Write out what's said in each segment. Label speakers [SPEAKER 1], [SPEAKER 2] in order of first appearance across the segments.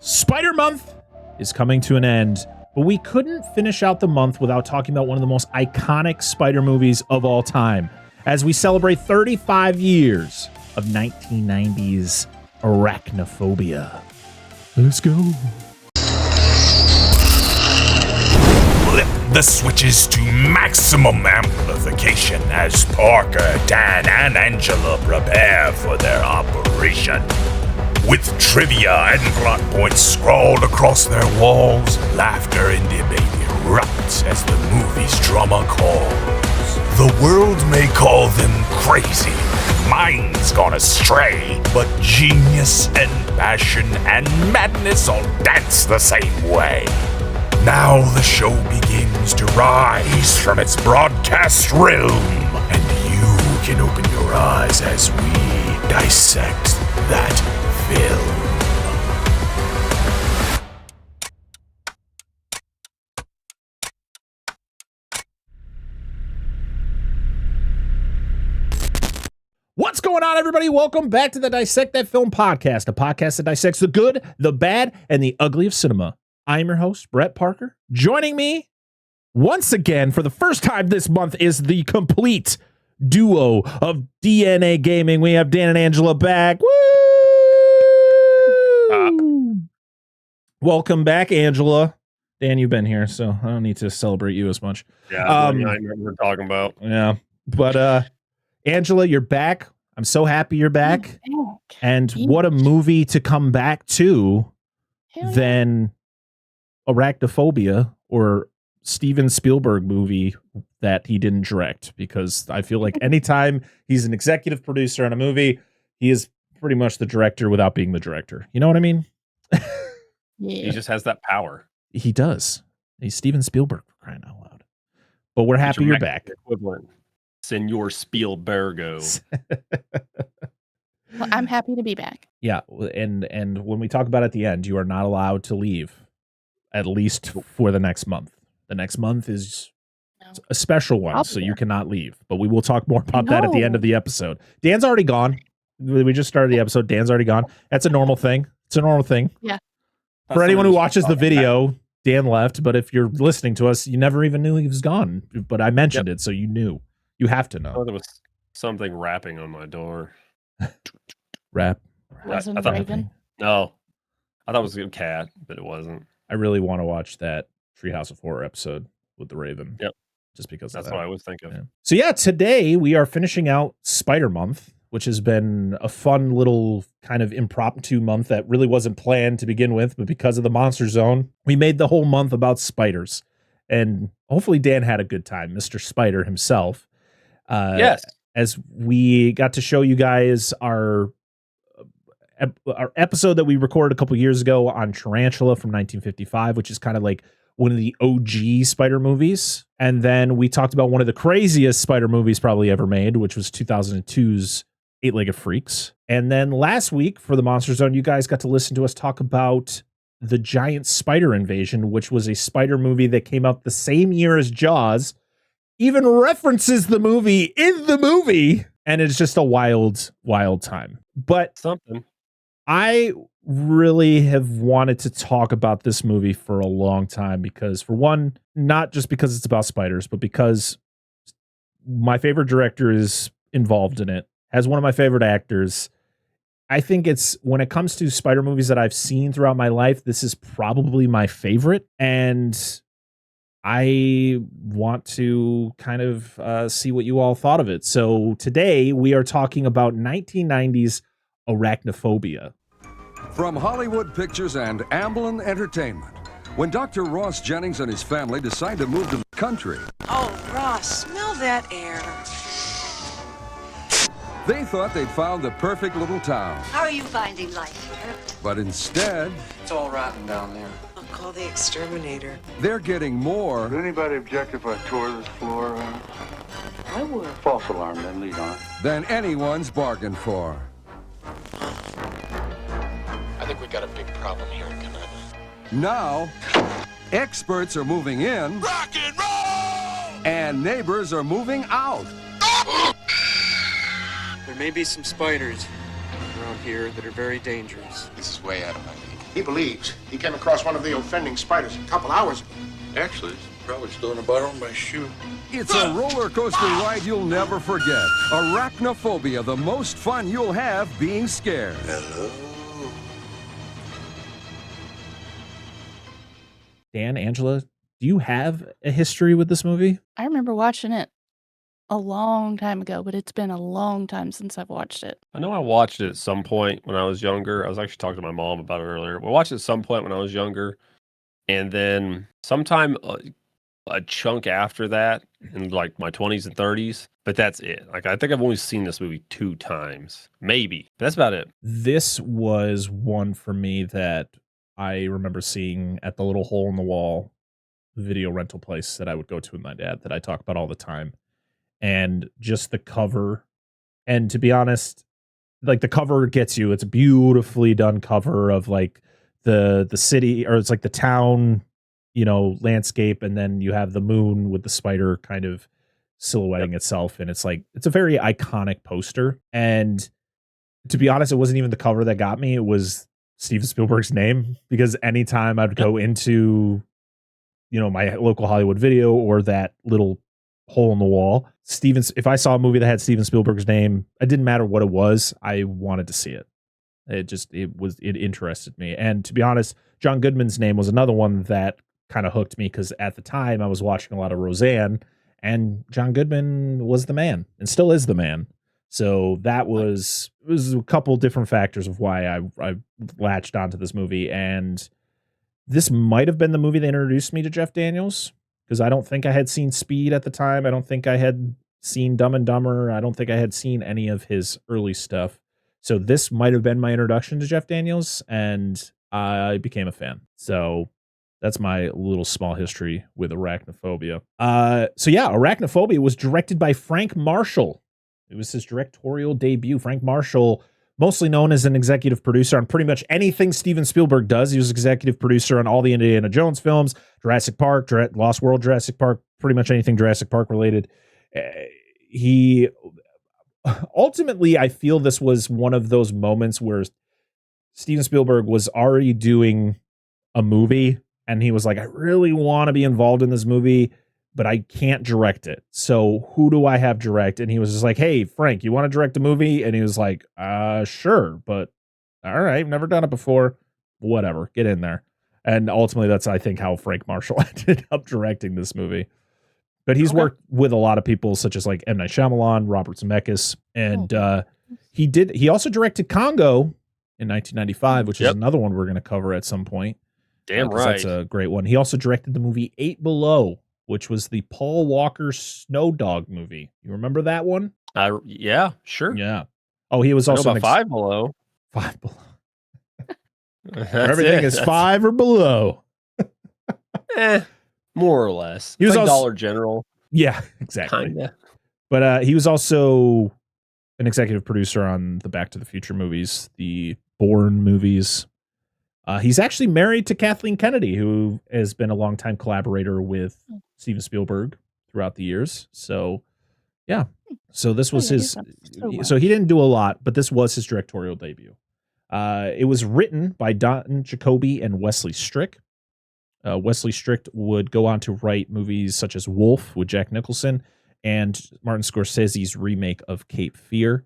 [SPEAKER 1] SpiderMonth is coming to an end, but we couldn't finish out the month without talking about one of the most iconic Spider movies of all time, as we celebrate 35 years of 1990s Arachnophobia. Let's go.
[SPEAKER 2] Flip the switches to maximum amplification as Parker, Dan, and Angela prepare for their operation. With trivia and plot points scrawled across their walls, laughter and debate erupt as the movie's drama calls. The world may call them crazy, minds gone astray, but genius and passion and madness all dance the same way. Now the show begins to rise from its broadcast realm, and you can open your eyes as we dissect that film.
[SPEAKER 1] What's going on, everybody? Welcome back to the Dissect That Film Podcast, a podcast that dissects the good, the bad, and the ugly of cinema. I'm your host, Brett Parker. Joining me once again for the first time this month is the complete duo of DNA Gaming. We have Dan and Angela back. Woo! Welcome back, Angela. Dan, you've been here, so I don't need to celebrate you as much.
[SPEAKER 3] Yeah, I know what we're talking about.
[SPEAKER 1] Yeah, but Angela, you're back. I'm so happy you're back. And what a movie to come back to than Arachnophobia, or Steven Spielberg movie that he didn't direct, because I feel like anytime he's an executive producer on a movie, he is pretty much the director without being the director. You know what I mean?
[SPEAKER 3] Yeah. He just has that power.
[SPEAKER 1] He does. He's Steven Spielberg, for crying out loud. But we're happy you're back.
[SPEAKER 3] Equivalent. Senor Spielbergo.
[SPEAKER 4] Well, I'm happy to be back.
[SPEAKER 1] Yeah, and when we talk about at the end, you are not allowed to leave, at least for the next month. The next month is a special one, so you cannot leave. But we will talk more about that at the end of the episode. Dan's already gone. We just started the episode. Dan's already gone. That's a normal thing. It's a normal thing.
[SPEAKER 4] Yeah.
[SPEAKER 1] For anyone who watches the video, Dan left. But if you're listening to us, you never even knew he was gone. But I mentioned it, so you knew. You have to know.
[SPEAKER 3] Oh, there was something rapping on my door.
[SPEAKER 1] Rap.
[SPEAKER 4] Wasn't it Raven?
[SPEAKER 3] No. I thought it was a cat, but it wasn't.
[SPEAKER 1] I really want to watch that Treehouse of Horror episode with the Raven.
[SPEAKER 3] Yep.
[SPEAKER 1] Just because
[SPEAKER 3] that's
[SPEAKER 1] of that.
[SPEAKER 3] what I was thinking.
[SPEAKER 1] Yeah. So yeah, today we are finishing out SpiderMonth, which has been a fun little kind of impromptu month that really wasn't planned to begin with, but because of the Monster Zone, we made the whole month about spiders. And hopefully Dan had a good time, Mr. Spider himself.
[SPEAKER 3] Yes.
[SPEAKER 1] As we got to show you guys our episode that we recorded a couple years ago on Tarantula from 1955, which is kind of like one of the OG Spider movies. And then we talked about one of the craziest Spider movies probably ever made, which was 2002's Eight-Legged Freaks. And then last week for the Monster Zone, you guys got to listen to us talk about The Giant Spider Invasion, which was a Spider movie that came out the same year as Jaws, even references the movie in the movie. And it's just a wild, wild time. But
[SPEAKER 3] something.
[SPEAKER 1] I really have wanted to talk about this movie for a long time because, for one, not just because it's about spiders, but because my favorite director is involved in it, has one of my favorite actors. I think it's, when it comes to spider movies that I've seen throughout my life, this is probably my favorite. And I want to kind of see what you all thought of it. So today we are talking about 1990s Arachnophobia.
[SPEAKER 5] From Hollywood Pictures and Amblin Entertainment, when Dr. Ross Jennings and his family decide to move to the country.
[SPEAKER 6] Oh, Ross, smell that air.
[SPEAKER 5] They thought they'd found the perfect little town.
[SPEAKER 6] How are you finding life here?
[SPEAKER 5] But instead,
[SPEAKER 7] it's all rotten down there.
[SPEAKER 6] I'll call the exterminator.
[SPEAKER 5] They're getting more.
[SPEAKER 8] Would anybody object if I tore this floor?
[SPEAKER 6] I would.
[SPEAKER 8] False alarm, then lead on.
[SPEAKER 5] Than anyone's bargained for.
[SPEAKER 7] I think we got a big problem here in Canada.
[SPEAKER 5] Now, experts are moving in.
[SPEAKER 2] Rock and roll!
[SPEAKER 5] And neighbors are moving out.
[SPEAKER 7] There may be some spiders around here that are very dangerous.
[SPEAKER 9] This is way out of my league. He believes he came across one of the offending spiders a couple hours ago.
[SPEAKER 8] Actually, it's probably still in the bottom of my shoe.
[SPEAKER 5] It's a roller coaster ride you'll never forget. Arachnophobia, the most fun you'll have being scared.
[SPEAKER 8] Hello.
[SPEAKER 1] Dan, Angela, do you have a history with this movie?
[SPEAKER 4] I remember watching it a long time ago, but it's been a long time since I've watched it.
[SPEAKER 3] I know I watched it at some point when I was younger. I was actually talking to my mom about it earlier. We watched it at some point when I was younger. And then sometime a chunk after that in like my 20s and 30s. But that's it. Like, I think I've only seen this movie 2 times. Maybe. But that's about it.
[SPEAKER 1] This was one for me that I remember seeing at the little hole in the wall video rental place that I would go to with my dad that I talk about all the time. And just the cover. And to be honest, like the cover gets you. It's a beautifully done cover of like the city, or it's like the town, you know, landscape. And then you have the moon with the spider kind of silhouetting itself. And it's like, it's a very iconic poster. And to be honest, it wasn't even the cover that got me. It was Steven Spielberg's name, because anytime I'd go into, you know, my local Hollywood Video or that little hole in the wall, if I saw a movie that had Steven Spielberg's name, it didn't matter what it was, I wanted to see it. It interested me. And to be honest, John Goodman's name was another one that kind of hooked me, because at the time I was watching a lot of Roseanne, and John Goodman was the man and still is the man. So that was a couple different factors of why I latched onto this movie. And this might have been the movie that introduced me to Jeff Daniels, because I don't think I had seen Speed at the time. I don't think I had seen Dumb and Dumber. I don't think I had seen any of his early stuff. So this might have been my introduction to Jeff Daniels, and I became a fan. So that's my little small history with Arachnophobia. Arachnophobia was directed by Frank Marshall. It was his directorial debut. Frank Marshall, mostly known as an executive producer on pretty much anything Steven Spielberg does. He was executive producer on all the Indiana Jones films, Jurassic Park, Lost World, Jurassic Park, pretty much anything Jurassic Park related. He ultimately, I feel this was one of those moments where Steven Spielberg was already doing a movie, and he was like, I really want to be involved in this movie, but I can't direct it. So who do I have direct? And he was just like, hey, Frank, you want to direct a movie? And he was like, sure, but all right, never done it before. Whatever, get in there. And ultimately, that's, I think, how Frank Marshall ended up directing this movie. But he's worked with a lot of people, such as like M. Night Shyamalan, Robert Zemeckis, and he also directed Congo in 1995, which is another one we're going to cover at some point.
[SPEAKER 3] Damn right.
[SPEAKER 1] That's a great one. He also directed the movie 8 Below, which was the Paul Walker Snow Dog movie. You remember that one?
[SPEAKER 3] Yeah, sure.
[SPEAKER 1] Yeah. Oh, he was also
[SPEAKER 3] 5 Below.
[SPEAKER 1] 5 Below. Everything is 5 or below.
[SPEAKER 3] More or less.
[SPEAKER 1] He was
[SPEAKER 3] like
[SPEAKER 1] also
[SPEAKER 3] Dollar General.
[SPEAKER 1] Yeah, exactly.
[SPEAKER 3] Kinda.
[SPEAKER 1] But he was also an executive producer on the Back to the Future movies, the Bourne movies. He's actually married to Kathleen Kennedy, who has been a longtime collaborator with Steven Spielberg throughout the years. So, yeah. So this was his. So he didn't do a lot, but this was his directorial debut. It was written by Don Jacoby and Wesley Strick. Wesley Strick would go on to write movies such as Wolf with Jack Nicholson and Martin Scorsese's remake of Cape Fear.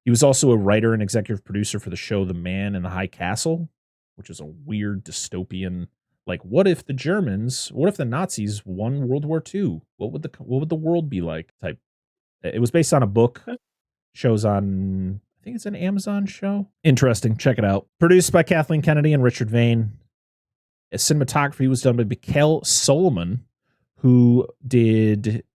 [SPEAKER 1] He was also a writer and executive producer for the show The Man in the High Castle, which is a weird dystopian, like, what if the Nazis won World War II? What would the world be like type? It was based on a book. Shows on, I think it's an Amazon show. Interesting. Check it out. Produced by Kathleen Kennedy and Richard Vane. Cinematography was done by Mikhail Solomon, who did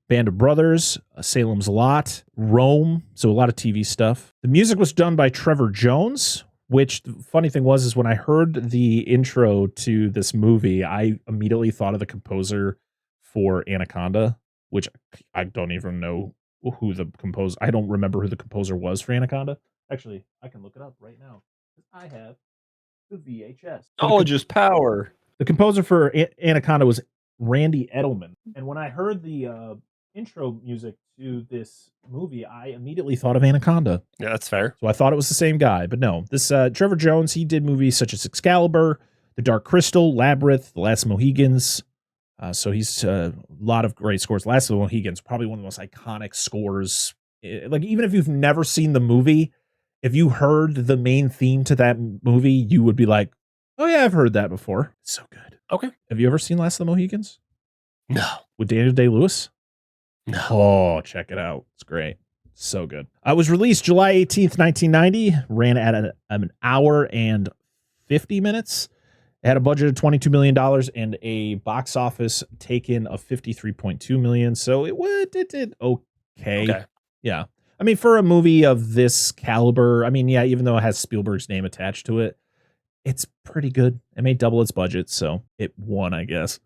[SPEAKER 1] Band of Brothers, Salem's Lot, Rome, so a lot of TV stuff. The music was done by Trevor Jones, which the funny thing is when I heard the intro to this movie, I immediately thought of the composer for Anaconda, which I don't even know who the composer. I don't remember who the composer was for Anaconda. Actually, I can look it up right now. I have the VHS.
[SPEAKER 3] Just power.
[SPEAKER 1] The composer for Anaconda was Randy Edelman. And when I heard the intro music to this movie, I immediately thought of Anaconda.
[SPEAKER 3] Yeah, that's fair.
[SPEAKER 1] So I thought it was the same guy, but no. This Trevor Jones, he did movies such as Excalibur, The Dark Crystal, Labyrinth, The Last Mohegans. So he's a lot of great scores. Last of the Mohegans, probably one of the most iconic scores. Like, even if you've never seen the movie, if you heard the main theme to that movie, you would be like, oh yeah, I've heard that before. It's so good.
[SPEAKER 3] Okay.
[SPEAKER 1] Have you ever seen Last of the Mohegans?
[SPEAKER 3] No.
[SPEAKER 1] With Daniel Day-Lewis?
[SPEAKER 3] No.
[SPEAKER 1] Oh, check it out. It's great. So good. I was released July 18th, 1990. Ran at an hour and 50 minutes. It had a budget of $22 million and a box office take-in of $53.2 million. So it did okay. Yeah. I mean, for a movie of this caliber, I mean, yeah, even though it has Spielberg's name attached to it, it's pretty good. It made double its budget, so it won, I guess.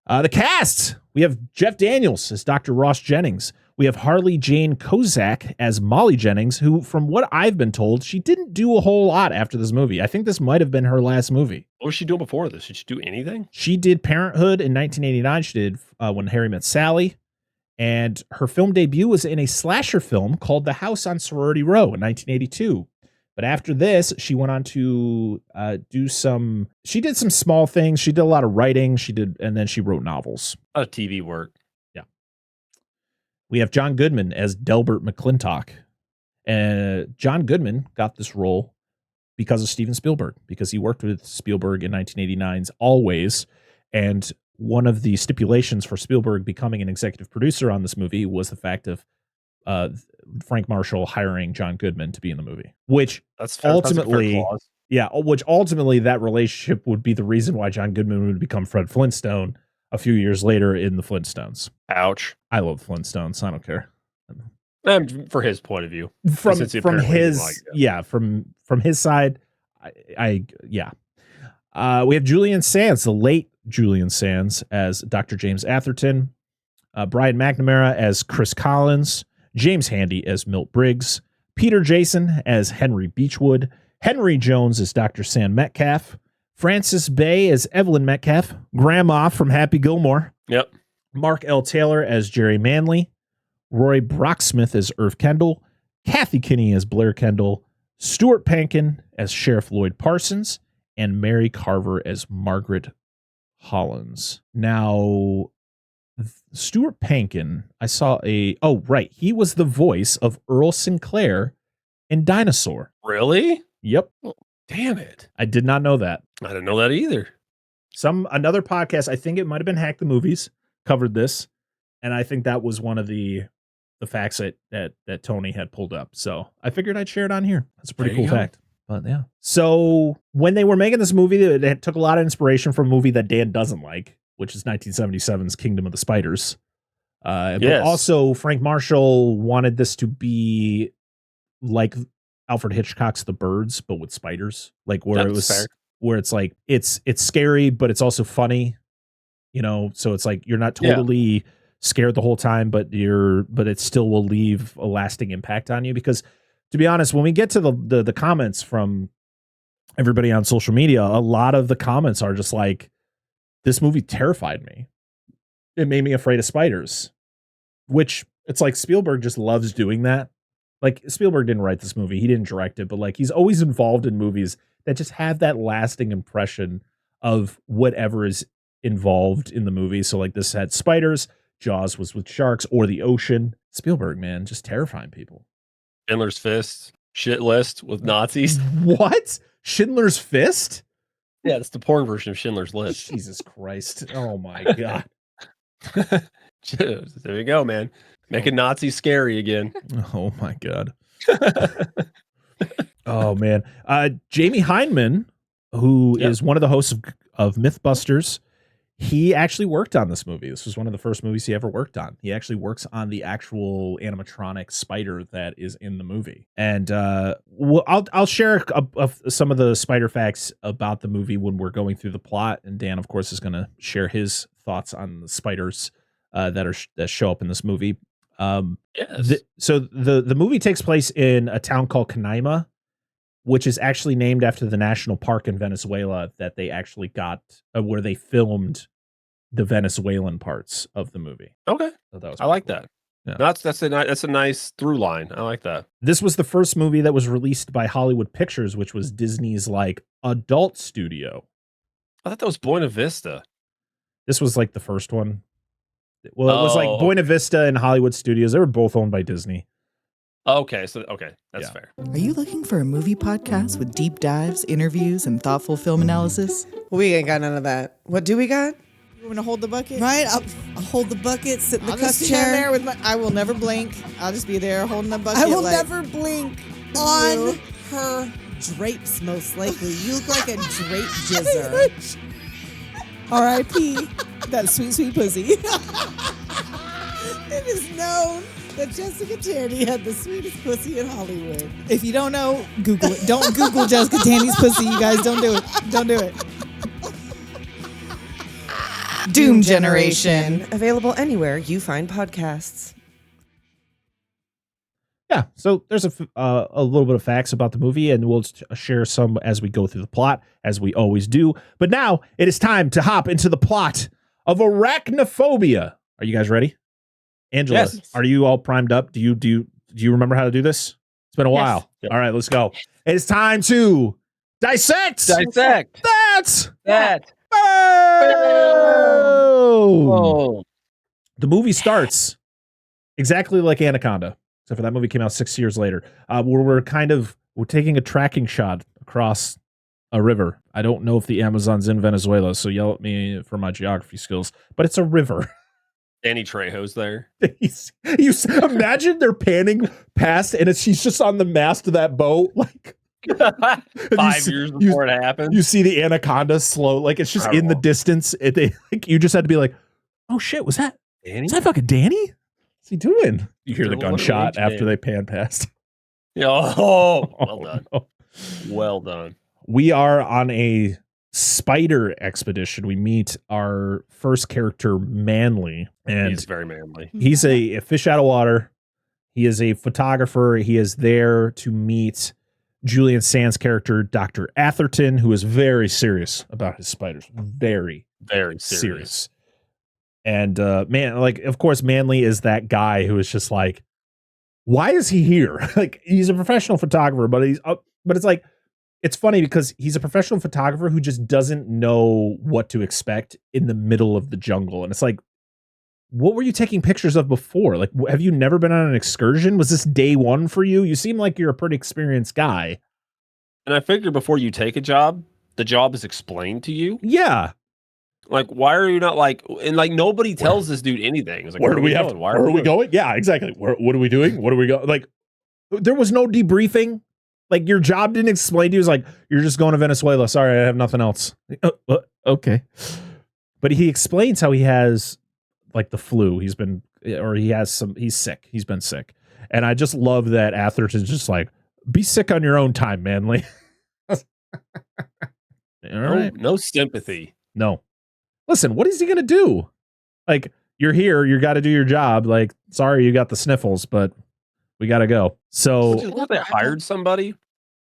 [SPEAKER 1] The cast, we have Jeff Daniels as Dr. Ross Jennings. We have Harley Jane Kozak as Molly Jennings, who, from what I've been told, she didn't do a whole lot after this movie. I think this might have been her last movie.
[SPEAKER 3] What was she doing before this? Did she do anything?
[SPEAKER 1] She did Parenthood in 1989. She did When Harry Met Sally. And her film debut was in a slasher film called The House on Sorority Row in 1982. But after this, she went on to she did some small things. She did a lot of writing. And then she wrote novels.
[SPEAKER 3] A lot of TV work.
[SPEAKER 1] Yeah. We have John Goodman as Delbert McClintock. John Goodman got this role because of Steven Spielberg, because he worked with Spielberg in 1989's Always. And one of the stipulations for Spielberg becoming an executive producer on this movie was the fact of Frank Marshall hiring John Goodman to be in the movie, which ultimately, that relationship would be the reason why John Goodman would become Fred Flintstone a few years later in the Flintstones.
[SPEAKER 3] Ouch.
[SPEAKER 1] I love Flintstones. I don't care.
[SPEAKER 3] For his point of view,
[SPEAKER 1] from his side, we have Julian Sands, the late Julian Sands, as Dr. James Atherton, Brian McNamara as Chris Collins, James Handy as Milt Briggs, Peter Jason as Henry Beechwood, Henry Jones as Dr. Sam Metcalf, Frances Bay as Evelyn Metcalf, Grandma from Happy Gilmore.
[SPEAKER 3] Yep.
[SPEAKER 1] Mark L. Taylor as Jerry Manley, Roy Brocksmith as Irv Kendall, Kathy Kinney as Blair Kendall, Stuart Pankin as Sheriff Lloyd Parsons, and Mary Carver as Margaret Hollins. Now, Stuart Pankin, I saw he was the voice of Earl Sinclair in Dinosaur.
[SPEAKER 3] Really?
[SPEAKER 1] Yep.
[SPEAKER 3] Well, damn it.
[SPEAKER 1] I did not know that.
[SPEAKER 3] I didn't know that either.
[SPEAKER 1] Another podcast, I think it might have been Hack the Movies, covered this, and I think that was one of the facts that Tony had pulled up. So I figured I'd share it on here. That's a pretty cool fact. But yeah. So when they were making this movie, they took a lot of inspiration from a movie that Dan doesn't like, which is 1977's Kingdom of the Spiders. But also Frank Marshall wanted this to be like Alfred Hitchcock's The Birds, but with spiders. Like where it's like it's scary, but it's also funny. You know, so it's like you're not totally scared the whole time, but it still will leave a lasting impact on you. Because to be honest, when we get to the comments from everybody on social media, a lot of the comments are just like, this movie terrified me. It made me afraid of spiders, which it's like Spielberg just loves doing that. Like Spielberg didn't write this movie. He didn't direct it, but like he's always involved in movies that just have that lasting impression of whatever is involved in the movie. So like this had spiders, Jaws was with sharks or the ocean. Spielberg, man, just terrifying people.
[SPEAKER 3] Schindler's Fist, shit list with Nazis.
[SPEAKER 1] What? Schindler's Fist?
[SPEAKER 3] Yeah, it's the porn version of Schindler's List.
[SPEAKER 1] Jesus Christ. Oh my God.
[SPEAKER 3] There you go, man. Making Nazis scary again.
[SPEAKER 1] Oh my God. Oh man. Jamie Hyneman, who is one of the hosts of Mythbusters, he actually worked on this movie. This was one of the first movies he ever worked on. He actually works on the actual animatronic spider that is in the movie. And I'll share some of the spider facts about the movie when we're going through the plot. And Dan, of course, is going to share his thoughts on the spiders that show up in this movie. So the movie takes place in a town called Canaima, which is actually named after the national park in Venezuela that they actually got where they filmed the Venezuelan parts of the movie.
[SPEAKER 3] Okay.
[SPEAKER 1] So that was
[SPEAKER 3] I like
[SPEAKER 1] cool.
[SPEAKER 3] that.
[SPEAKER 1] Yeah.
[SPEAKER 3] That's a nice through line. I like that.
[SPEAKER 1] This was the first movie that was released by Hollywood Pictures, which was Disney's like adult studio.
[SPEAKER 3] I thought that was Buena Vista.
[SPEAKER 1] This was like the first one. Well, it was like Buena Vista and Hollywood Studios. They were both owned by Disney.
[SPEAKER 3] Okay, that's fair.
[SPEAKER 10] Are you looking for a movie podcast with deep dives, interviews, and thoughtful film analysis?
[SPEAKER 11] We ain't got none of that. What do we got?
[SPEAKER 10] You want to hold the bucket?
[SPEAKER 11] Right, I'll hold the bucket, sit in the cuff chair.
[SPEAKER 10] There with I will never blink. I'll just be there holding the bucket.
[SPEAKER 11] I will never blink on her drapes, most likely. You look like a drape jizzer. R.I.P. that sweet, sweet pussy. It is known that Jessica Tandy had the sweetest pussy in Hollywood.
[SPEAKER 10] If you don't know, Google it. Don't Google Jessica Tandy's pussy, you guys. Don't do it. Don't do it. Doom Generation.
[SPEAKER 11] Available anywhere you find podcasts.
[SPEAKER 1] Yeah, so there's a little bit of facts about the movie, and we'll share some as we go through the plot, as we always do. But now it is time to hop into the plot of Arachnophobia. Are you guys ready? Angela,
[SPEAKER 3] Yes.
[SPEAKER 1] Are you all primed up? Do you remember how to do this? It's been a while.
[SPEAKER 3] Yep.
[SPEAKER 1] All right, let's go. It's time to dissect.
[SPEAKER 3] That.
[SPEAKER 1] Oh. The movie starts exactly like Anaconda, except for that movie came out 6 years later. Where we're taking a tracking shot across a river. I don't know if the Amazon's in Venezuela, so yell at me for my geography skills, but it's a river.
[SPEAKER 3] Danny Trejo's there.
[SPEAKER 1] You imagine they're panning past, and she's just on the mast of that boat, like
[SPEAKER 3] 5 years before it happened.
[SPEAKER 1] You see the Anaconda slow, like it's just in the distance. You just had to be like, "Oh shit, was that
[SPEAKER 3] Danny?
[SPEAKER 1] Is that fucking Danny? What's he doing?" You hear the
[SPEAKER 3] What a
[SPEAKER 1] gunshot
[SPEAKER 3] rage
[SPEAKER 1] after
[SPEAKER 3] man.
[SPEAKER 1] they pan past.
[SPEAKER 3] Well done.
[SPEAKER 1] No.
[SPEAKER 3] Well done.
[SPEAKER 1] We are on a spider expedition. We meet our first character, Manly, and
[SPEAKER 3] He's very manly.
[SPEAKER 1] he's a fish out of water. He is a photographer. He is there to meet Julian Sand's character, Dr. Atherton, who is very serious about his spiders. Very,
[SPEAKER 3] Very
[SPEAKER 1] serious. And of course, Manly is that guy who is just like, why is he here? Like, he's a professional photographer, but it's like, it's funny because he's a professional photographer who just doesn't know what to expect in the middle of the jungle. And it's like, what were you taking pictures of before? Like, have you never been on an excursion? Was this day one for you? You seem like you're a pretty experienced guy.
[SPEAKER 3] And I figured before you take a job, the job is explained to you.
[SPEAKER 1] Yeah.
[SPEAKER 3] Like, why are you not like, and like nobody tells this dude anything. It's like,
[SPEAKER 1] Where do we have? Where are we going? Yeah, exactly. What are we doing? What are we going? Like, there was no debriefing. Like, your job didn't explain to you. It was like, you're just going to Venezuela. Sorry, I have nothing else. But he explains how he has like the flu. He's sick. He's been sick. And I just love that Atherton's just like, be sick on your own time, Manly. All right.
[SPEAKER 3] No sympathy.
[SPEAKER 1] No. Listen, what is he going to do? Like, you're here. You got to do your job. Like, sorry, you got the sniffles, but we got to go. So
[SPEAKER 3] They hired somebody.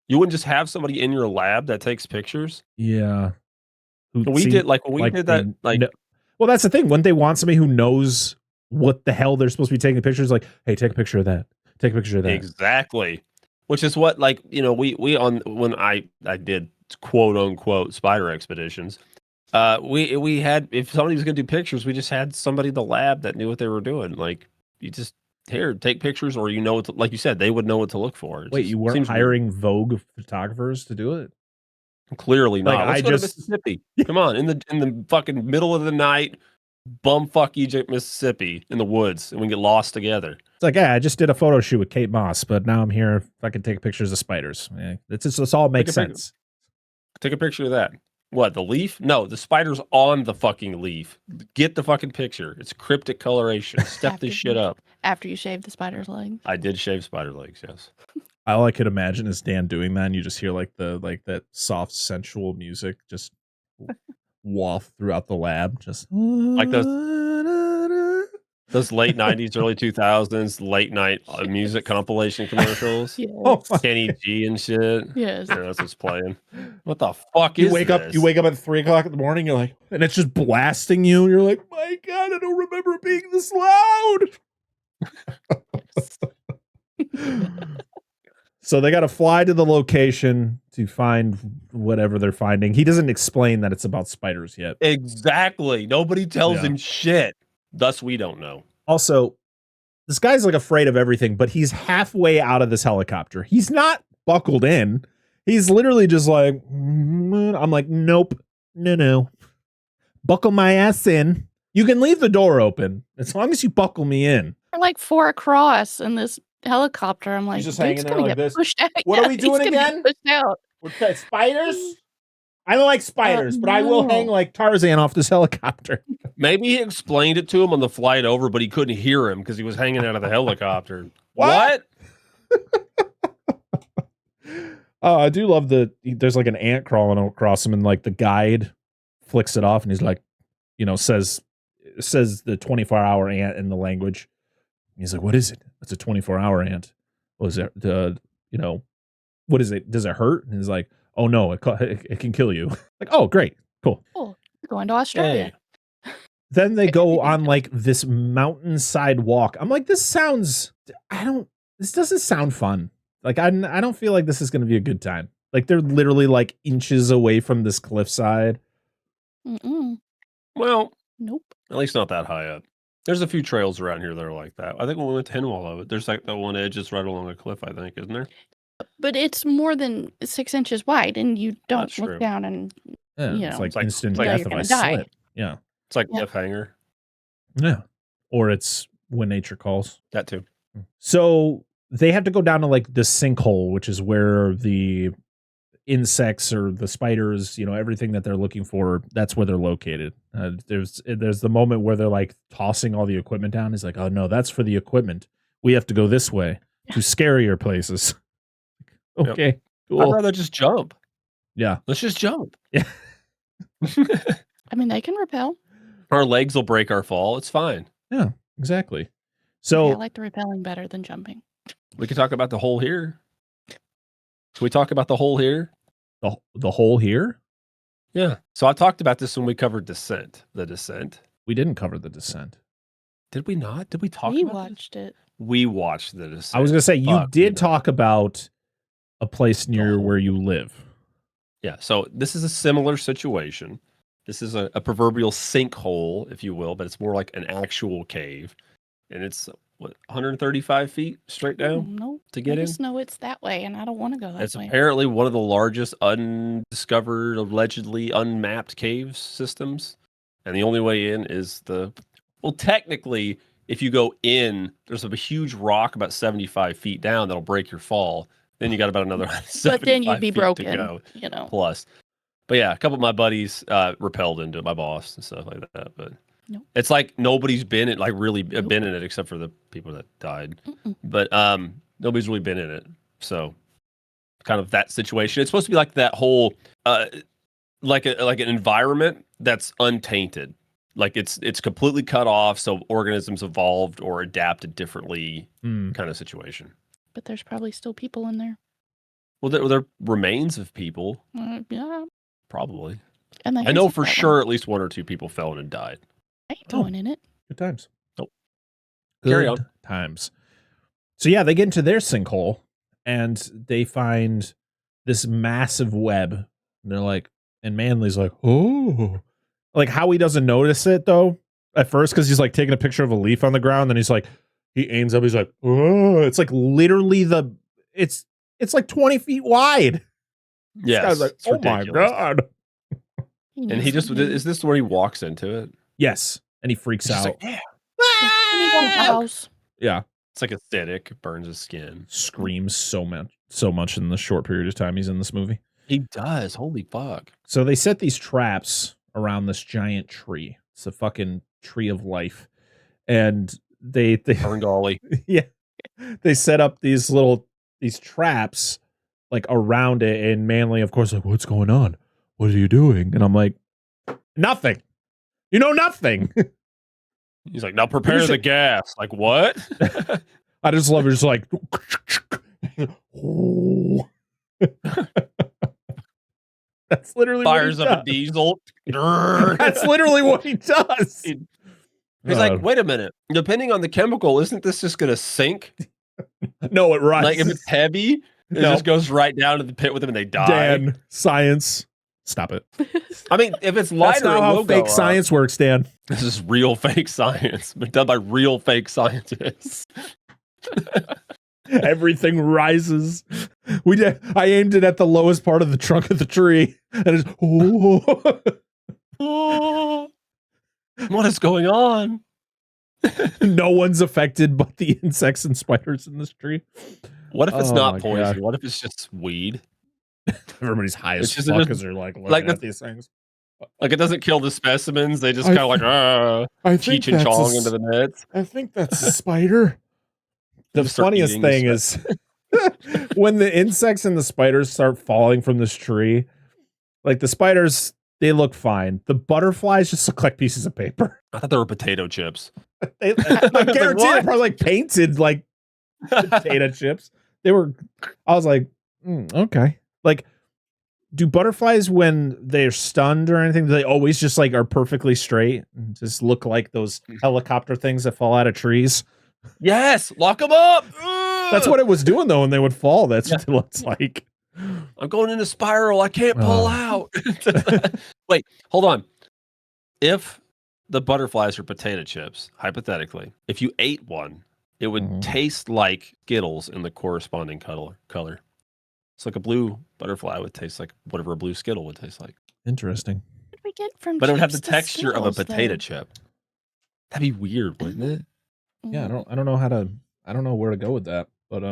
[SPEAKER 3] You wouldn't just have somebody in your lab that takes pictures.
[SPEAKER 1] yeah.
[SPEAKER 3] Well,
[SPEAKER 1] that's the thing. Wouldn't they want somebody who knows what the hell they're supposed to be taking pictures? Like, hey, take a picture of that. Take a picture of that.
[SPEAKER 3] Exactly. Which is what, like, you know, when I did quote unquote spider expeditions, we had, if somebody was going to do pictures, we just had somebody in the lab that knew what they were doing. Like, you just take pictures, or like you said, they would know what to look for.
[SPEAKER 1] Wait, you weren't hiring Vogue photographers to do it?
[SPEAKER 3] Clearly not.
[SPEAKER 1] Like,
[SPEAKER 3] Let's go to Mississippi. Come on, in the fucking middle of the night, bumfuck Egypt, Mississippi, in the woods, and we get lost together.
[SPEAKER 1] It's like, yeah, I just did a photo shoot with Kate Moss, but now I'm here. If I can take pictures of spiders, it's all makes sense.
[SPEAKER 3] Take a picture of that. What, the leaf? No, the spider's on the fucking leaf. Get the fucking picture. It's cryptic coloration. Step this shit up.
[SPEAKER 4] After you shave the spider's leg.
[SPEAKER 3] I did shave spider legs, yes.
[SPEAKER 1] All I could imagine is Dan doing that, and you just hear like that soft, sensual music just waft throughout the lab, just
[SPEAKER 3] Like those. Those late 90s, early 2000s, late night music compilation commercials.
[SPEAKER 4] Yes.
[SPEAKER 1] Oh,
[SPEAKER 3] Kenny G and shit.
[SPEAKER 4] Yes.
[SPEAKER 3] Yeah, that's what's playing. What the fuck
[SPEAKER 1] you
[SPEAKER 3] is
[SPEAKER 1] wake
[SPEAKER 3] this?
[SPEAKER 1] up. You wake up at 3 o'clock in the morning. You're like, and it's just blasting you. And you're like, my God, I don't remember being this loud. So they got to fly to the location to find whatever they're finding. He doesn't explain that it's about spiders yet.
[SPEAKER 3] Exactly. Nobody tells
[SPEAKER 1] Yeah.
[SPEAKER 3] him shit. Thus, we don't know.
[SPEAKER 1] Also, this guy's like afraid of everything, but he's halfway out of this helicopter. He's not buckled in. He's literally just like, I'm like, nope, no. Buckle my ass in. You can leave the door open as long as you buckle me in.
[SPEAKER 4] We're like 4 across in this helicopter. I'm like,
[SPEAKER 1] He's just
[SPEAKER 4] dude's
[SPEAKER 1] hanging there
[SPEAKER 4] gonna
[SPEAKER 1] like
[SPEAKER 4] get
[SPEAKER 1] this.
[SPEAKER 4] pushed out.
[SPEAKER 1] What are we doing
[SPEAKER 4] he's gonna
[SPEAKER 1] again?
[SPEAKER 4] get pushed out.
[SPEAKER 1] We're spiders? I don't like spiders, but I will
[SPEAKER 4] no.
[SPEAKER 1] hang like Tarzan off this helicopter.
[SPEAKER 3] Maybe he explained it to him on the flight over, but he couldn't hear him because he was hanging out of the helicopter.
[SPEAKER 1] What? Oh, I do love there's like an ant crawling across him, and like the guide flicks it off, and he's like, says the 24-hour ant in the language. He's like, what is it? It's a 24-hour ant. Was it what is it? Does it hurt? And he's like, oh no, it can kill you. Like, oh great, cool.
[SPEAKER 4] Cool. We're going to Australia.
[SPEAKER 3] Hey.
[SPEAKER 1] Then they go on like this mountainside walk. I'm like, this doesn't sound fun. Like, I don't feel like this is going to be a good time. Like, they're literally like inches away from this cliffside.
[SPEAKER 4] Mm-mm.
[SPEAKER 3] Well,
[SPEAKER 4] Nope.
[SPEAKER 3] at least not that high up. There's a few trails around here that are like that. I think when we went to Henwall, there's like that one edge that's right along a cliff, I think, isn't there?
[SPEAKER 4] But it's more than 6 inches wide, and you don't
[SPEAKER 3] That's
[SPEAKER 4] look
[SPEAKER 3] true.
[SPEAKER 4] down and
[SPEAKER 1] Yeah, it's like instant
[SPEAKER 3] like
[SPEAKER 1] death
[SPEAKER 4] you're
[SPEAKER 1] if I
[SPEAKER 4] gonna die.
[SPEAKER 1] slip. Yeah.
[SPEAKER 3] It's like
[SPEAKER 4] Yeah.
[SPEAKER 3] cliffhanger.
[SPEAKER 1] Yeah. Or it's when nature calls.
[SPEAKER 3] That too.
[SPEAKER 1] So they have to go down to like the sinkhole, which is where the insects or the spiders, everything that they're looking for, that's where they're located. There's the moment where they're like tossing all the equipment down. He's like, oh no, that's for the equipment. We have to go this way to scarier places. Okay,
[SPEAKER 3] I'd
[SPEAKER 1] cool.
[SPEAKER 3] rather just jump.
[SPEAKER 1] Yeah.
[SPEAKER 3] Let's just jump.
[SPEAKER 1] Yeah.
[SPEAKER 4] I mean, they can repel.
[SPEAKER 3] Our legs will break our fall. It's fine.
[SPEAKER 1] Yeah, exactly.
[SPEAKER 4] I
[SPEAKER 1] So
[SPEAKER 4] like the repelling better than jumping.
[SPEAKER 3] We can talk about the hole here. Should we talk about the hole here?
[SPEAKER 1] the hole here,
[SPEAKER 3] Yeah. So I talked about this when we covered Descent. The Descent.
[SPEAKER 1] we didn't cover the descent.
[SPEAKER 3] Did we not? Did we talk
[SPEAKER 4] We
[SPEAKER 3] about
[SPEAKER 4] watched it.
[SPEAKER 3] this? We watched the Descent.
[SPEAKER 1] I was going to say, you
[SPEAKER 3] Fuck,
[SPEAKER 1] did
[SPEAKER 3] we
[SPEAKER 1] talk about a place near where you live.
[SPEAKER 3] Yeah. So this is a similar situation. This is a proverbial sinkhole, if you will, but it's more like an actual cave. And it's, 135 feet straight down
[SPEAKER 4] No,
[SPEAKER 3] to get
[SPEAKER 4] I
[SPEAKER 3] in?
[SPEAKER 4] just know it's that way, and I don't want to go that
[SPEAKER 3] It's
[SPEAKER 4] way.
[SPEAKER 3] apparently one of the largest undiscovered, allegedly unmapped cave systems. And the only way in is technically, if you go in, there's a huge rock about 75 feet down that'll break your fall. Then you got about another 75
[SPEAKER 4] But then you'd be
[SPEAKER 3] feet to
[SPEAKER 4] broken,
[SPEAKER 3] go
[SPEAKER 4] plus.
[SPEAKER 3] But yeah, a couple of my buddies rappelled into it, my boss and stuff like that. But
[SPEAKER 4] Nope.
[SPEAKER 3] it's like nobody's been in, been in it except for the people that died.
[SPEAKER 4] Mm-mm.
[SPEAKER 3] But nobody's really been in it. So kind of that situation. It's supposed to be like that whole like an environment that's untainted. Like it's completely cut off, so organisms evolved or adapted differently kind of situation.
[SPEAKER 4] But there's probably still people in there.
[SPEAKER 3] Well, there are remains of people,
[SPEAKER 4] Yeah.
[SPEAKER 3] probably.
[SPEAKER 4] And
[SPEAKER 3] I know for sure at least one or two people fell in and died.
[SPEAKER 4] I ain't going in it.
[SPEAKER 1] Good times.
[SPEAKER 3] Nope.
[SPEAKER 1] Good
[SPEAKER 3] Carry on.
[SPEAKER 1] times. So yeah, they get into their sinkhole and they find this massive web. And they're like, and Manley's like, oh, like how he doesn't notice it though at first because he's like taking a picture of a leaf on the ground. Then he's like, he aims up. He's like, oh, it's like literally it's like 20 feet wide.
[SPEAKER 3] Yeah,
[SPEAKER 1] This guy's like, oh my God.
[SPEAKER 3] And he just is this where he walks into it?
[SPEAKER 1] Yes, and he freaks
[SPEAKER 3] He's just
[SPEAKER 1] out.
[SPEAKER 3] like, yeah.
[SPEAKER 4] house.
[SPEAKER 1] Yeah,
[SPEAKER 3] It's like acidic, burns his skin.
[SPEAKER 1] screams so much in the short period of time he's in this movie.
[SPEAKER 3] He does. Holy fuck.
[SPEAKER 1] So they set these traps around this giant tree. It's a fucking tree of life. And they
[SPEAKER 3] Ferngully.
[SPEAKER 1] yeah. They set up these traps like around it, and Manley, of course, like, what's going on? What are you doing? And I'm like, nothing. You know nothing.
[SPEAKER 3] He's like, now prepare the gas. Like, what?
[SPEAKER 1] I just love it. It's like, that's literally
[SPEAKER 3] fires
[SPEAKER 1] what he
[SPEAKER 3] up a diesel.
[SPEAKER 1] That's literally what he does.
[SPEAKER 3] He's like, wait a minute. Depending on the chemical, isn't this just going to sink?
[SPEAKER 1] No, it rises.
[SPEAKER 3] Like if it's heavy, it just goes right down to the pit with them and they die.
[SPEAKER 1] Dan, science. Stop it.
[SPEAKER 3] I mean, if it's lighter,
[SPEAKER 1] that's not how fake science works, Dan.
[SPEAKER 3] This is real fake science, but done by real fake scientists.
[SPEAKER 1] Everything rises. I aimed it at the lowest part of the trunk of the tree, and it's
[SPEAKER 3] what is going on?
[SPEAKER 1] No one's affected but the insects and spiders in this tree.
[SPEAKER 3] What if it's not poison? God. What if it's just weed?
[SPEAKER 1] Everybody's high as fuck because they're looking at these things.
[SPEAKER 3] Like it doesn't kill the specimens. They just kind of Cheech and Chong into the nets.
[SPEAKER 1] I think that's a spider. The funniest thing is when the insects and the spiders start falling from this tree, like the spiders, they look fine. The butterflies just look like pieces of paper.
[SPEAKER 3] I thought they were potato chips.
[SPEAKER 1] I guarantee they're probably like painted like potato chips. They were, I was like, okay. Like, do butterflies when they're stunned or anything, do they always just like are perfectly straight and just look like those helicopter things that fall out of trees?
[SPEAKER 3] Yes, lock them up.
[SPEAKER 1] That's what it was doing though when they would fall. That's what it looks like.
[SPEAKER 3] I'm going in a spiral. I can't pull out. Wait, hold on. If the butterflies are potato chips, hypothetically, if you ate one, it would taste like Skittles in the corresponding color. It's like a blue butterfly would taste like whatever a blue Skittle would taste like.
[SPEAKER 1] Interesting.
[SPEAKER 4] What did we get from?
[SPEAKER 3] But it would have the texture
[SPEAKER 4] Skittles,
[SPEAKER 3] of a potato chip. That'd be weird, wouldn't it?
[SPEAKER 1] Yeah, I don't know where to go with that, but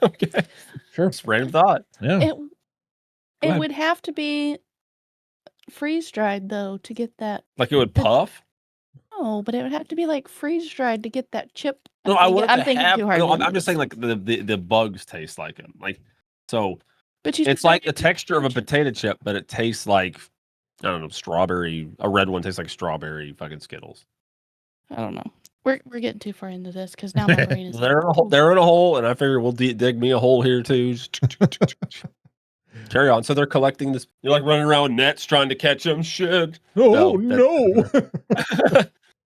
[SPEAKER 3] okay, sure. It's random thought.
[SPEAKER 1] Yeah,
[SPEAKER 4] it would have to be freeze dried though to get that.
[SPEAKER 3] Like it would puff.
[SPEAKER 4] No, but it would have to be like freeze dried to get that chip.
[SPEAKER 3] No, I want.
[SPEAKER 4] I'm thinking too hard.
[SPEAKER 3] No, I'm just saying like the bugs taste like them. Like so.
[SPEAKER 4] But
[SPEAKER 3] it's like the texture of a potato chip, but it tastes like I don't know, strawberry. A red one tastes like strawberry fucking Skittles.
[SPEAKER 4] I don't know. We're getting too far into this because now my brain is.
[SPEAKER 3] They're in a hole, and I figure we'll dig me a hole here too. Carry on. So they're collecting this. You're like running around with nets trying to catch them. Shit.
[SPEAKER 1] Oh no.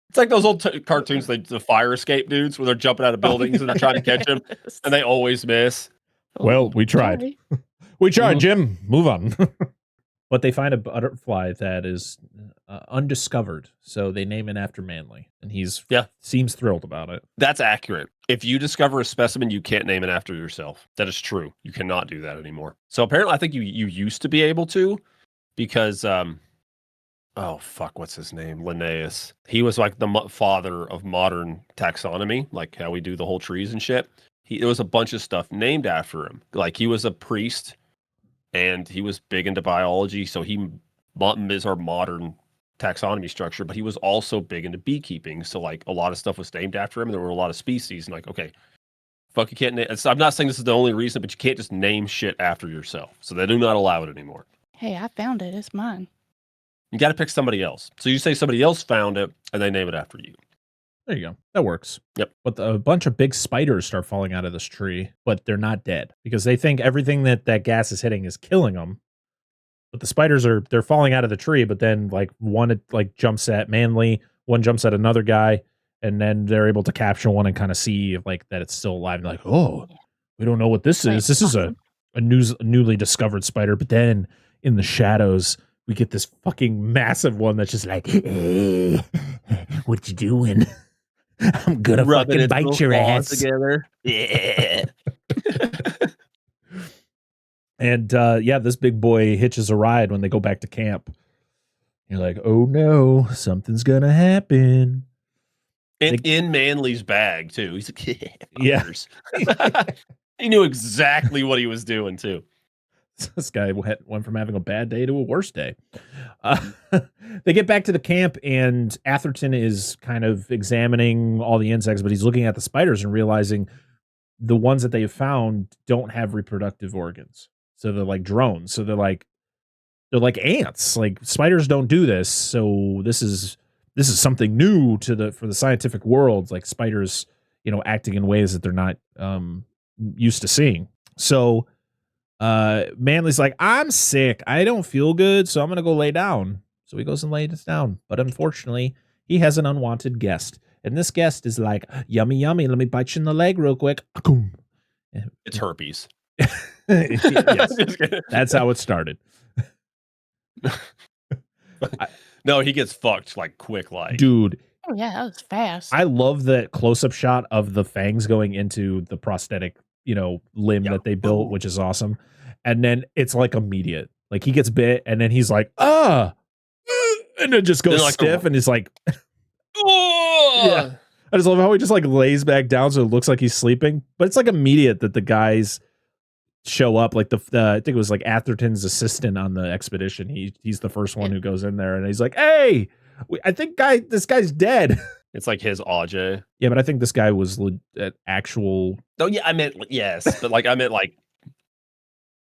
[SPEAKER 3] It's like those old cartoons, the fire escape dudes, where they're jumping out of buildings and they're trying to catch them, and they always miss.
[SPEAKER 1] Well, we tried. We tried, Jim. Move on. But they find a butterfly that is undiscovered, so they name it after Manley, and seems thrilled about it.
[SPEAKER 3] That's accurate. If you discover a specimen, you can't name it after yourself. That is true. You cannot do that anymore. So apparently, I think you used to be able to, because oh fuck, what's his name? Linnaeus. He was like the father of modern taxonomy, like how we do the whole trees and shit. There was a bunch of stuff named after him. Like he was a priest. And he was big into biology, so he is our modern taxonomy structure, but he was also big into beekeeping. So, like, a lot of stuff was named after him, and there were a lot of species. And, like, okay, fuck, you can't name. I'm not saying this is the only reason, but you can't just name shit after yourself. So, they do not allow it anymore.
[SPEAKER 4] Hey, I found it. It's mine.
[SPEAKER 3] You got to pick somebody else. So, you say somebody else found it, and they name it after you.
[SPEAKER 1] There you go. That works.
[SPEAKER 3] Yep.
[SPEAKER 1] But a bunch of big spiders start falling out of this tree, but they're not dead because they think everything that gas is hitting is killing them. But the spiders they're falling out of the tree, but then like one like jumps at Manley, one jumps at another guy, and then they're able to capture one and kind of see like that it's still alive. And like, oh, we don't know what this is. This is a newly discovered spider. But then in the shadows, we get this fucking massive one that's just like, hey, what you doing? I'm gonna fucking bite your ass
[SPEAKER 3] together. Yeah.
[SPEAKER 1] And this big boy hitches a ride when they go back to camp. You're like, oh no, something's gonna happen.
[SPEAKER 3] And in Manley's bag too. He's like,
[SPEAKER 1] yeah.
[SPEAKER 3] He knew exactly what he was doing too.
[SPEAKER 1] This guy went from having a bad day to a worse day. They get back to the camp, and Atherton is kind of examining all the insects, but he's looking at the spiders and realizing the ones that they have found don't have reproductive organs. So they're like drones. So they're like ants. Like spiders don't do this. So this is this is something new for the scientific world, like spiders, acting in ways that they're not used to seeing. So Manley's like, I'm sick. I don't feel good, so I'm going to go lay down. So he goes and lays down. But unfortunately, he has an unwanted guest. And this guest is like, yummy, yummy. Let me bite you in the leg real quick.
[SPEAKER 3] It's herpes.
[SPEAKER 1] Yes, that's how it started.
[SPEAKER 3] No, he gets fucked like quick, like
[SPEAKER 1] dude.
[SPEAKER 4] Oh yeah, that was fast.
[SPEAKER 1] I love the close-up shot of the fangs going into the prosthetic, limb that they built, which is awesome. And then it's like immediate. Like he gets bit, and then he's like, and it just goes like stiff, and he's like, yeah. I just love how he just like lays back down so it looks like he's sleeping, but it's like immediate that the guys show up. Like I think it was like Atherton's assistant on the expedition. He's the first one who goes in there, and he's like, "Hey, I think this guy's dead."
[SPEAKER 3] It's like his AJ.
[SPEAKER 1] Yeah, but I think this guy was actual.
[SPEAKER 3] Oh yeah, I meant yes, but like I meant like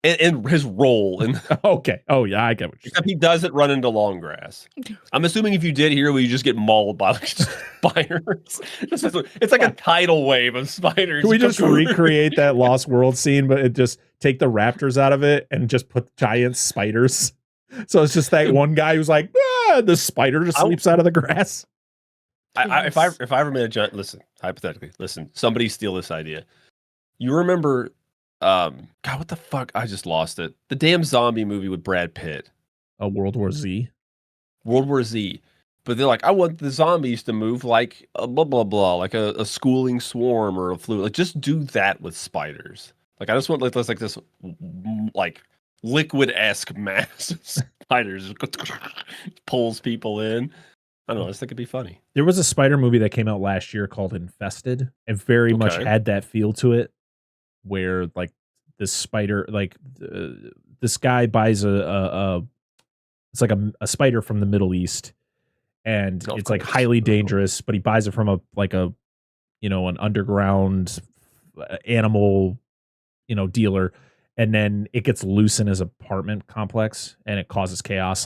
[SPEAKER 3] in his role.
[SPEAKER 1] Okay. Oh yeah, I get what you're
[SPEAKER 3] saying. He doesn't run into long grass. I'm assuming if you did here, you just get mauled by like spiders. It's like a tidal wave of spiders.
[SPEAKER 1] Can we just recreate that Lost World scene, but just take the raptors out of it and just put giant spiders? So it's just that one guy who's like, the spider just sleeps out of the grass.
[SPEAKER 3] If I ever made a giant, hypothetically, somebody steal this idea. You remember, God, what the fuck? I just lost it. The damn zombie movie with Brad Pitt.
[SPEAKER 1] World War Z.
[SPEAKER 3] World War Z. But they're like, I want the zombies to move like a blah, blah, blah, like a schooling swarm or a flu. Like, just do that with spiders. Like, I just want like this like liquid-esque mass of spiders pulls people in. I don't know. I just think it'd be funny.
[SPEAKER 1] There was a spider movie that came out last year called Infested, and very much had that feel to it, where like this spider, like this guy buys it's like a spider from the Middle East, and it's like highly dangerous, but he buys it from an underground animal, dealer, and then it gets loose in his apartment complex, and it causes chaos,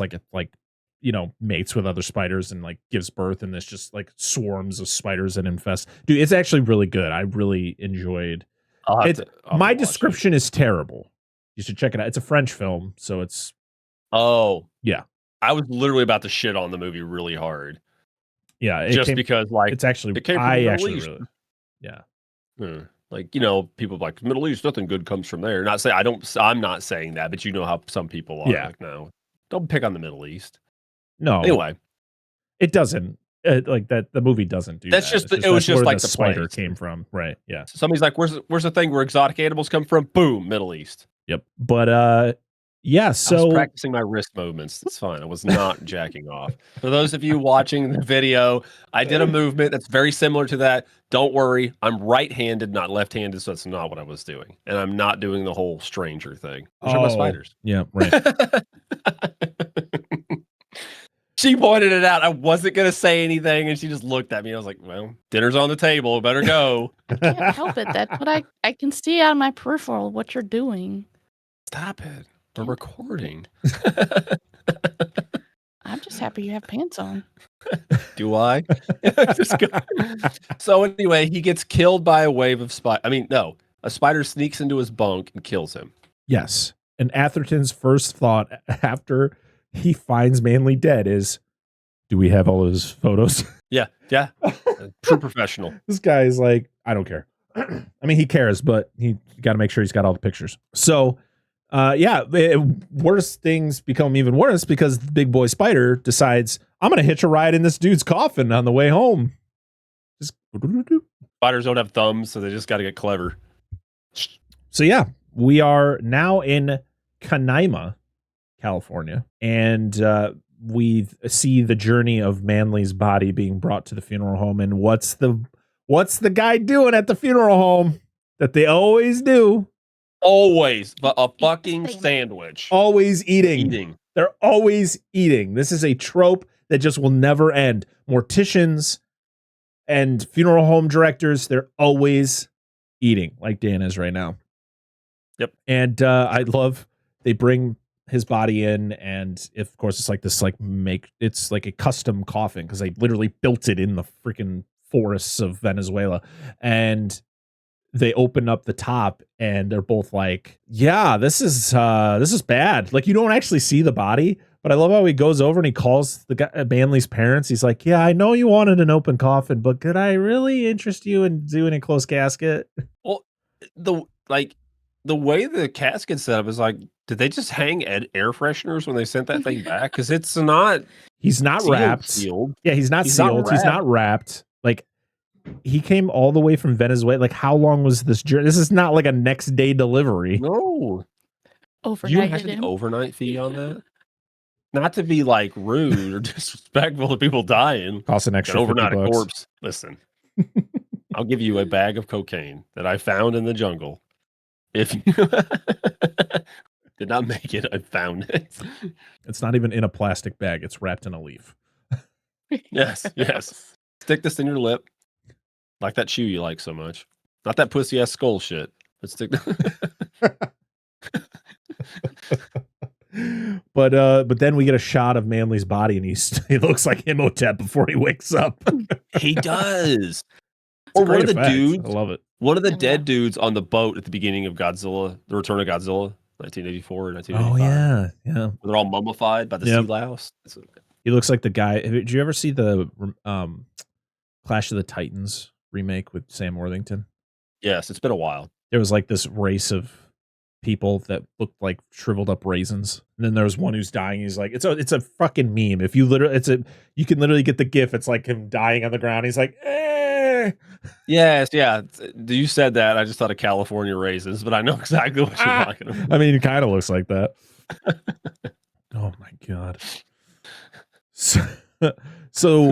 [SPEAKER 1] mates with other spiders and like gives birth, and there's just like swarms of spiders that infest. Dude, it's actually really good. I really enjoyed it. My description is terrible. You should check it out. It's a French film, so it's yeah.
[SPEAKER 3] I was literally about to shit on the movie really hard.
[SPEAKER 1] Yeah,
[SPEAKER 3] because like
[SPEAKER 1] it's actually
[SPEAKER 3] it came from the Middle East.
[SPEAKER 1] Yeah.
[SPEAKER 3] Like, people like Middle East, nothing good comes from there. Not saying I'm not saying that, but you know how some people are.
[SPEAKER 1] Yeah.
[SPEAKER 3] Like, no, don't pick on the Middle East.
[SPEAKER 1] No.
[SPEAKER 3] Anyway,
[SPEAKER 1] it doesn't like that. The movie doesn't do
[SPEAKER 3] that's
[SPEAKER 1] that.
[SPEAKER 3] Just it was just like the
[SPEAKER 1] spider
[SPEAKER 3] place
[SPEAKER 1] came from, right? Yeah.
[SPEAKER 3] Somebody's like, "Where's the thing where exotic animals come from?" Boom, Middle East.
[SPEAKER 1] Yep. But yeah. So
[SPEAKER 3] I was practicing my wrist movements. That's fine. I was not jacking off. For those of you watching the video, I did a movement that's very similar to that. Don't worry, I'm right-handed, not left-handed, so that's not what I was doing, and I'm not doing the whole stranger thing. Which are my spiders.
[SPEAKER 1] Yeah. Right.
[SPEAKER 3] She pointed it out. I wasn't going to say anything, and she just looked at me. I was like, well, dinner's on the table. Better go.
[SPEAKER 4] I can't help it. That's what I can see out of my peripheral what you're doing.
[SPEAKER 3] Stop it. We're recording.
[SPEAKER 4] I'm just happy you have pants on.
[SPEAKER 3] Do I? So anyway, he gets killed by a wave of a spider sneaks into his bunk and kills him.
[SPEAKER 1] Yes. And Atherton's first thought after he finds Manley dead is, do we have all his photos?
[SPEAKER 3] Yeah. True professional.
[SPEAKER 1] This guy is like, I don't care. I mean, he cares, but he got to make sure he's got all the pictures. So, worse things become even worse because the big boy spider decides, I'm going to hitch a ride in this dude's coffin on the way home.
[SPEAKER 3] Spiders don't have thumbs, so they just got to get clever.
[SPEAKER 1] So, yeah, we are now in Canaima, California, and we see the journey of Manley's body being brought to the funeral home. And what's the guy doing at the funeral home that they always do?
[SPEAKER 3] Always, but a fucking sandwich.
[SPEAKER 1] Always eating. They're always eating. This is a trope that just will never end. Morticians and funeral home directors, they're always eating, like Dan is right now.
[SPEAKER 3] Yep.
[SPEAKER 1] And I love they bring his body in, and of course it's like this it's like a custom coffin because they literally built it in the freaking forests of Venezuela, and they open up the top and they're both like, yeah, this is bad. Like, you don't actually see the body, but I love how he goes over and he calls the guy, Manley's parents. He's like, yeah, I know you wanted an open coffin, but could I really interest you in doing a closed casket?
[SPEAKER 3] Well, the way the casket's set up is like, did they just hang air fresheners when they sent that thing back? Because it's not.
[SPEAKER 1] He's not wrapped.
[SPEAKER 3] Sealed.
[SPEAKER 1] Yeah, he's not sealed. He's not wrapped. Like, he came all the way from Venezuela. Like, how long was this journey? This is not like a next day delivery.
[SPEAKER 3] No.
[SPEAKER 4] Overnight.
[SPEAKER 3] You have an overnight fee on that? Not to be like rude or disrespectful to people dying.
[SPEAKER 1] Costs an extra
[SPEAKER 3] overnight
[SPEAKER 1] $50.
[SPEAKER 3] a corpse. Listen, I'll give you a bag of cocaine that I found in the jungle. If you did not make it, I found it.
[SPEAKER 1] It's not even in a plastic bag. It's wrapped in a leaf.
[SPEAKER 3] Yes. Stick this in your lip. Like that shoe you like so much. Not that pussy ass skull shit. But stick.
[SPEAKER 1] But then we get a shot of Manley's body, and he looks like Imhotep before he wakes up.
[SPEAKER 3] He does. Or one of the dudes.
[SPEAKER 1] I love it.
[SPEAKER 3] One of the dead dudes on the boat at the beginning of Godzilla, The Return of Godzilla, 1984, 1985.
[SPEAKER 1] Oh yeah.
[SPEAKER 3] They're all mummified by the sea louse.
[SPEAKER 1] He looks like the guy. Did you ever see the Clash of the Titans remake with Sam Worthington?
[SPEAKER 3] Yes, it's been a while.
[SPEAKER 1] There was like this race of people that looked like shriveled up raisins, and then there was one who's dying. He's like, it's a fucking meme. If you you can literally get the gif. It's like him dying on the ground. He's like, eh.
[SPEAKER 3] Yes, yeah. You said that. I just thought of California raisins, but I know exactly what you're talking about.
[SPEAKER 1] I mean, it kind of looks like that. Oh my god. So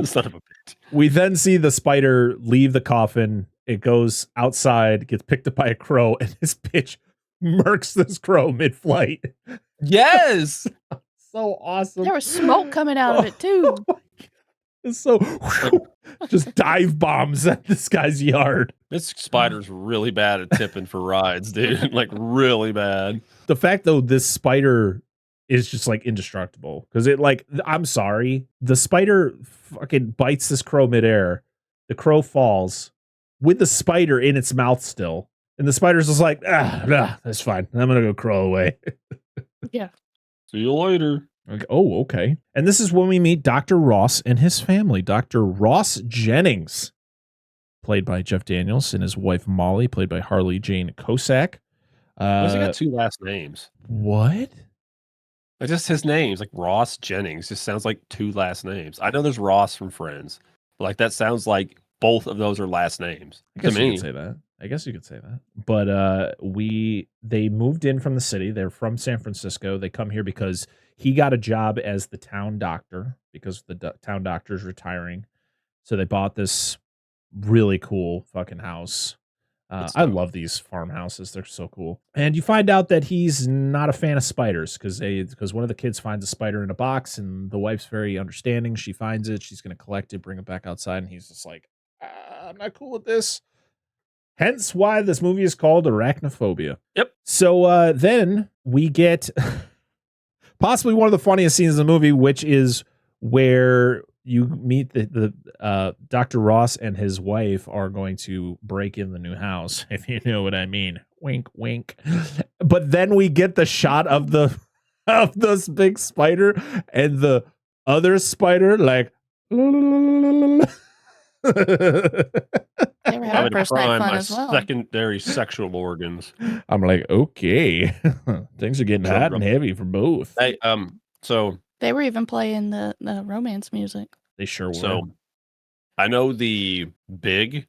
[SPEAKER 3] Son of a bitch.
[SPEAKER 1] We then see the spider leave the coffin. It goes outside, gets picked up by a crow, and this bitch murks this crow mid-flight.
[SPEAKER 3] Yes.
[SPEAKER 1] So awesome.
[SPEAKER 4] There was smoke coming out of it too.
[SPEAKER 1] It's so just dive bombs at this guy's yard.
[SPEAKER 3] This spider's really bad at tipping for rides, dude. Like really bad.
[SPEAKER 1] The fact though, this spider is just like indestructible because I'm sorry, the spider fucking bites this crow midair. The crow falls with the spider in its mouth still, and the spider's just like, that's fine. I'm gonna go crawl away.
[SPEAKER 4] Yeah.
[SPEAKER 3] See you later.
[SPEAKER 1] Like, oh, okay. And this is when we meet Dr. Ross and his family. Dr. Ross Jennings, played by Jeff Daniels, and his wife Molly, played by Harley Jane Kosak.
[SPEAKER 3] Why's he got two last names?
[SPEAKER 1] What?
[SPEAKER 3] Like just his names, like Ross Jennings, just sounds like two last names. I know there's Ross from Friends, but like that sounds like both of those are last names.
[SPEAKER 1] I guess you could say that. But they moved in from the city. They're from San Francisco. They come here because he got a job as the town doctor because the town doctor is retiring. So they bought this really cool fucking house. I love these farmhouses. They're so cool. And you find out that he's not a fan of spiders because one of the kids finds a spider in a box, and the wife's very understanding. She finds it. She's going to collect it, bring it back outside. And he's just like, I'm not cool with this. Hence why this movie is called Arachnophobia.
[SPEAKER 3] Yep.
[SPEAKER 1] So then we get possibly one of the funniest scenes in the movie, which is where you meet the Dr. Ross and his wife are going to break in the new house, if you know what I mean. Wink, wink. But then we get the shot of this big spider and the other spider like
[SPEAKER 4] They were having first night fun as well.
[SPEAKER 3] Secondary sexual organs.
[SPEAKER 1] I'm like, okay, things are getting hot and heavy for both.
[SPEAKER 3] Hey, so
[SPEAKER 4] they were even playing the romance music.
[SPEAKER 1] They sure were.
[SPEAKER 3] So I know the big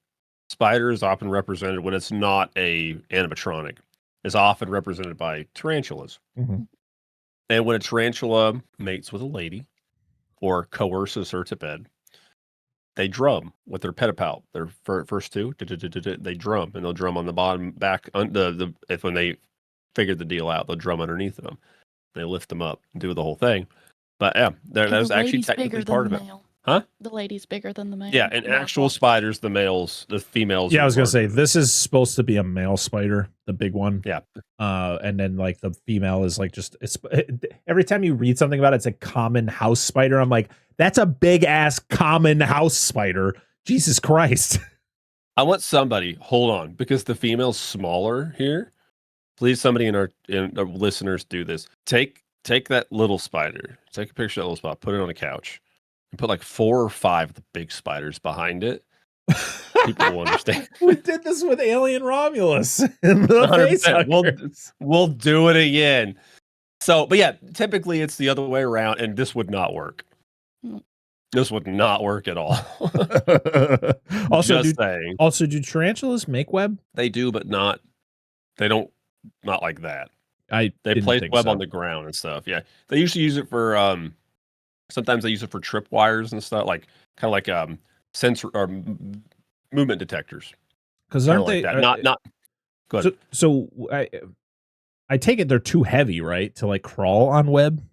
[SPEAKER 3] spider is often represented when it's not a animatronic. Is often represented by tarantulas.
[SPEAKER 1] Mm-hmm.
[SPEAKER 3] And when a tarantula mates with a lady or coerces her to bed, they drum with their pedipalp. Their first two, they drum, and they'll drum on the bottom back. If when they figure the deal out, they'll drum underneath them. They lift them up and do the whole thing. But yeah, that was actually technically part of it. Huh?
[SPEAKER 4] The lady's bigger than the male.
[SPEAKER 3] Yeah, and actual spiders, the females.
[SPEAKER 1] Yeah, I was gonna say
[SPEAKER 3] larger.
[SPEAKER 1] this is supposed to be a male spider, the big one.
[SPEAKER 3] Yeah.
[SPEAKER 1] And then like the female is like every time you read something about it, it's a common house spider. I'm like, that's a big ass common house spider. Jesus Christ.
[SPEAKER 3] I want somebody, hold on, because the female's smaller here. Please, somebody in our listeners do this. Take that little spider, take a picture of that little spot, put it on a couch, and put like 4 or 5 of the big spiders behind it. People will understand.
[SPEAKER 1] We did this with Alien Romulus in the face.
[SPEAKER 3] We'll do it again. So, but yeah, typically it's the other way around, and this would not work. This would not work at all.
[SPEAKER 1] Also, do tarantulas make web?
[SPEAKER 3] They do, but not like that. They place web on the ground and stuff. Yeah, they usually use it for. Sometimes they use it for tripwires and stuff, like kind of like sensor or movement detectors.
[SPEAKER 1] Because aren't they
[SPEAKER 3] not? Go ahead.
[SPEAKER 1] So I take it they're too heavy, right, to like crawl on web.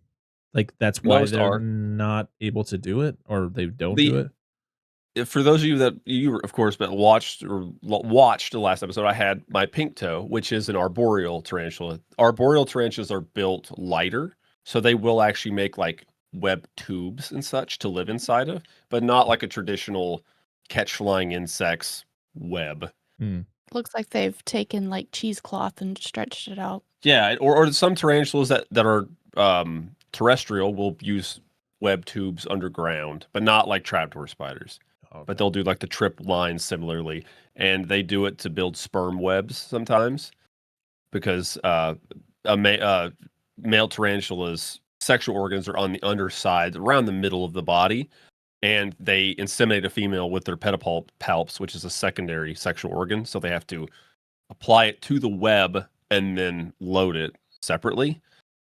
[SPEAKER 1] Like that's why they're not able to do it, or they don't do it.
[SPEAKER 3] For those of you that you of course watched the last episode, I had my pink toe, which is an arboreal tarantula. Arboreal tarantulas are built lighter, so they will actually make like web tubes and such to live inside of, but not like a traditional catch flying insects web.
[SPEAKER 4] Looks like they've taken like cheesecloth and stretched it out.
[SPEAKER 3] Yeah, or some tarantulas that are terrestrial will use web tubes underground, but not like trapdoor spiders. Okay. But they'll do like the trip lines similarly, and they do it to build sperm webs sometimes because male tarantulas' sexual organs are on the underside, around the middle of the body, and they inseminate a female with their pedipalps, which is a secondary sexual organ. So they have to apply it to the web and then load it separately,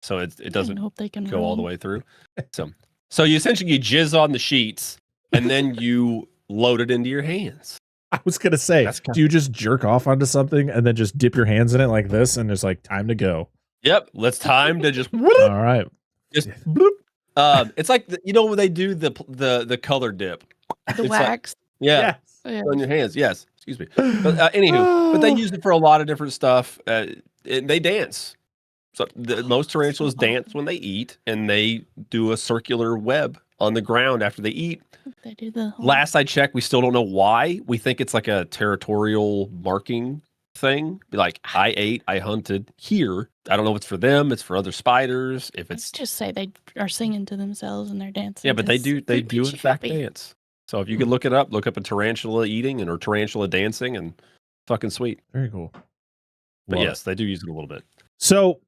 [SPEAKER 3] so it doesn't go all the way through. So you essentially jizz on the sheets and then you load it into your hands.
[SPEAKER 1] I was gonna say, do you just jerk off onto something and then just dip your hands in it like this, and there's like time to go?
[SPEAKER 3] Yep, let's time to just.
[SPEAKER 1] All right,
[SPEAKER 3] just bloop. It's like when they do the color dip,
[SPEAKER 4] the wax.
[SPEAKER 3] Like, on your hands. Yes, excuse me. But anywho, but they use it for a lot of different stuff. They dance. So most tarantulas dance when they eat, and they do a circular web on the ground after they eat.
[SPEAKER 4] They do the whole...
[SPEAKER 3] Last I checked, we still don't know why. We think it's like a territorial marking thing. Be like, I ate, I hunted here. I don't know if it's for them, it's for other spiders. If it's
[SPEAKER 4] Let's just say they are singing to themselves and they're dancing.
[SPEAKER 3] Yeah, but they do in fact dance. So if you could look it up, look up a tarantula eating or tarantula dancing, and fucking sweet.
[SPEAKER 1] Very cool.
[SPEAKER 3] But yes, they do use it a little bit.
[SPEAKER 1] So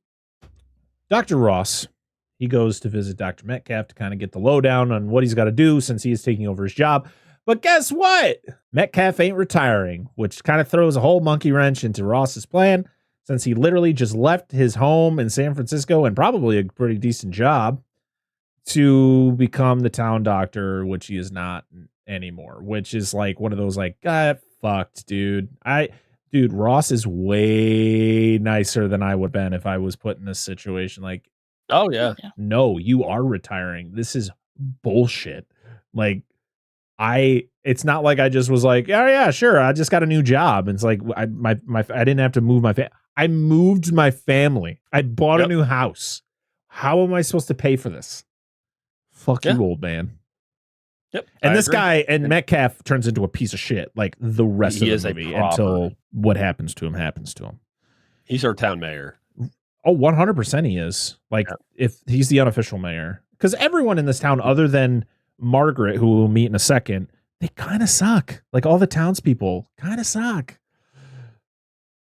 [SPEAKER 1] Dr. Ross, he goes to visit Dr. Metcalf to kind of get the lowdown on what he's got to do since he is taking over his job. But guess what? Metcalf ain't retiring, which kind of throws a whole monkey wrench into Ross's plan, since he literally just left his home in San Francisco and probably a pretty decent job to become the town doctor, which he is not anymore, which is like one of those like, God, fucked, dude. Dude, Ross is way nicer than I would have been if I was put in this situation. Like,
[SPEAKER 3] oh, yeah.
[SPEAKER 1] No, you are retiring. This is bullshit. Like, it's not like I just was like, oh, yeah, sure. I just got a new job. And it's like, I didn't have to move my family. I moved my family. I bought a new house. How am I supposed to pay for this? Fuck you, old man.
[SPEAKER 3] Yep.
[SPEAKER 1] And this guy and Metcalf turns into a piece of shit like the rest of the movie until what happens to him happens to him.
[SPEAKER 3] He's our town mayor.
[SPEAKER 1] Oh, 100% he is. Like, if he's the unofficial mayor. Because everyone in this town, other than Margaret, who we'll meet in a second, they kind of suck. Like, all the townspeople kind of suck.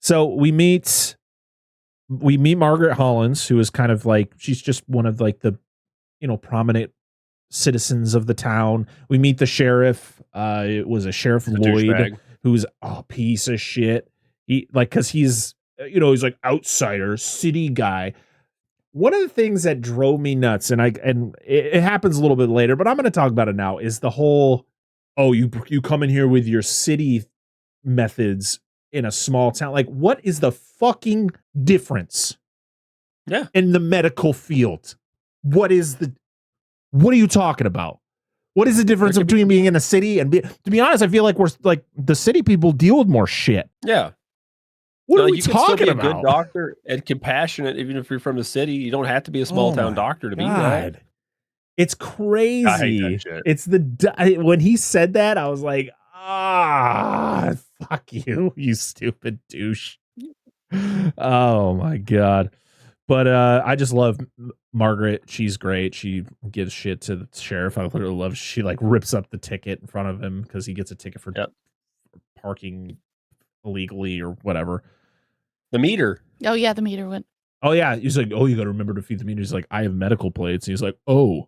[SPEAKER 1] So we meet Margaret Hollins, who is kind of like, she's just one of like the, prominent citizens of the town. We meet the sheriff. It was a Sheriff Lloyd, who's a piece of shit. Because he's like outsider city guy. One of the things that drove me nuts, and it happens a little bit later, but I'm going to talk about it now, is the whole, you come in here with your city methods in a small town. Like, what is the fucking difference? In the medical field? What are you talking about? What is the difference between being in a city and to be honest, I feel like we're like the city people deal with more shit.
[SPEAKER 3] Yeah.
[SPEAKER 1] What are we
[SPEAKER 3] you can still
[SPEAKER 1] talking
[SPEAKER 3] be a
[SPEAKER 1] about?
[SPEAKER 3] good doctor and compassionate, even if you're from the city. You don't have to be a small town doctor to be that.
[SPEAKER 1] It's crazy.
[SPEAKER 3] I hate that shit.
[SPEAKER 1] It's when he said that, I was like, fuck you, you stupid douche. Oh my God. But I just love Margaret. She's great. She gives shit to the sheriff. I literally love. She like rips up the ticket in front of him because he gets a ticket for parking illegally or whatever.
[SPEAKER 3] The meter.
[SPEAKER 4] Oh yeah, the meter went.
[SPEAKER 1] Oh yeah, he's like, oh, you got to remember to feed the meter. He's like, I have medical plates. And he's like, oh,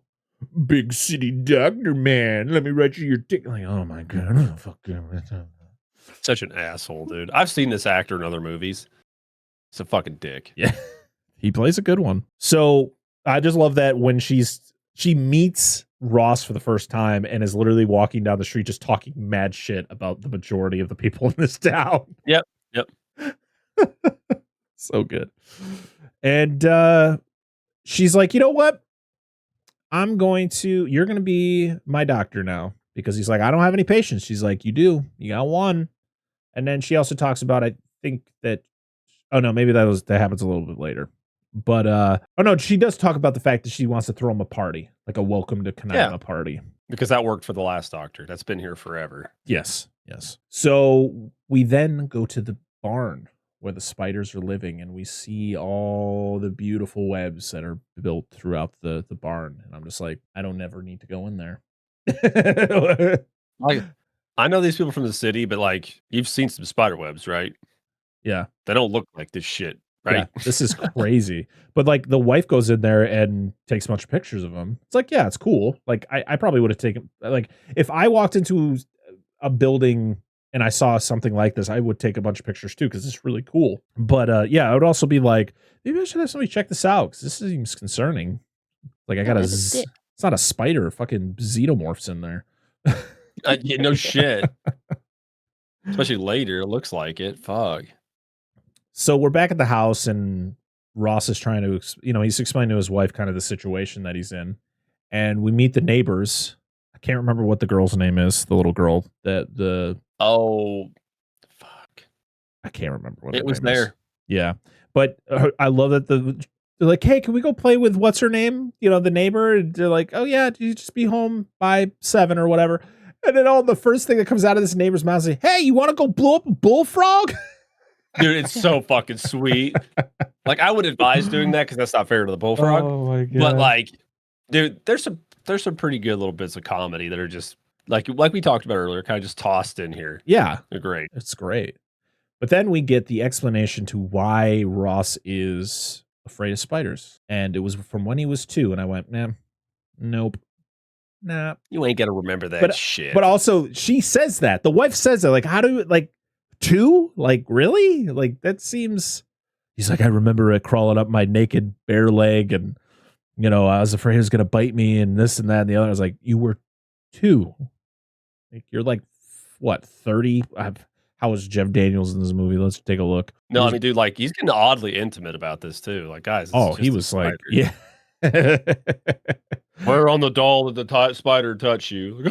[SPEAKER 1] big city doctor man, let me write you your ticket. Like, oh my God, oh, fuck you.
[SPEAKER 3] Such an asshole, dude. I've seen this actor in other movies. It's a fucking dick.
[SPEAKER 1] Yeah. He plays a good one. So I just love that when she meets Ross for the first time and is literally walking down the street just talking mad shit about the majority of the people in this town.
[SPEAKER 3] Yep.
[SPEAKER 1] So good. And she's like, you know what? You're going to be my doctor now. Because he's like, I don't have any patients. She's like, you do. You got one. And then she also talks about, I think that, oh no, maybe that happens a little bit later. But oh no, she does talk about the fact that she wants to throw him a party, like a welcome to Kanata party.
[SPEAKER 3] Because that worked for the last doctor. That's been here forever.
[SPEAKER 1] Yes. So we then go to the barn where the spiders are living, and we see all the beautiful webs that are built throughout the barn. And I'm just like, I don't ever need to go in there.
[SPEAKER 3] Like, I know these people from the city, but like, you've seen some spider webs, right?
[SPEAKER 1] Yeah.
[SPEAKER 3] They don't look like this shit. Right.
[SPEAKER 1] Yeah, this is crazy. But like the wife goes in there and takes a bunch of pictures of them. It's like, yeah, it's cool. Like I probably would have taken, like if I walked into a building and I saw something like this, I would take a bunch of pictures too, because it's really cool. But yeah, I would also be like, maybe I should have somebody check this out, because this seems concerning. Like I got it's not a spider, fucking xenomorphs in there.
[SPEAKER 3] Yeah, no shit. Especially later, it looks like it. Fuck.
[SPEAKER 1] So we're back at the house, and Ross is trying to, he's explaining to his wife kind of the situation that he's in. And we meet the neighbors. I can't remember what the girl's name is, the little girl.
[SPEAKER 3] Oh, fuck.
[SPEAKER 1] I can't remember what
[SPEAKER 3] it was there.
[SPEAKER 1] Is. Yeah. But I love that they're like, hey, can we go play with what's her name? The neighbor. And they're like, oh, yeah, you just be home by 7 or whatever. And then the first thing that comes out of this neighbor's mouth is like, hey, you want to go blow up a bullfrog?
[SPEAKER 3] Dude, it's so fucking sweet. Like, I would advise doing that because that's not fair to the bullfrog.
[SPEAKER 1] Oh my God.
[SPEAKER 3] But like, dude, there's some pretty good little bits of comedy that are just like we talked about earlier, kind of just tossed in here.
[SPEAKER 1] Yeah,
[SPEAKER 3] they're great.
[SPEAKER 1] It's great. But then we get the explanation to why Ross is afraid of spiders, and it was from when he was 2. And I went, nope. Nah,
[SPEAKER 3] you ain't gonna remember that shit.
[SPEAKER 1] But also, she says that the wife says that. Like, how do like 2? Like, really? Like, that seems. He's like, I remember it crawling up my naked bare leg, and I was afraid it was gonna bite me, and this and that and the other. I was like, you were 2. Like, you're like what, 30? How was Jeff Daniels in this movie? Let's take a look.
[SPEAKER 3] No, I mean, dude, like he's getting oddly intimate about this too. Like, guys,
[SPEAKER 1] he was like, yeah.
[SPEAKER 3] Where on the doll did the spider touch you?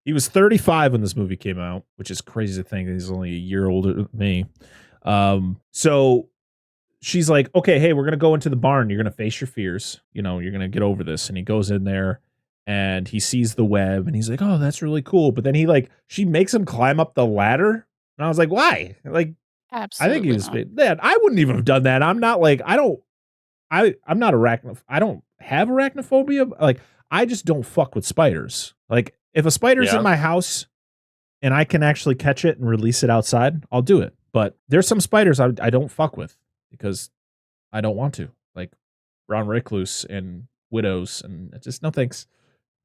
[SPEAKER 1] He was 35 when this movie came out, which is crazy to think he's only a year older than me. So she's like, okay, hey, we're going to go into the barn. You're going to face your fears. You're going to get over this. And he goes in there and he sees the web and he's like, oh, that's really cool. But then she makes him climb up the ladder. And I was like, why? Like,
[SPEAKER 4] absolutely.
[SPEAKER 1] I think he was, man, I wouldn't even have done that. I'm not like, I'm not arachnophobic. I don't have arachnophobia. Like, I just don't fuck with spiders. Like, if a spider's in my house and I can actually catch it and release it outside, I'll do it. But there's some spiders I don't fuck with because I don't want to. Like brown recluse and widows, and it's just no thanks.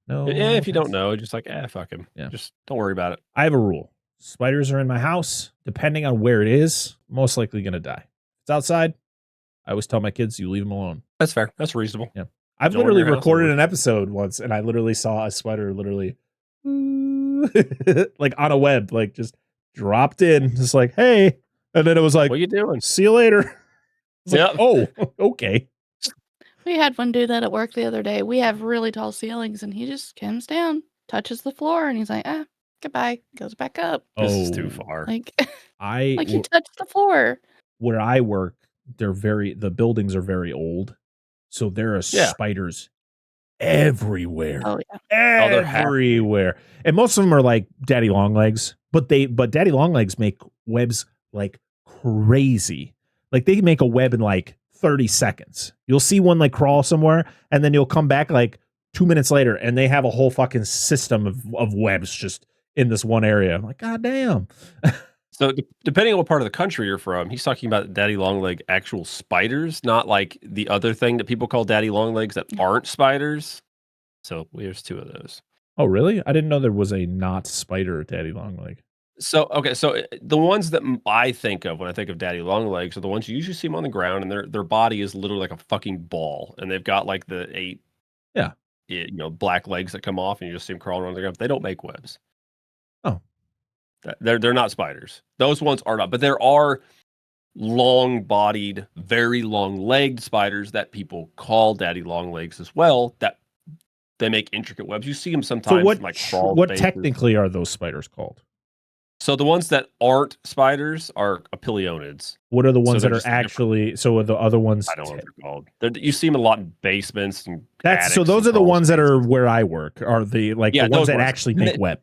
[SPEAKER 1] No.
[SPEAKER 3] Yeah, if you don't know, just like, fuck him.
[SPEAKER 1] Yeah.
[SPEAKER 3] Just don't worry about it.
[SPEAKER 1] I have a rule. Spiders are in my house. Depending on where it is, most likely going to die. If it's outside, I always tell my kids, you leave them alone.
[SPEAKER 3] That's fair. That's reasonable.
[SPEAKER 1] Yeah. I've literally recorded an episode once, and I literally saw a spider literally like on a web, like just dropped in, just like, hey. And then it was like,
[SPEAKER 3] what are you doing?
[SPEAKER 1] See you later.
[SPEAKER 3] Yeah.
[SPEAKER 1] Like, oh, okay.
[SPEAKER 4] We had one do that at work the other day. We have really tall ceilings, and he just comes down, touches the floor, and he's like, goodbye. Goes back up.
[SPEAKER 3] This is too far.
[SPEAKER 4] Like,
[SPEAKER 1] I
[SPEAKER 4] like he touched the floor.
[SPEAKER 1] Where I work, the buildings are very old, so there are spiders everywhere.
[SPEAKER 4] Oh yeah,
[SPEAKER 1] everywhere, and most of them are like daddy long legs, but daddy long legs make webs like crazy. Like they make a web in like 30 seconds. You'll see one like crawl somewhere, and then you'll come back like 2 minutes later, and they have a whole fucking system of webs just in this one area. I'm like, God damn.
[SPEAKER 3] So depending on what part of the country you're from, he's talking about daddy long leg actual spiders, not like the other thing that people call daddy long legs that aren't spiders. So there's two of those.
[SPEAKER 1] Oh, really? I didn't know there was a not spider daddy long leg.
[SPEAKER 3] So, okay. So the ones that I think of when I think of daddy long legs are the ones you usually see them on the ground, and their body is literally like a fucking ball, and they've got like the 8 black legs that come off, and you just see them crawling around the ground. They don't make webs.
[SPEAKER 1] Oh.
[SPEAKER 3] They're not spiders. Those ones are not, but there are long-bodied, very long-legged spiders that people call daddy long legs as well. That they make intricate webs. You see them sometimes.
[SPEAKER 1] So what technically are those spiders called?
[SPEAKER 3] So the ones that aren't spiders are apilionids.
[SPEAKER 1] What are the ones that are actually? So are the other ones?
[SPEAKER 3] I don't know what they're called. You see them a lot in basements and.
[SPEAKER 1] So those are the ones that are where I work. Are the the ones that actually make web.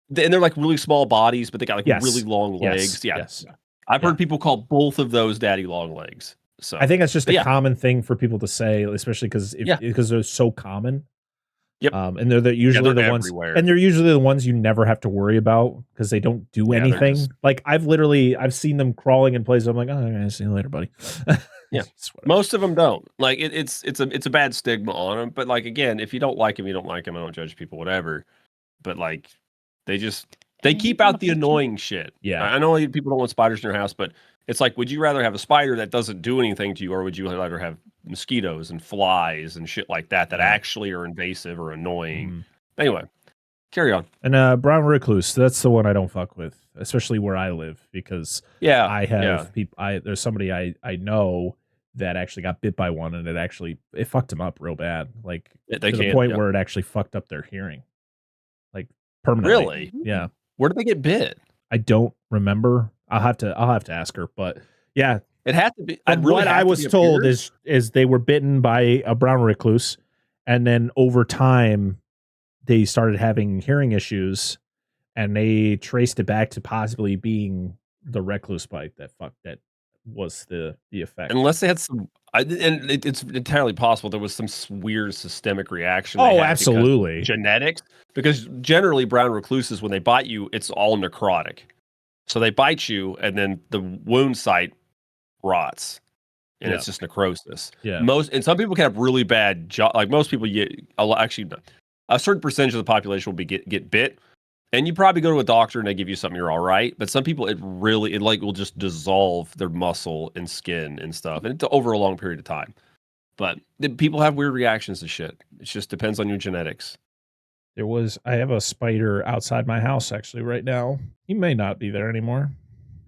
[SPEAKER 3] And they're like really small bodies, but they got like really long legs. Yes. I've heard people call both of those daddy long legs. So
[SPEAKER 1] I think that's just a common thing for people to say, especially because they're so common.
[SPEAKER 3] Yep.
[SPEAKER 1] And they're usually the ones, and they're usually the ones you never have to worry about because they don't do anything. Like I've seen them crawling in places. I'm like, oh, okay, see you later, buddy.
[SPEAKER 3] Yeah. Most of them don't. Like it's a bad stigma on them. But like again, if you don't like them, you don't like them. I don't judge people, whatever. But like. They keep out the annoying shit.
[SPEAKER 1] Yeah.
[SPEAKER 3] I know people don't want spiders in their house, but it's like, would you rather have a spider that doesn't do anything to you, or would you rather have mosquitoes and flies and shit like that actually are invasive or annoying? Anyway, carry on.
[SPEAKER 1] And brown recluse, that's the one I don't fuck with, especially where I live, because I have people. There's somebody I know that actually got bit by one, and it fucked him up real bad, like to the point where it actually fucked up their hearing. Permanently.
[SPEAKER 3] Really?
[SPEAKER 1] Yeah.
[SPEAKER 3] Where did they get bit?
[SPEAKER 1] I don't remember. I'll have to ask her, but yeah.
[SPEAKER 3] It had to be.
[SPEAKER 1] What I was told is they were bitten by a brown recluse, and then over time they started having hearing issues, and they traced it back to possibly being the recluse bite that was the effect.
[SPEAKER 3] Unless they had some, and it's entirely possible there was some weird systemic reaction.
[SPEAKER 1] Oh, absolutely.
[SPEAKER 3] Genetics, because generally brown recluses, when they bite you, it's all necrotic. So they bite you, and then the wound site rots, and it's just necrosis.
[SPEAKER 1] Yeah.
[SPEAKER 3] And some people can have really bad, like most people actually a certain percentage of the population will get bit. And you probably go to a doctor and they give you something, you're all right. But some people, it will just dissolve their muscle and skin and stuff. And it's over a long period of time. But people have weird reactions to shit. It just depends on your genetics.
[SPEAKER 1] I have a spider outside my house actually right now. He may not be there anymore.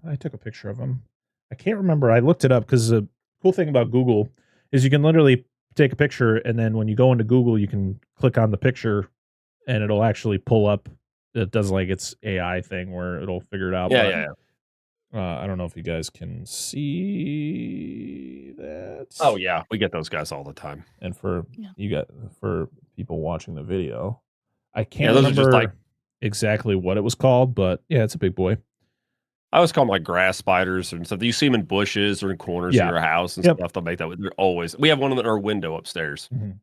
[SPEAKER 1] I took a picture of him. I can't remember. I looked it up because the cool thing about Google is you can literally take a picture, and then when you go into Google, you can click on the picture and it'll actually pull up. It does like its AI thing where it'll figure it out.
[SPEAKER 3] Yeah.
[SPEAKER 1] I don't know if you guys can see that.
[SPEAKER 3] Oh yeah, we get those guys all the time.
[SPEAKER 1] And for people watching the video, I can't
[SPEAKER 3] those
[SPEAKER 1] remember
[SPEAKER 3] are just like
[SPEAKER 1] exactly what it was called, but yeah, it's a big boy.
[SPEAKER 3] I always call them like grass spiders and stuff. You see them in bushes or in corners of your house and stuff. They'll make that. They're always. We have one in our window upstairs.
[SPEAKER 1] Mm-hmm.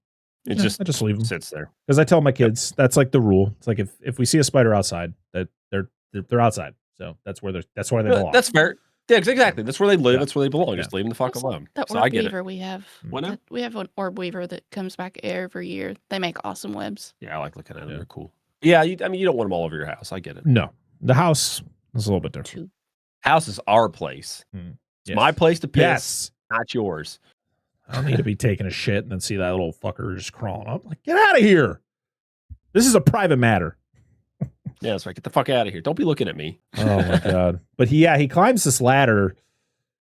[SPEAKER 3] I
[SPEAKER 1] just leave them.
[SPEAKER 3] Sits there
[SPEAKER 1] because I tell my kids that's like the rule. It's like if we see a spider outside, that they're outside, so that's why they belong.
[SPEAKER 3] That's fair. Yeah, exactly. That's where they live. That's where they belong. Just leave them the fuck alone.
[SPEAKER 4] That
[SPEAKER 3] so
[SPEAKER 4] orb
[SPEAKER 3] I get
[SPEAKER 4] weaver
[SPEAKER 3] it.
[SPEAKER 4] we have.
[SPEAKER 3] What?
[SPEAKER 4] We have an orb weaver that comes back every year. They make awesome webs.
[SPEAKER 3] Yeah, I like looking at them. They're cool. Yeah, you don't want them all over your house. I get it.
[SPEAKER 1] No, the house is a little bit different.
[SPEAKER 3] House is our place. It's my place to piss, not yours.
[SPEAKER 1] I don't need to be taking a shit and then see that little fucker just crawling up. Like, get out of here. This is a private matter.
[SPEAKER 3] Yeah, that's right. Get the fuck out of here. Don't be looking at me.
[SPEAKER 1] Oh my God. But he climbs this ladder,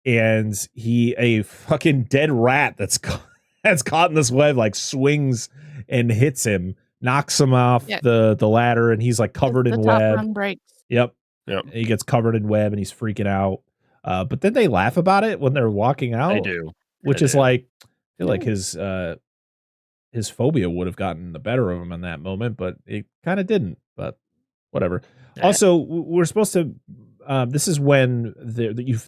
[SPEAKER 1] and a fucking dead rat that's caught in this web like swings and hits him, knocks him off the ladder, and he's like covered in
[SPEAKER 4] the
[SPEAKER 1] web.
[SPEAKER 4] top rung breaks.
[SPEAKER 1] Yep.
[SPEAKER 3] Yep.
[SPEAKER 1] He gets covered in web, and he's freaking out. But then they laugh about it when they're walking out.
[SPEAKER 3] They do.
[SPEAKER 1] Which is like, I feel like his phobia would have gotten the better of him in that moment, but it kind of didn't. But whatever. Yeah. Also, we're supposed to. This is when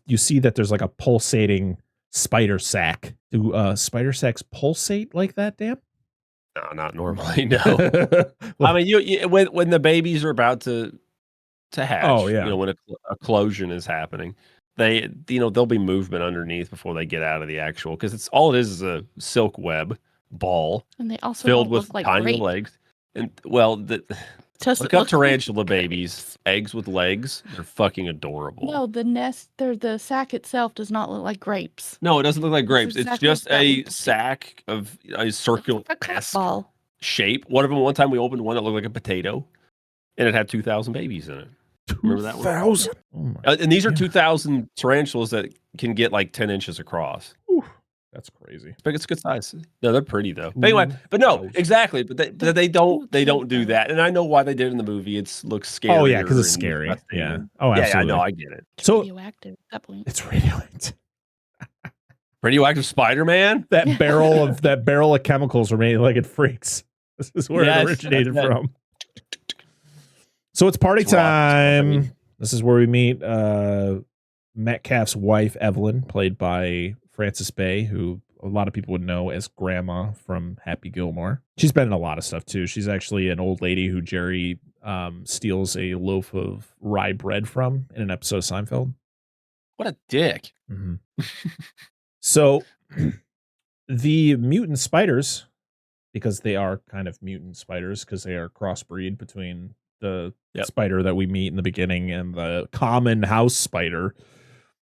[SPEAKER 1] you see that there's like a pulsating spider sac. Do spider sacs pulsate like that, Dan?
[SPEAKER 3] No, not normally. No. I mean, you when the babies are about to hatch.
[SPEAKER 1] Oh yeah.
[SPEAKER 3] You know, when a eclosion is happening, there'll be movement underneath before they get out of the actual, because it's all it is a silk web ball,
[SPEAKER 4] and they also
[SPEAKER 3] filled with
[SPEAKER 4] look like
[SPEAKER 3] tiny
[SPEAKER 4] grape.
[SPEAKER 3] legs. And look up tarantula babies, eggs with legs. They're fucking adorable.
[SPEAKER 4] No, the sack itself does not look like grapes.
[SPEAKER 3] No, it doesn't look like grapes. It's just a
[SPEAKER 4] that
[SPEAKER 3] sack of a circular
[SPEAKER 4] ball
[SPEAKER 3] shape. One of them, one time we opened one that looked like a potato, and it had 2,000 babies in it. Remember that one?
[SPEAKER 1] 2,000?
[SPEAKER 3] And these are 2,000 tarantulas that can get like 10 inches across.
[SPEAKER 1] Ooh, that's crazy.
[SPEAKER 3] But it's good size. No, they're pretty though. But anyway, no, exactly. But they don't do that. And I know why they did it in the movie. It looks scary.
[SPEAKER 1] Oh yeah, because it's scary. Yeah. Oh, absolutely.
[SPEAKER 3] Yeah, I know. I get it.
[SPEAKER 4] It's radioactive at that point.
[SPEAKER 1] It's radioactive.
[SPEAKER 3] Radioactive Spider-Man.
[SPEAKER 1] That barrel of chemicals remain like it freaks. This is where it originated from. So it's party time. This is where we meet Metcalf's wife, Evelyn, played by Frances Bay, who a lot of people would know as Grandma from Happy Gilmore. She's been in a lot of stuff, too. She's actually an old lady who Jerry steals a loaf of rye bread from in an episode of Seinfeld.
[SPEAKER 3] What a dick.
[SPEAKER 1] Mm-hmm. So the mutant spiders, because they are kind of mutant spiders, because they are crossbreed between the spider that we meet in the beginning and the common house spider.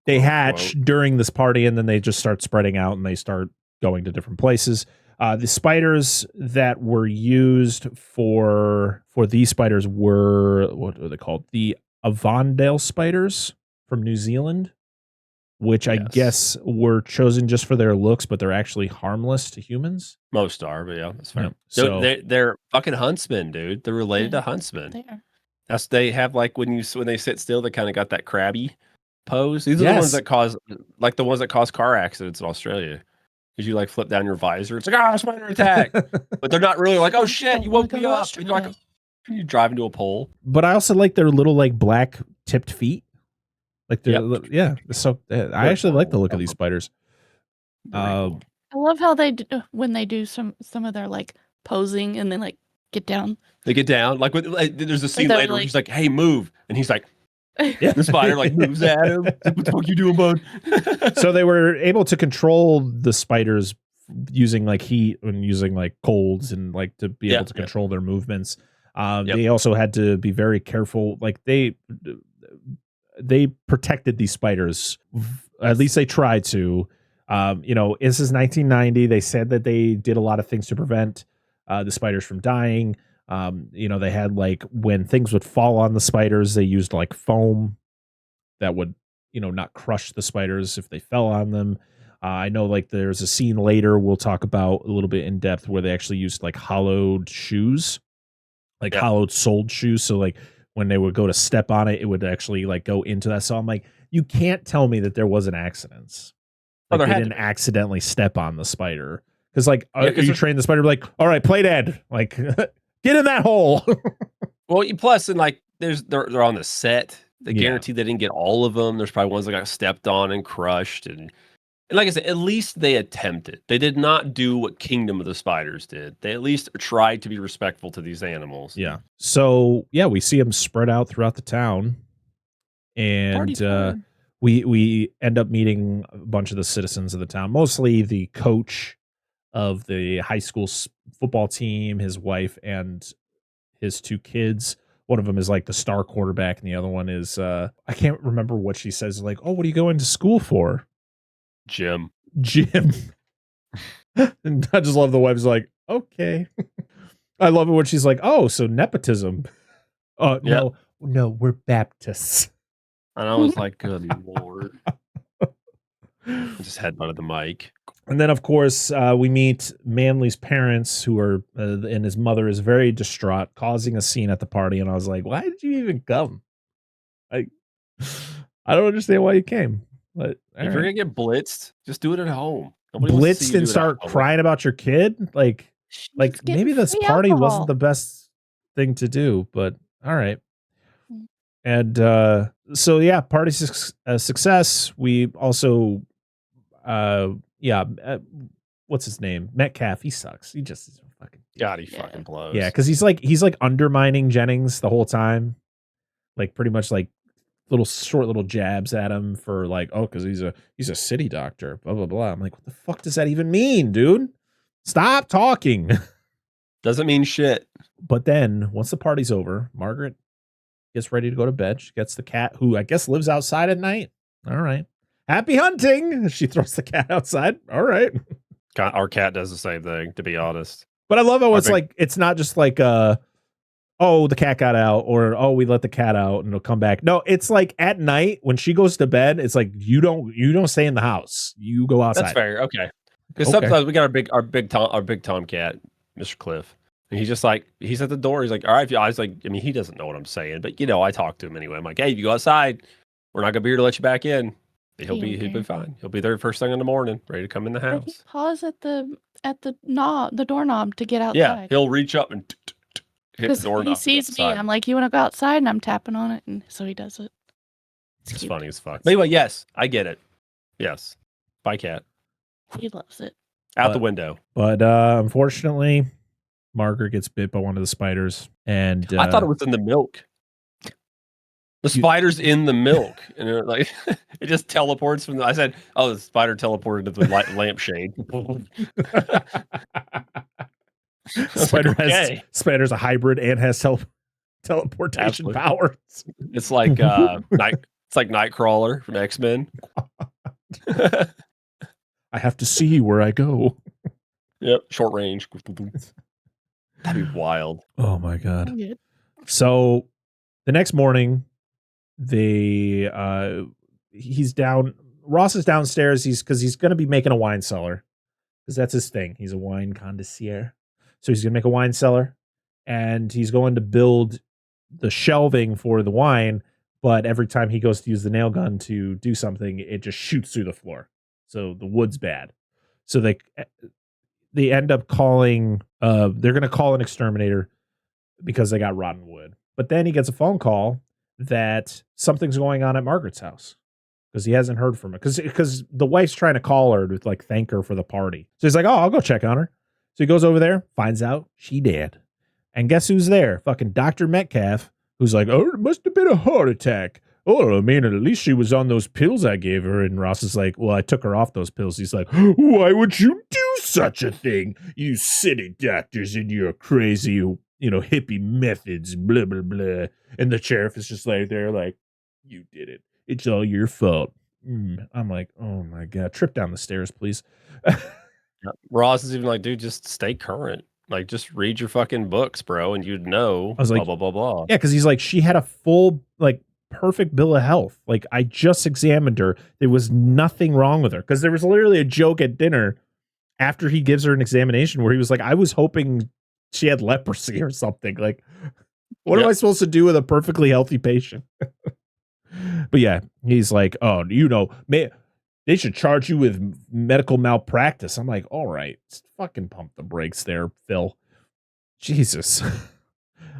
[SPEAKER 1] They hatch during this party, and then they just start spreading out, and they start going to different places. The spiders that were used for these spiders were, what are they called? The Avondale spiders from New Zealand, which I guess were chosen just for their looks, but they're actually harmless to humans.
[SPEAKER 3] Most are, but yeah, that's fair.
[SPEAKER 1] Yeah. So
[SPEAKER 3] they're fucking huntsmen, dude. They're related to huntsmen.
[SPEAKER 4] They are.
[SPEAKER 3] They have like when they sit still, they kind of got that crabby pose. These are the ones that cause car accidents in Australia. Because you like flip down your visor, it's like spider attack, but they're not really like, oh shit, you woke me up. And you're like, you drive into a pole.
[SPEAKER 1] But I also like their little like black tipped feet. Like so I actually like the look of these spiders.
[SPEAKER 4] I love how when they do some of their like posing and then like get down.
[SPEAKER 3] They get down. Like there's a scene later where he's like, "Hey, move," and he's like, the spider like moves at him. Like, what the fuck you doing, bud?
[SPEAKER 1] So they were able to control the spiders using like heat and using like colds and like to be able to control their movements. They also had to be very careful. Like they protected these spiders. At least they tried to. This is 1990. They said that they did a lot of things to prevent the spiders from dying. They had like when things would fall on the spiders, they used like foam that would, not crush the spiders if they fell on them. I know like there's a scene later we'll talk about a little bit in depth where they actually used like hollowed shoes, like hollowed soled shoes. So like when they would go to step on it, it would actually like go into that. So I'm like, you can't tell me that there wasn't accidents. Like they didn't accidentally step on the spider. Because like, you train the spider like, all right, play dead. Like, get in that hole.
[SPEAKER 3] Well, plus, and like, they're on the set. They guarantee they didn't get all of them. There's probably ones that got stepped on and crushed. And like I said, at least they attempted. They did not do what Kingdom of the Spiders did. They at least tried to be respectful to these animals.
[SPEAKER 1] Yeah. So, we see them spread out throughout the town. And we end up meeting a bunch of the citizens of the town, mostly the coach of the high school football team, his wife, and his two kids. One of them is like the star quarterback, and the other one is I can't remember what she says. Like, oh, what are you going to school for?
[SPEAKER 3] Gym.
[SPEAKER 1] And I just love the wife's like, okay. I love it when she's like, oh, so nepotism. No, we're Baptists.
[SPEAKER 3] And I was like, good Lord. I just headbutted the mic.
[SPEAKER 1] And then, of course, we meet Manley's parents, who are, and his mother is very distraught, causing a scene at the party. And I was like, why did you even come? I don't understand why you came. But
[SPEAKER 3] if you're gonna get blitzed, just do it at home. Nobody wants to see
[SPEAKER 1] blitzed
[SPEAKER 3] you
[SPEAKER 1] and
[SPEAKER 3] do it
[SPEAKER 1] start
[SPEAKER 3] at home.
[SPEAKER 1] crying about your kid, like maybe this
[SPEAKER 4] free
[SPEAKER 1] party
[SPEAKER 4] alcohol.
[SPEAKER 1] wasn't the best thing to do. But all right. And so yeah, party success. We also what's his name? Metcalf. He sucks. He just is fucking
[SPEAKER 3] God, he fucking blows.
[SPEAKER 1] Yeah, because he's like undermining Jennings the whole time, like pretty much like short little jabs at him for like, oh, because he's a city doctor, blah blah blah. I'm like, what the fuck does that even mean, dude? Stop talking.
[SPEAKER 3] Doesn't mean shit.
[SPEAKER 1] But then once the party's over, Margaret gets ready to go to bed. She gets the cat, who I guess lives outside at night. All right. Happy hunting. She throws the cat outside. All right.
[SPEAKER 3] Our cat does the same thing, to be honest.
[SPEAKER 1] But I love how it's not just like, oh, the cat got out, or, oh, we let the cat out and it'll come back. No, it's like at night when she goes to bed, it's like, you don't stay in the house. You go outside.
[SPEAKER 3] That's fair. Okay. Because sometimes we got our big tomcat, Mr. Cliff. And he's just like, he's at the door. He's like, all right. I was like, I mean, he doesn't know what I'm saying, but I talk to him anyway. I'm like, hey, if you go outside, we're not gonna be here to let you back in. He'll be fine. He'll be there first thing in the morning, ready to come in the house.
[SPEAKER 4] He paws at the doorknob to get outside.
[SPEAKER 3] Yeah, he'll reach up and hit the doorknob.
[SPEAKER 4] He sees me. I'm like, you want to go outside? And I'm tapping on it, and so he does it.
[SPEAKER 3] It's funny as fuck. But anyway, yes, I get it. Yes, bye, cat.
[SPEAKER 4] He loves it.
[SPEAKER 3] Out the window.
[SPEAKER 1] But unfortunately, Margaret gets bit by one of the spiders, and
[SPEAKER 3] I thought it was in the milk. The spider's in the milk, and it just teleports from. I said, "Oh, the spider teleported to the lampshade."
[SPEAKER 1] Spider's a hybrid and has teleportation powers.
[SPEAKER 3] It's like Nightcrawler from X-Men.
[SPEAKER 1] I have to see where I go.
[SPEAKER 3] Yep, short range. That'd be wild.
[SPEAKER 1] Oh my god! So the next morning, he's down. Ross is downstairs. Because he's going to be making a wine cellar, because that's his thing. He's a wine connoisseur, so he's going to make a wine cellar, and he's going to build the shelving for the wine. But every time he goes to use the nail gun to do something, it just shoots through the floor. So the wood's bad. So they end up calling. They're going to call an exterminator because they got rotten wood. But then he gets a phone call that something's going on at Margaret's house, because he hasn't heard from her. Because the wife's trying to call her to like thank her for the party. So he's like, oh, I'll go check on her. So he goes over there, finds out she dead. And guess who's there? Fucking Dr. Metcalf, who's like, oh, it must have been a heart attack. Oh, I mean, at least she was on those pills I gave her. And Ross is like, well, I took her off those pills. He's like, why would you do such a thing? You city doctors and your crazy, hippie methods, blah, blah, blah. And the sheriff is just like, they're like, you did it. It's all your fault. I'm like, oh my God, trip down the stairs, please.
[SPEAKER 3] Ross is even like, dude, just stay current. Like, just read your fucking books, bro, and you'd know.
[SPEAKER 1] I was like,
[SPEAKER 3] blah, blah, blah, blah.
[SPEAKER 1] Yeah, because he's like, she had a full, like, perfect bill of health. Like, I just examined her. There was nothing wrong with her. Because there was literally a joke at dinner after he gives her an examination where he was like, I was hoping she had leprosy or something. Like, what am I supposed to do with a perfectly healthy patient? But yeah, he's like, oh, they should charge you with medical malpractice. I'm like, all right, fucking pump the brakes there, Phil. Jesus.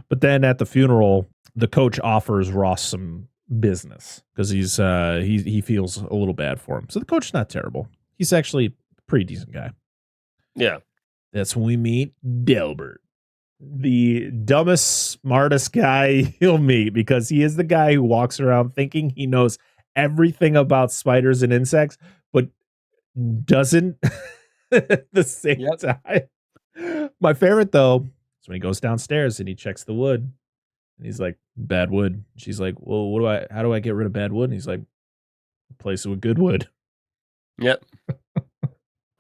[SPEAKER 1] But then at the funeral, the coach offers Ross some business because he feels a little bad for him. So the coach's not terrible. He's actually a pretty decent guy.
[SPEAKER 3] Yeah.
[SPEAKER 1] That's when we meet Delbert, the dumbest, smartest guy you'll meet, because he is the guy who walks around thinking he knows everything about spiders and insects, but doesn't at the same time. My favorite, though, is when he goes downstairs and he checks the wood. And he's like, bad wood. She's like, well, how do I get rid of bad wood? And he's like, replace it with good wood.
[SPEAKER 3] Yep.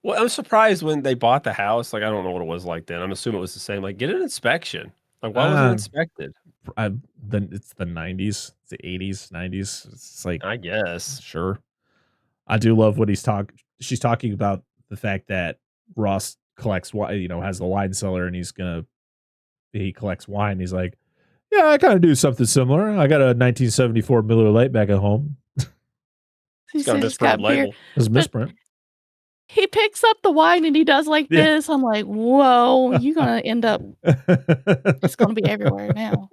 [SPEAKER 3] Well, I'm surprised when they bought the house. Like, I don't know what it was like then. I'm assuming it was the same. Like, get an inspection. Like, why wasn't it inspected?
[SPEAKER 1] It's the 90s, it's the 80s, 90s. It's like,
[SPEAKER 3] I guess.
[SPEAKER 1] Sure. I do love what she's talking about the fact that Ross collects wine, has the wine cellar, and he collects wine. He's like, yeah, I kind of do something similar. I got a 1974 Miller Lite back at home.
[SPEAKER 3] He's got a misprint label.
[SPEAKER 1] It's a misprint.
[SPEAKER 4] He picks up the wine and he does like this. I'm like, whoa, you're going to end up, it's going to be everywhere now.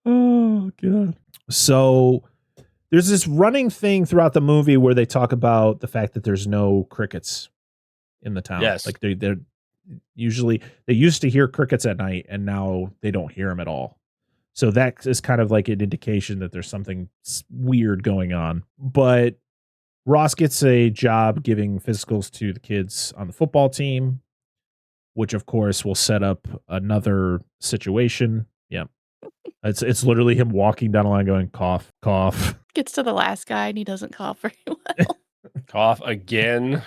[SPEAKER 1] Oh, God. So there's this running thing throughout the movie where they talk about the fact that there's no crickets in the town.
[SPEAKER 3] Yes.
[SPEAKER 1] Like they used to hear crickets at night, and now they don't hear them at all. So that is kind of like an indication that there's something weird going on. But Ross gets a job giving physicals to the kids on the football team, which of course will set up another situation. Yeah. It's literally him walking down the line going, cough, cough.
[SPEAKER 4] Gets to the last guy and he doesn't cough very well.
[SPEAKER 3] Cough again.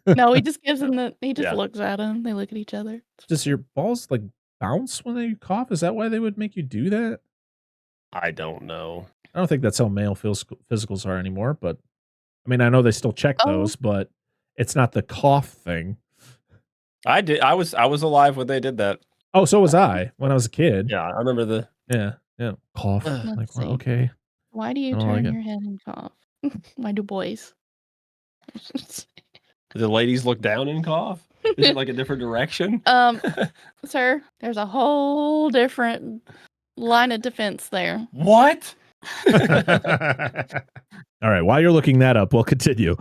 [SPEAKER 4] No, he just gives him looks at him. They look at each other.
[SPEAKER 1] Does your balls like bounce when they cough? Is that why they would make you do that?
[SPEAKER 3] I don't know.
[SPEAKER 1] I don't think that's how male physicals are anymore, but I mean, I know they still check those, but it's not the cough thing.
[SPEAKER 3] I was alive when they did that.
[SPEAKER 1] Oh, so was I when I was a kid.
[SPEAKER 3] Yeah, I remember
[SPEAKER 1] yeah. Cough. Like, well, okay.
[SPEAKER 4] Why do you turn your head and cough? Why do boys?
[SPEAKER 3] The ladies look down and cough? Is it like a different direction?
[SPEAKER 4] Sir, there's a whole different line of defense there.
[SPEAKER 3] What?
[SPEAKER 1] All right, while you're looking that up, we'll continue.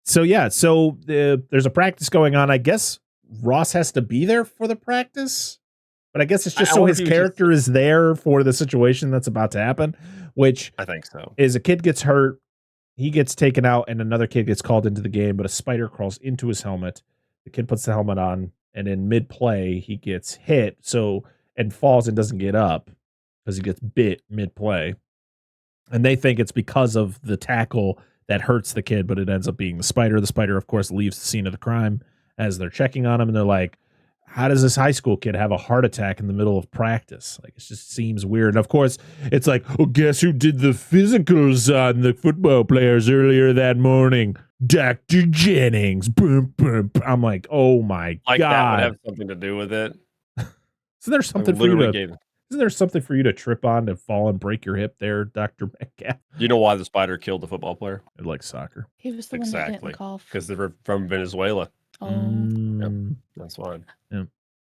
[SPEAKER 1] So there's a practice going on. I guess Ross has to be there for the practice, but I guess it's just so his character is there for the situation that's about to happen, which
[SPEAKER 3] I think so.
[SPEAKER 1] Is a kid gets hurt, he gets taken out, and another kid gets called into the game, but a spider crawls into his helmet. The kid puts the helmet on, and in mid-play, he gets hit and falls and doesn't get up because he gets bit mid-play. And they think it's because of the tackle that hurts the kid, but it ends up being the spider. The spider, of course, leaves the scene of the crime as they're checking on him, and they're like, how does this high school kid have a heart attack in the middle of practice? Like, it just seems weird. And of course, it's like, oh, guess who did the physicals on the football players earlier that morning? Dr. Jennings. Boom, boom. I'm like, oh my God.
[SPEAKER 3] That would have something to do with it.
[SPEAKER 1] So there's something for you to... Isn't there something for you to trip on to fall and break your hip there, Dr. Metcalf?
[SPEAKER 3] You know why the spider killed the football player?
[SPEAKER 1] It likes soccer.
[SPEAKER 4] He was the one that didn't cough.
[SPEAKER 3] Because they were from Venezuela.
[SPEAKER 4] Oh.
[SPEAKER 3] Yep, that's fine.
[SPEAKER 1] Yeah.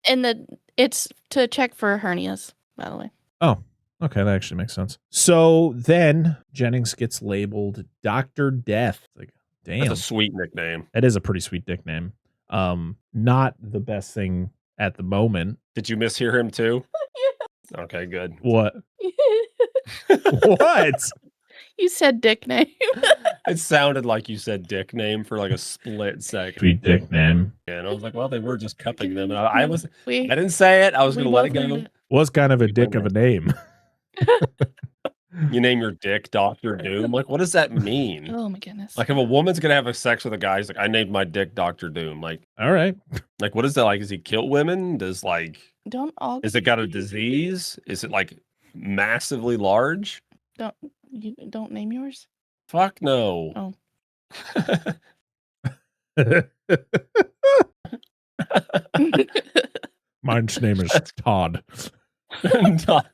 [SPEAKER 4] And it's to check for hernias, by the way.
[SPEAKER 1] Oh, okay. That actually makes sense. So then Jennings gets labeled Dr. Death. Like, damn.
[SPEAKER 3] That's a sweet nickname.
[SPEAKER 1] That is a pretty sweet nickname. Not the best thing at the moment.
[SPEAKER 3] Did you mishear him too?
[SPEAKER 4] Yeah.
[SPEAKER 3] Okay, good.
[SPEAKER 1] What? What?
[SPEAKER 4] You said dick name.
[SPEAKER 3] It sounded like you said dick name for like a split second.
[SPEAKER 1] Sweet dick name.
[SPEAKER 3] And I was like, well, they were just cupping them. And I didn't say it. I was going to let it go.
[SPEAKER 1] Was kind of a dick of a name.
[SPEAKER 3] You name your dick Dr. Doom. Like, what does that mean?
[SPEAKER 4] Oh my goodness.
[SPEAKER 3] Like, if a woman's going to have a sex with a guy, he's like, I named my dick Dr. Doom. Like,
[SPEAKER 1] all right.
[SPEAKER 3] Like, what is that? Like, does he kill women? Is it got a disease? Is it like massively large?
[SPEAKER 4] Don't name yours?
[SPEAKER 3] Fuck no.
[SPEAKER 4] Oh.
[SPEAKER 1] Mine's name is Todd.
[SPEAKER 3] Todd.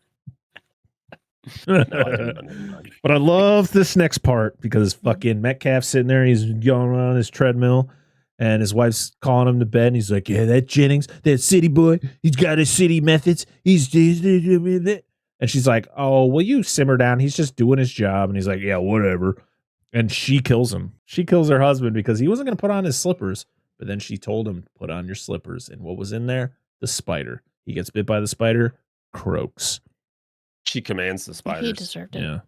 [SPEAKER 1] But I love this next part because fucking Metcalf's sitting there, he's going around his treadmill, and his wife's calling him to bed, and he's like, yeah, that Jennings, that city boy, he's got his city methods. And she's like, oh, will you simmer down? He's just doing his job. And he's like, yeah, whatever. And she kills him. She kills her husband because he wasn't going to put on his slippers. But then she told him, put on your slippers. And what was in there? The spider. He gets bit by the spider, croaks.
[SPEAKER 3] She commands the spiders.
[SPEAKER 4] He deserved it.
[SPEAKER 1] Yeah.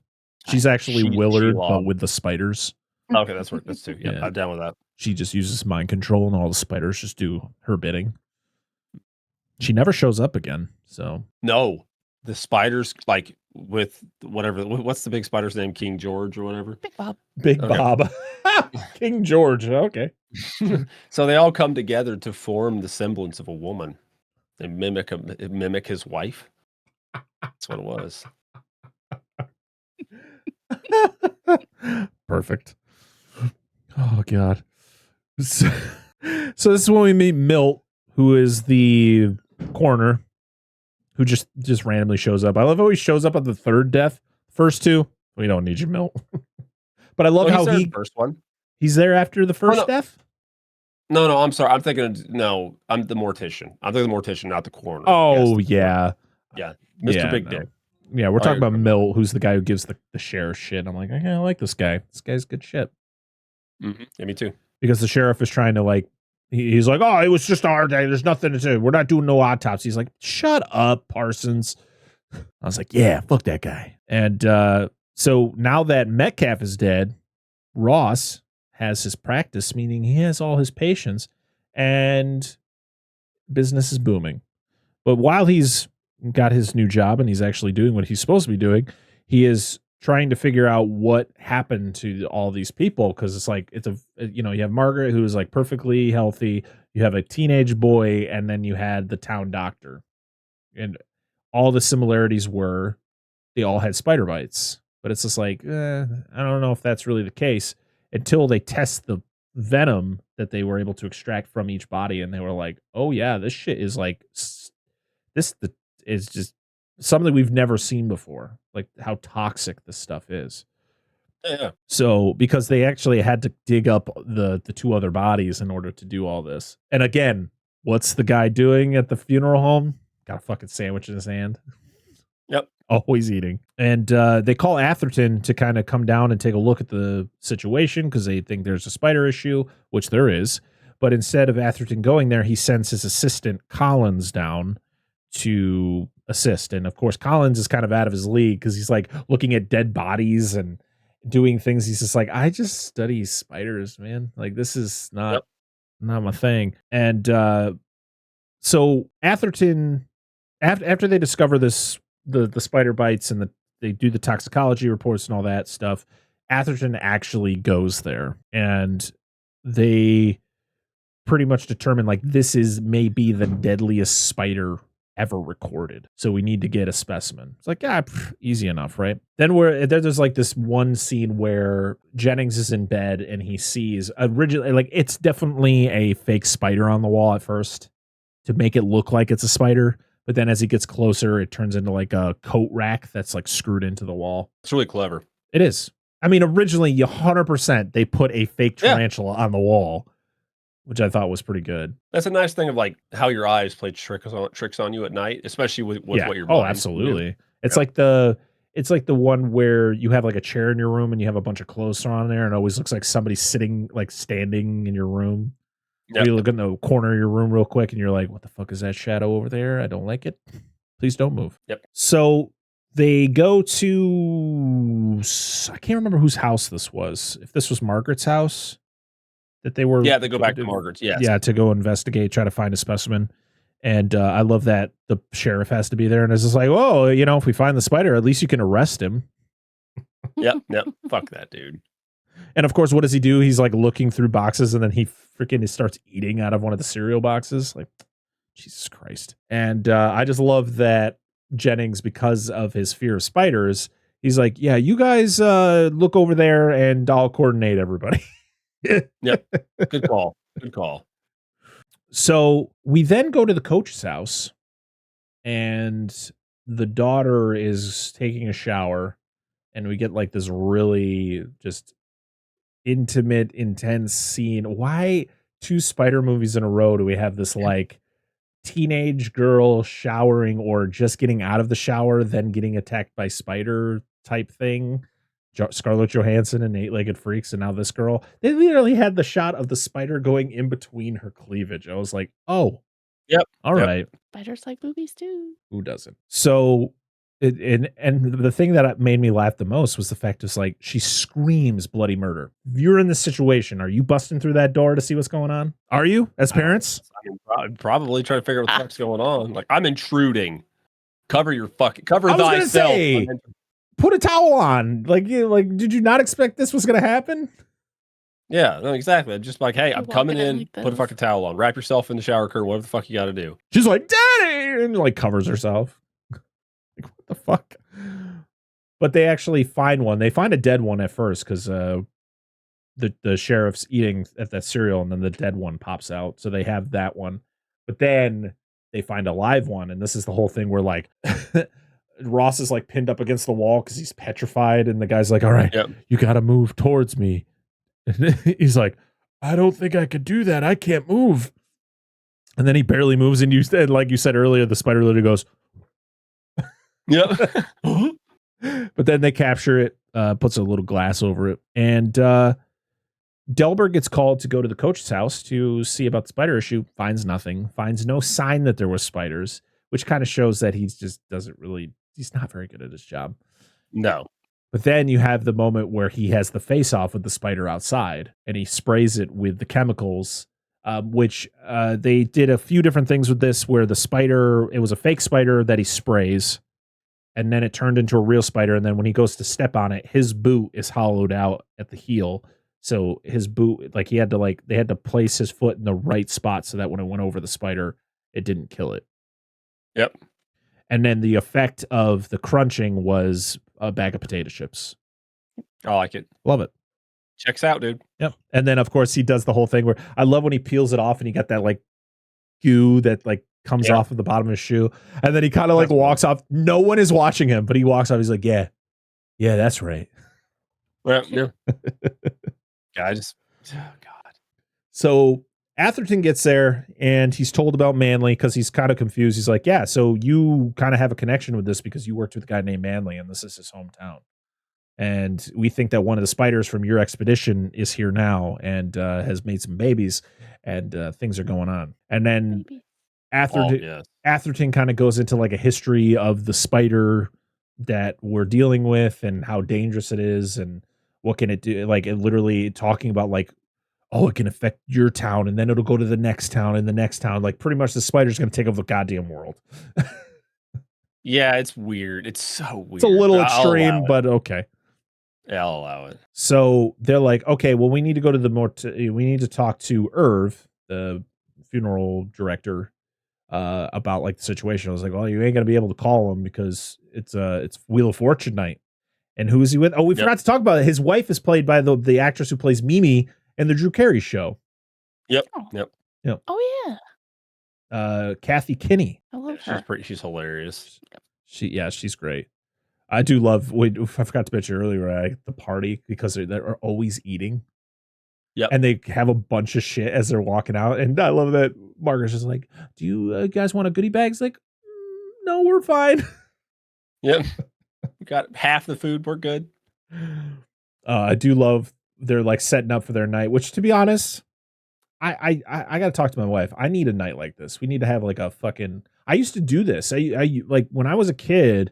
[SPEAKER 1] She's actually Willard, but with the spiders.
[SPEAKER 3] Okay, that's too. Yeah, I'm down with that.
[SPEAKER 1] She just uses mind control, and all the spiders just do her bidding. She never shows up again. So
[SPEAKER 3] no. The spiders, like with whatever, what's the big spider's name? King George or whatever?
[SPEAKER 4] Big Bob.
[SPEAKER 1] Big Bob. King George. Okay.
[SPEAKER 3] So they all come together to form the semblance of a woman. They mimic his wife. That's what it was.
[SPEAKER 1] Perfect. Oh God. So this is when we meet Milt, who is the coroner, who just randomly shows up. I love how he shows up at the third death. First two, we don't need you, Milt. But I love how
[SPEAKER 3] the first one.
[SPEAKER 1] He's there after the first death.
[SPEAKER 3] No, I'm sorry. I'm thinking. No, I'm the mortician. I'm thinking the mortician, not the coroner.
[SPEAKER 1] Oh yeah,
[SPEAKER 3] Mr. Big Dick.
[SPEAKER 1] Yeah, we're talking about Milt, who's the guy who gives the sheriff shit. I'm like, I like this guy. This guy's good shit.
[SPEAKER 3] Mm-hmm. Yeah, me too.
[SPEAKER 1] Because the sheriff is trying to like, he's like, oh, it was just our day. There's nothing to do. We're not doing no autopsy. He's like, shut up, Parsons. I was like, yeah, fuck that guy. And so now that Metcalf is dead, Ross has his practice, meaning he has all his patients, and business is booming. But while he's got his new job and he's actually doing what he's supposed to be doing, he is trying to figure out what happened to all these people, because it's like you have Margaret, who is like perfectly healthy, you have a teenage boy, and then you had the town doctor, and all the similarities were they all had spider bites. But it's just like I don't know if that's really the case until they test the venom that they were able to extract from each body, and they were like, oh yeah, this shit is like is just something we've never seen before, like how toxic this stuff is.
[SPEAKER 3] Yeah.
[SPEAKER 1] So because they actually had to dig up the two other bodies in order to do all this. And again, what's the guy doing at the funeral home? Got a fucking sandwich in his hand.
[SPEAKER 3] Yep.
[SPEAKER 1] Always eating. And they call Atherton to kind of come down and take a look at the situation because they think there's a spider issue, which there is. But instead of Atherton going there, he sends his assistant Collins down to assist. And of course, Collins is kind of out of his league because he's like looking at dead bodies and doing things. He's just like, I just study spiders, man. Like, this is not my thing. And so Atherton, after they discover this, the spider bites and they do the toxicology reports and all that stuff, Atherton actually goes there and they pretty much determine like this is maybe the deadliest spider ever recorded. So we need to get a specimen. It's like, easy enough, right? Then there's like this one scene where Jennings is in bed and he sees originally, like, it's definitely a fake spider on the wall at first to make it look like it's a spider. But then as he gets closer, it turns into like a coat rack that's like screwed into the wall.
[SPEAKER 3] It's really clever.
[SPEAKER 1] It is. I mean, originally, 100% they put a fake tarantula on the wall, which I thought was pretty good.
[SPEAKER 3] That's a nice thing of like how your eyes play tricks on you at night, especially with what you're blind.
[SPEAKER 1] Oh, absolutely. It's like the one where you have like a chair in your room and you have a bunch of clothes thrown on there, and it always looks like somebody's standing in your room. Yep. You look in the corner of your room real quick and you're like, what the fuck is that shadow over there? I don't like it. Please don't move.
[SPEAKER 3] Yep.
[SPEAKER 1] So they go to, I can't remember whose house this was. If this was Margaret's house that they were.
[SPEAKER 3] Yeah, they go back to Margaret's. Yes.
[SPEAKER 1] Yeah, to go investigate, try to find a specimen. And I love that the sheriff has to be there. And it's just like, oh, if we find the spider, at least you can arrest him.
[SPEAKER 3] Yep. Fuck that dude.
[SPEAKER 1] And of course, what does he do? He's like looking through boxes and then he freaking starts eating out of one of the cereal boxes. Like, Jesus Christ. And I just love that Jennings, because of his fear of spiders, he's like, yeah, you guys look over there and I'll coordinate everybody.
[SPEAKER 3] Yep. Good call.
[SPEAKER 1] So we then go to the coach's house and the daughter is taking a shower and we get like this really just intimate, intense scene. Why 2 spider movies in a row do we have this like teenage girl showering or just getting out of the shower, then getting attacked by spider type thing? Scarlett Johansson and 8-Legged Freaks, and now this girl. They literally had the shot of the spider going in between her cleavage. I was like, oh,
[SPEAKER 3] yep,
[SPEAKER 1] all right.
[SPEAKER 4] Spiders like movies too.
[SPEAKER 1] Who doesn't? So and the thing that made me laugh the most was the fact is like she screams bloody murder. If you're in this situation, are you busting through that door to see what's going on? Are you, as parents?
[SPEAKER 3] I'm probably trying to figure out what the fuck's going on. Like, I'm intruding. Cover thyself.
[SPEAKER 1] Say, put a towel on. Like, did you not expect this was going to happen?
[SPEAKER 3] Yeah, no, exactly. I'm just like, hey, I'm coming in. Like put a fucking towel on. Wrap yourself in the shower curtain. Whatever the fuck you got to do.
[SPEAKER 1] She's like, Daddy, and like covers herself. Like, what the fuck? But they actually find one. They find a dead one at first because the sheriff's eating at that cereal, and then the dead one pops out. So they have that one, but then they find a live one, and this is the whole thing where like Ross is like pinned up against the wall because he's petrified, and the guy's like, "All right, you got to move towards me." And he's like, "I don't think I could do that. I can't move." And then he barely moves, and like you said earlier, the spider literally goes,
[SPEAKER 3] "Yep."
[SPEAKER 1] But then they capture it, puts a little glass over it, and Delbert gets called to go to the coach's house to see about the spider issue. Finds nothing. Finds no sign that there was spiders, which kind of shows that he's not very good at his job.
[SPEAKER 3] No.
[SPEAKER 1] But then you have the moment where he has the face off with the spider outside, and he sprays it with the chemicals, which they did a few different things with this, where the spider, it was a fake spider that he sprays, and then it turned into a real spider. And then when he goes to step on it, his boot is hollowed out at the heel. So his boot, like they had to place his foot in the right spot so that when it went over the spider, it didn't kill it.
[SPEAKER 3] Yep.
[SPEAKER 1] And then the effect of the crunching was a bag of potato chips.
[SPEAKER 3] I like it.
[SPEAKER 1] Love it.
[SPEAKER 3] Checks out, dude.
[SPEAKER 1] Yep. And then of course he does the whole thing where I love when he peels it off and he got that like goo that like comes off of the bottom of his shoe. And then he kind of like walks off. No one is watching him, but he walks off. He's like, yeah, that's right.
[SPEAKER 3] Yeah. God.
[SPEAKER 1] So Atherton gets there and he's told about Manley because he's kind of confused. He's like, yeah, so you kind of have a connection with this because you worked with a guy named Manley and this is his hometown. And we think that one of the spiders from your expedition is here now and has made some babies and things are going on. And then Atherton kind of goes into like a history of the spider that we're dealing with and how dangerous it is and what can it do. Like it literally talking about like, oh, it can affect your town and then it'll go to the next town and the next town. Like pretty much the spider's going to take over the goddamn world.
[SPEAKER 3] Yeah, it's weird. It's so weird.
[SPEAKER 1] It's a little extreme, but okay.
[SPEAKER 3] Yeah, I'll allow it.
[SPEAKER 1] So they're like, okay, well, we need to go to we need to talk to Irv, the funeral director, about like the situation. I was like, well, you ain't gonna be able to call him because it's Wheel of Fortune night. And who is he with? Oh, we forgot to talk about it. His wife is played by the actress who plays Mimi in the Drew Carey show.
[SPEAKER 3] Yep.
[SPEAKER 4] Oh yeah.
[SPEAKER 1] Kathy Kinney.
[SPEAKER 4] I love her.
[SPEAKER 3] She's hilarious.
[SPEAKER 1] She's great. I do love. I forgot to mention earlier the party because they're always eating.
[SPEAKER 3] Yeah,
[SPEAKER 1] and they have a bunch of shit as they're walking out, and I love that Margaret's just like, "Do you guys want a goodie bags?" Like, no, we're fine.
[SPEAKER 3] Yep, we got half the food. We're good.
[SPEAKER 1] I do love they're like setting up for their night. Which, to be honest, I got to talk to my wife. I need a night like this. We need to have like a fucking. I used to do this. I like when I was a kid.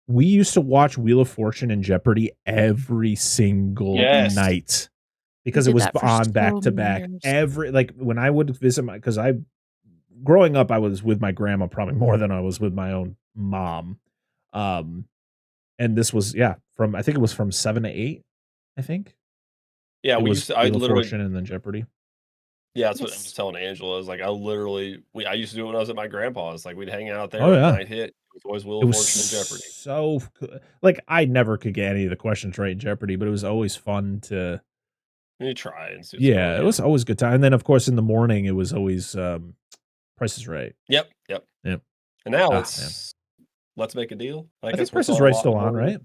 [SPEAKER 1] We used to watch Wheel of Fortune and Jeopardy every single night because it was on back to back. When I would visit growing up, I was with my grandma probably more than I was with my own mom. And this was, I think it was from 7 to 8, I think.
[SPEAKER 3] Yeah,
[SPEAKER 1] I used to Fortune and then Jeopardy.
[SPEAKER 3] Yeah, that's what I was telling Angela. Is like I used to do it when I was at my grandpa's. Like we'd hang out there.
[SPEAKER 1] Oh, yeah.
[SPEAKER 3] Night hit. It was always Wheel of Fortune and Jeopardy.
[SPEAKER 1] So like I never could get any of the questions right in Jeopardy, but it was always fun to.
[SPEAKER 3] You try and see.
[SPEAKER 1] Yeah, it was always a good time. And then of course in the morning it was always Price is Right.
[SPEAKER 3] Yep.
[SPEAKER 1] And
[SPEAKER 3] now it's Let's Make a Deal.
[SPEAKER 1] I think Price is Right still on, right?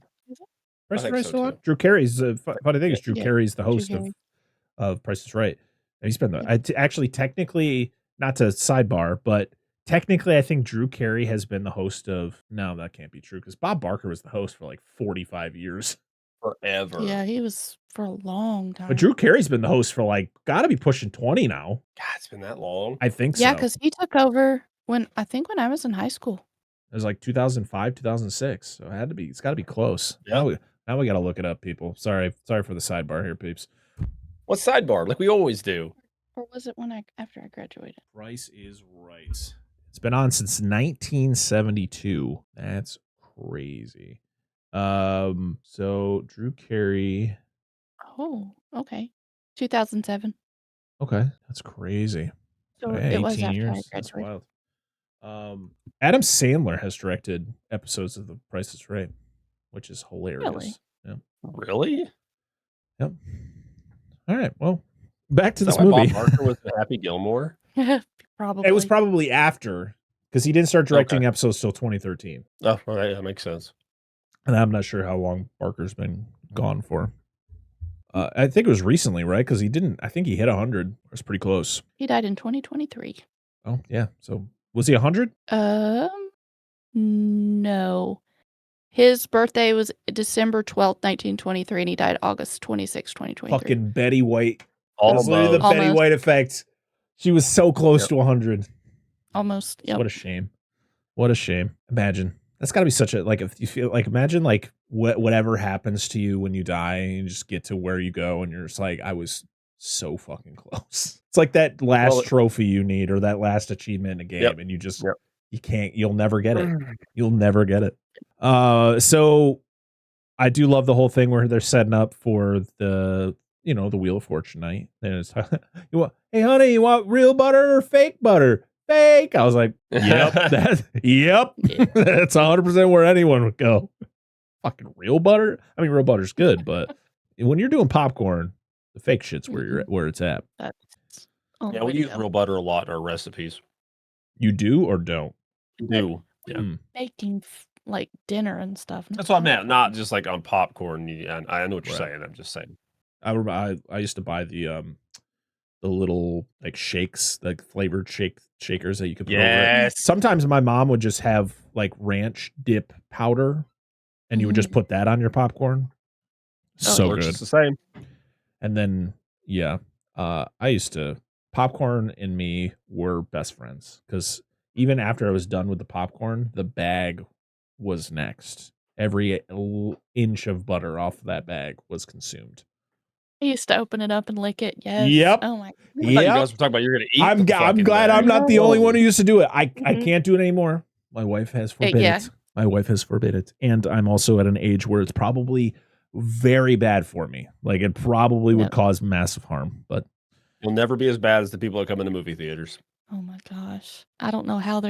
[SPEAKER 1] Price is Right still on. Drew Carey's funny thing is Drew Carey's the host of Price is Right. And he's been actually technically, not to sidebar, but technically I think Drew Carey has been the host of. No, that can't be true because Bob Barker was the host for like 45 years.
[SPEAKER 3] Forever.
[SPEAKER 4] Yeah, he was for a long time.
[SPEAKER 1] But Drew Carey's been the host for like gotta be pushing 20 now.
[SPEAKER 3] God, it's been that long.
[SPEAKER 1] I think so.
[SPEAKER 4] Yeah, because he took over when I was in high school.
[SPEAKER 1] It was like 2005, 2006. So it's gotta be close.
[SPEAKER 3] Yeah.
[SPEAKER 1] Now we gotta look it up, people. Sorry for the sidebar here, peeps.
[SPEAKER 3] What sidebar? Like we always do.
[SPEAKER 4] Or was it after I graduated?
[SPEAKER 1] Price is Right. It's been on since 1972. That's crazy. So Drew Carey.
[SPEAKER 4] Oh, okay. 2007.
[SPEAKER 1] Okay, that's crazy.
[SPEAKER 4] So it was after
[SPEAKER 1] years.
[SPEAKER 4] I graduated.
[SPEAKER 1] That's wild. Adam Sandler has directed episodes of The Price is Right, which is hilarious.
[SPEAKER 4] Really?
[SPEAKER 1] Yeah.
[SPEAKER 3] Really?
[SPEAKER 1] Yep. All right. Well, back to
[SPEAKER 3] Is
[SPEAKER 1] this
[SPEAKER 3] that why
[SPEAKER 1] movie.
[SPEAKER 3] Bob Barker was the Happy Gilmore?
[SPEAKER 4] Probably.
[SPEAKER 1] It was probably after because he didn't start directing
[SPEAKER 3] Okay.
[SPEAKER 1] episodes till 2013.
[SPEAKER 3] Oh, all right, that makes sense.
[SPEAKER 1] And I'm not sure how long Barker's been gone for. I think it was recently, right? Because I think he hit 100. It was pretty close.
[SPEAKER 4] He died in 2023.
[SPEAKER 1] Oh, yeah. So was he 100?
[SPEAKER 4] No. His birthday was December 12th, 1923, and he died August 26, 2023.
[SPEAKER 1] Fucking Betty White.
[SPEAKER 3] Almost.
[SPEAKER 1] That's literally the Betty
[SPEAKER 4] Almost.
[SPEAKER 1] White effect. She was so close to 100.
[SPEAKER 4] Almost. Yep.
[SPEAKER 1] What a shame. What a shame. Imagine. That's got to be such a, like, if you feel like, imagine like whatever happens to you when you die and you just get to where you go and you're just like, I was so fucking close. It's like that last trophy you need or that last achievement in a game and you just, you'll never get it. You'll never get it. So I do love the whole thing where they're setting up for the Wheel of Fortune night. And it's, hey honey, you want real butter or fake butter? Fake. I was like, yep, that's 100% where anyone would go. Fucking real butter. I mean, real butter's good, but when you're doing popcorn, the fake shit's where it's at.
[SPEAKER 3] Yeah, we use real butter a lot in our recipes.
[SPEAKER 1] You do or don't?
[SPEAKER 3] Do. Yeah.
[SPEAKER 4] Making like dinner and stuff.
[SPEAKER 3] That's what I meant. Not just like on popcorn. I know what you're saying. I'm just saying.
[SPEAKER 1] I remember I used to buy the little like shakes, like flavored shakers that you could put over it. Sometimes my mom would just have like ranch dip powder and you would just put that on your popcorn. So good.
[SPEAKER 3] It's the same.
[SPEAKER 1] And then I used to popcorn and me were best friends because even after I was done with the popcorn, the bag was next. Every inch of butter off that bag was consumed.
[SPEAKER 4] I used to open it up and lick it. Yes.
[SPEAKER 1] Yep.
[SPEAKER 4] Oh my.
[SPEAKER 3] You guys were talking about you're gonna eat.
[SPEAKER 1] I'm glad I'm not the only one who used to do it. I can't do it anymore. My wife has forbid it. My wife has forbid it, and I'm also at an age where it's probably very bad for me. Like it probably would cause massive harm. But
[SPEAKER 3] you'll never be as bad as the people that come into movie theaters.
[SPEAKER 4] Oh my gosh! I don't know how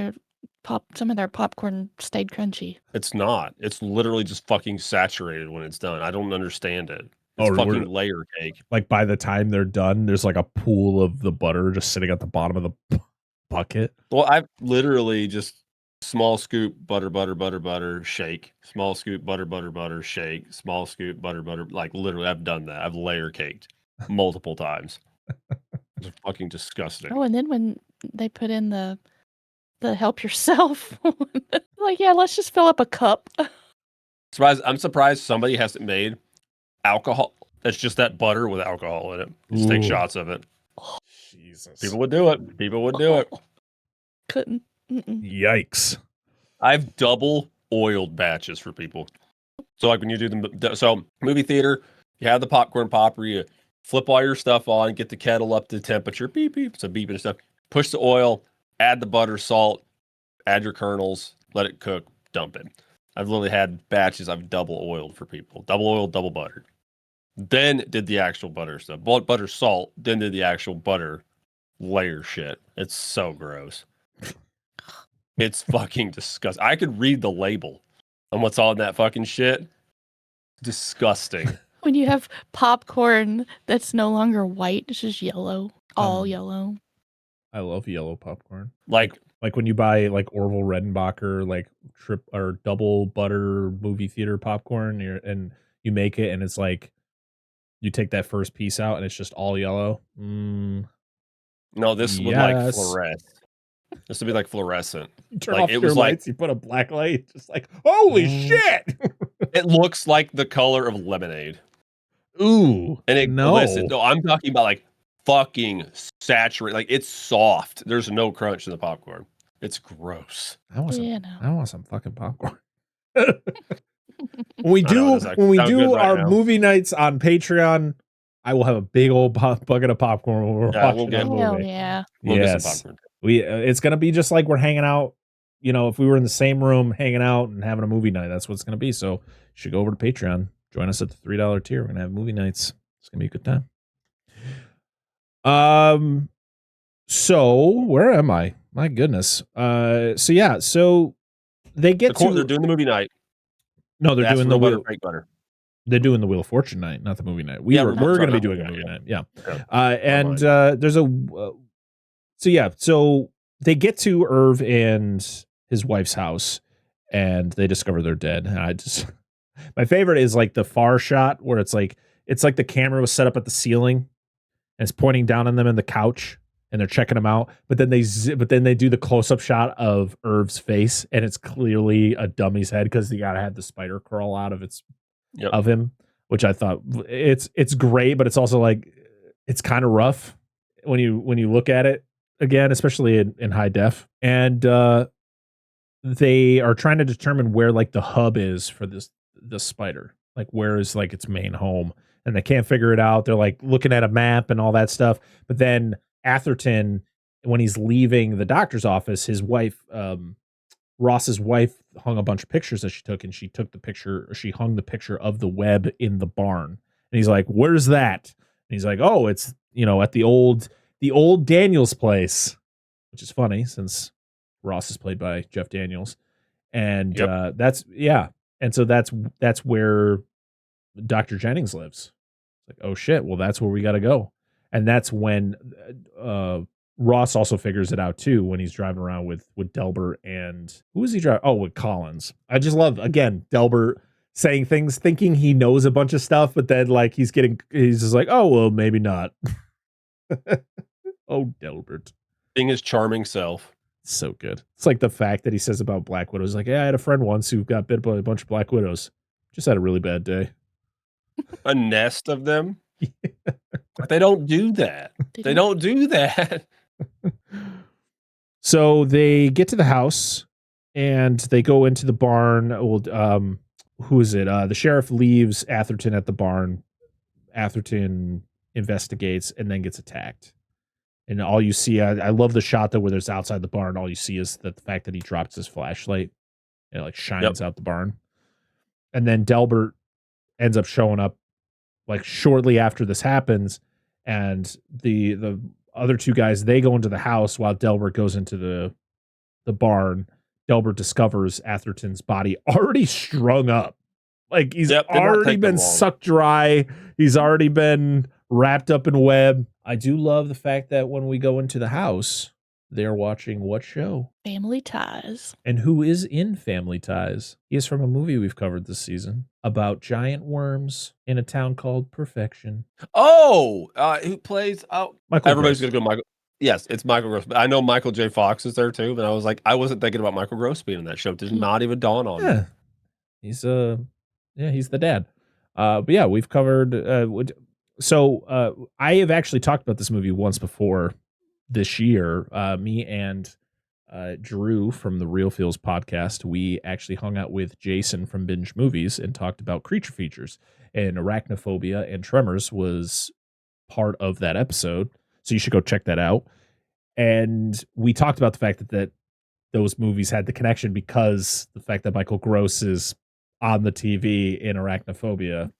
[SPEAKER 4] some of their popcorn stayed crunchy.
[SPEAKER 3] It's not. It's literally just fucking saturated when it's done. I don't understand it. It's fucking layer cake.
[SPEAKER 1] Like by the time they're done, there's like a pool of the butter just sitting at the bottom of the bucket.
[SPEAKER 3] Well, I've literally just small scoop butter, shake. Small scoop butter, shake. Small scoop butter. Like literally, I've done that. I've layer caked multiple times. It's fucking disgusting.
[SPEAKER 4] Oh, and then when they put in the help yourself, like let's just fill up a cup.
[SPEAKER 3] I'm surprised somebody hasn't made alcohol that's just that butter with alcohol in it. Just take shots of it.
[SPEAKER 1] Jesus.
[SPEAKER 3] People would do it.
[SPEAKER 4] Couldn't.
[SPEAKER 1] Yikes.
[SPEAKER 3] I've double oiled batches for people. So like when you do the movie theater, you have the popcorn popper, you flip all your stuff on, get the kettle up to temperature, beep beep, it's a beeping and stuff. Push the oil, add the butter, salt, add your kernels, let it cook, dump it. I've literally had batches I've double oiled for people. Double oiled, double buttered. Then did the actual butter stuff. Butter, salt, then did the actual butter layer shit. It's so gross. It's fucking disgusting. I could read the label on what's on that fucking shit. Disgusting.
[SPEAKER 4] When you have popcorn that's no longer white, it's just yellow. All yellow.
[SPEAKER 1] I love yellow popcorn.
[SPEAKER 3] Like
[SPEAKER 1] when you buy like Orville Redenbacher like or double butter movie theater popcorn and you make it and it's like you take that first piece out and it's just all yellow.
[SPEAKER 3] No, this would like fluoresce. This would be like fluorescent.
[SPEAKER 1] You turn off your lights, you put a black light, just like, holy shit!
[SPEAKER 3] It looks like the color of lemonade.
[SPEAKER 1] Ooh.
[SPEAKER 3] And listen, no, I'm talking about like fucking saturated. Like it's soft. There's no crunch in the popcorn. It's gross.
[SPEAKER 1] I want some fucking popcorn. When we do our movie nights on Patreon, I will have a big old bucket of popcorn when we're watching that movie.
[SPEAKER 4] Hell yeah.
[SPEAKER 3] We'll get some popcorn.
[SPEAKER 1] It's gonna be just like we're hanging out. You know, if we were in the same room hanging out and having a movie night, that's what it's gonna be. So you should go over to Patreon. Join us at the $3 tier. We're gonna have movie nights. It's gonna be a good time. So where am I? My goodness. So they get
[SPEAKER 3] they're doing the movie night.
[SPEAKER 1] No, they're doing the
[SPEAKER 3] butter, fake butter.
[SPEAKER 1] They're doing the Wheel of Fortune night, not the movie night. We're going to be doing a movie night. Yeah. And there's so they get to Irv and his wife's house, and they discover they're dead. And my favorite is like the far shot where it's like the camera was set up at the ceiling and it's pointing down on them in the couch, and they're checking them out. But then they do the close up shot of Irv's face, and it's clearly a dummy's head because they gotta have the spider crawl out of of him, which I thought it's great, but it's also like it's kind of rough when you look at it again, especially in high def. And they are trying to determine where like the hub is for the spider, like where is like its main home, and they can't figure it out. They're like looking at a map and all that stuff. But then Atherton, when he's leaving the doctor's office, his wife, Ross's wife, hung a bunch of pictures that she took, and she hung the picture of the web in the barn. And he's like, "Where's that?" And he's like, "Oh, it's at the old Daniels place," which is funny since Ross is played by Jeff Daniels, and that's and so that's where Dr. Jennings lives. It's like, oh shit, well that's where we got to go, and that's when Ross also figures it out too when he's driving around with Delbert and who is he driving? Oh, with Collins. I just love again Delbert saying things, thinking he knows a bunch of stuff, but then like he's just like, oh well, maybe not. Oh, Delbert
[SPEAKER 3] being his charming self.
[SPEAKER 1] So good. It's like the fact that he says about Black Widows, like, yeah, I had a friend once who got bit by a bunch of Black Widows. Just had a really bad day.
[SPEAKER 3] A nest of them? But they don't do that. They don't do that.
[SPEAKER 1] So they get to the house and they go into the barn. Well, who is it? The sheriff leaves Atherton at the barn. Atherton investigates and then gets attacked. And all you see, I love the shot though, where there's outside the barn. All you see is the fact that he drops his flashlight and it like shines out the barn. And then Delbert ends up showing up like shortly after this happens. And the other two guys, they go into the house while Delbert goes into the barn. Delbert discovers Atherton's body already strung up. Like he's already been sucked dry. He's already been wrapped up in web. I do love the fact that when we go into the house, they're watching what show?
[SPEAKER 4] Family Ties.
[SPEAKER 1] And who is in Family Ties? He is from a movie we've covered this season about giant worms in a town called Perfection.
[SPEAKER 3] Oh, who plays? Oh,
[SPEAKER 1] Michael
[SPEAKER 3] everybody's
[SPEAKER 1] Gross.
[SPEAKER 3] going to go Michael. Yes, it's Michael Gross. I know Michael J. Fox is there too, but I was like, I wasn't thinking about Michael Gross being in that show. It did not even dawn on me.
[SPEAKER 1] He's he's the dad. But yeah, we've covered. So I have actually talked about this movie once before this year. Me and Drew from the Real Feels podcast, we actually hung out with Jason from Binge Movies and talked about creature features. And Arachnophobia and Tremors was part of that episode. So you should go check that out. And we talked about the fact that those movies had the connection because the fact that Michael Gross is on the TV in Arachnophobia,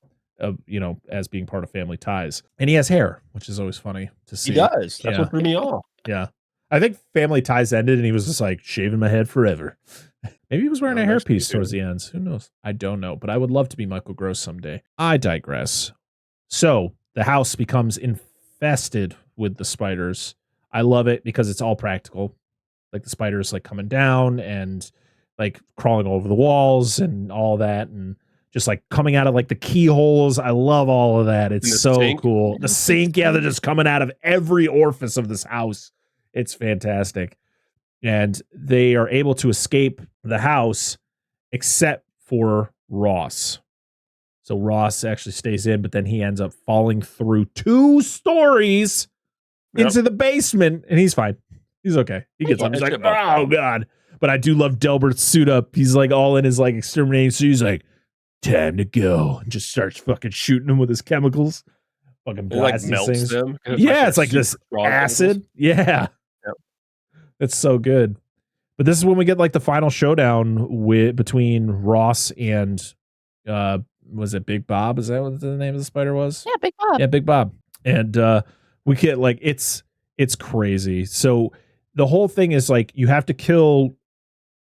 [SPEAKER 1] as being part of Family Ties. And he has hair, which is always funny to see.
[SPEAKER 3] He does. That's what threw me off.
[SPEAKER 1] Yeah. I think Family Ties ended and he was just like shaving my head forever. Maybe he was wearing a hairpiece towards the ends. Who knows? I don't know, but I would love to be Michael Gross someday. I digress. So the house becomes infested with the spiders. I love it because it's all practical. Like the spiders like coming down and like crawling over the walls and all that, and just like coming out of like the keyholes. I love all of that. It's so
[SPEAKER 3] sink.
[SPEAKER 1] cool. The sink, they're just coming out of every orifice of this house. It's fantastic. And they are able to escape the house except for Ross. So Ross actually stays in, but then he ends up falling through 2 stories into the basement, and he's fine. He's okay. He gets up. He's like, oh God. But I do love Delbert's suit up. He's like all in his like exterminating suit. He's like, time to go. And just starts fucking shooting him with his chemicals. Fucking blasting
[SPEAKER 3] melts
[SPEAKER 1] things.
[SPEAKER 3] them.
[SPEAKER 1] Yeah, it's like this acid. Yeah.
[SPEAKER 3] Yep.
[SPEAKER 1] It's so good. But this is when we get like the final showdown between Ross and was it Big Bob? Is that what the name of the spider was?
[SPEAKER 4] Yeah, Big Bob.
[SPEAKER 1] Yeah, Big Bob. And we get like it's crazy. So the whole thing is like you have to kill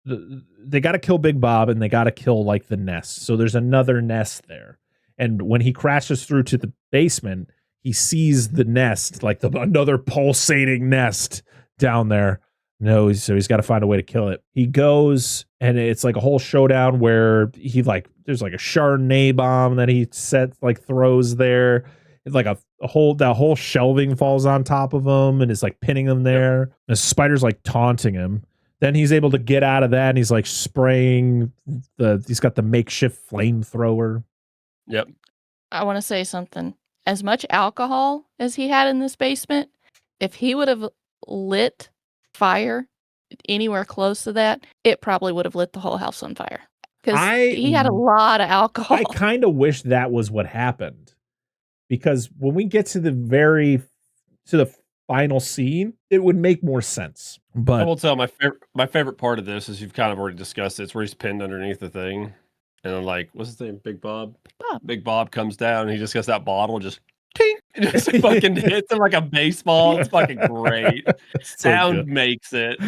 [SPEAKER 1] they got to kill Big Bob and they got to kill like the nest. So there's another nest there. And when he crashes through to the basement, he sees the nest, like another pulsating nest down there. No, so he's got to find a way to kill it. He goes, and it's like a whole showdown where he there's like a Chardonnay bomb that he throws there. It's like that whole shelving falls on top of him and is like pinning him there. And the spider's like taunting him. Then he's able to get out of that, and he's like spraying he's got the makeshift flamethrower.
[SPEAKER 3] Yep.
[SPEAKER 4] I want to say something. As much alcohol as he had in this basement, if he would have lit fire anywhere close to that, it probably would have lit the whole house on fire. Because he had a lot of alcohol.
[SPEAKER 1] I kind of wish that was what happened. Because when we get to the final scene, it would make more sense. But
[SPEAKER 3] I will tell my favorite part of this is you've kind of already discussed it. It's where he's pinned underneath the thing. And I'm like, what's his name? Big Bob? Big Bob comes down and he just gets that bottle, just ting, and just fucking hits him like a baseball. It's fucking great. Sound makes it.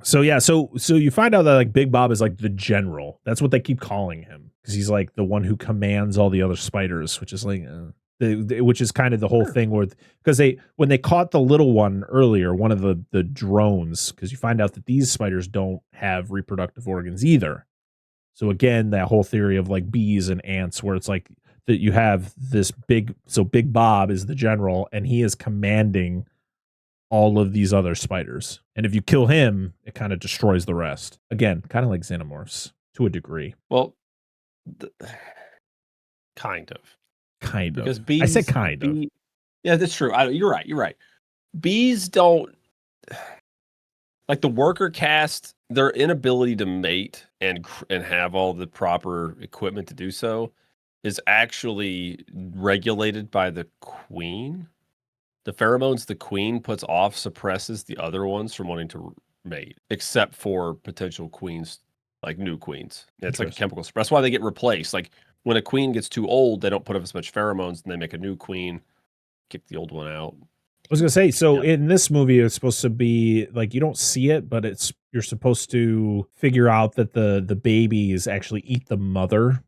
[SPEAKER 1] So you find out that like Big Bob is like the general. That's what they keep calling him, because he's like the one who commands all the other spiders, which is like which is kind of the whole thing where, because when they caught the little one earlier, one of the drones, because you find out that these spiders don't have reproductive organs either. So again, that whole theory of like bees and ants, where it's like that you have this Big Bob is the general, and he is commanding all of these other spiders. And if you kill him, it kind of destroys the rest. Again, kind of like xenomorphs to a degree.
[SPEAKER 3] Well, kind of. Because bees,
[SPEAKER 1] I said kind of.
[SPEAKER 3] Yeah, that's true. You're right. Bees don't, like the worker caste, their inability to mate and have all the proper equipment to do so is actually regulated by the queen. The pheromones the queen puts off suppresses the other ones from wanting to mate, except for potential queens, like new queens. It's like a chemical. That's why they get replaced. Like when a queen gets too old, they don't put up as much pheromones, and they make a new queen, kick the old one out.
[SPEAKER 1] I was gonna say, so in this movie, it's supposed to be like you don't see it, but you're supposed to figure out that the babies actually eat the mother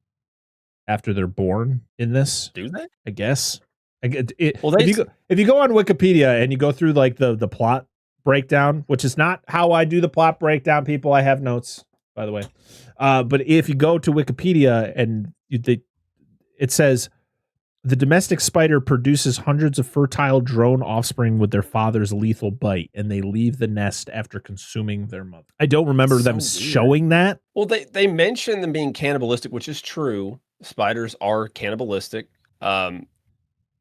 [SPEAKER 1] after they're born in this.
[SPEAKER 3] Do they?
[SPEAKER 1] I guess. If you go on Wikipedia and you go through like the plot breakdown, which is not how I do the plot breakdown, people, I have notes, by the way. But if you go to Wikipedia and it says the domestic spider produces hundreds of fertile drone offspring with their father's lethal bite, and they leave the nest after consuming their mother. I don't remember them showing that.
[SPEAKER 3] Well, they mention them being cannibalistic, which is true. Spiders are cannibalistic,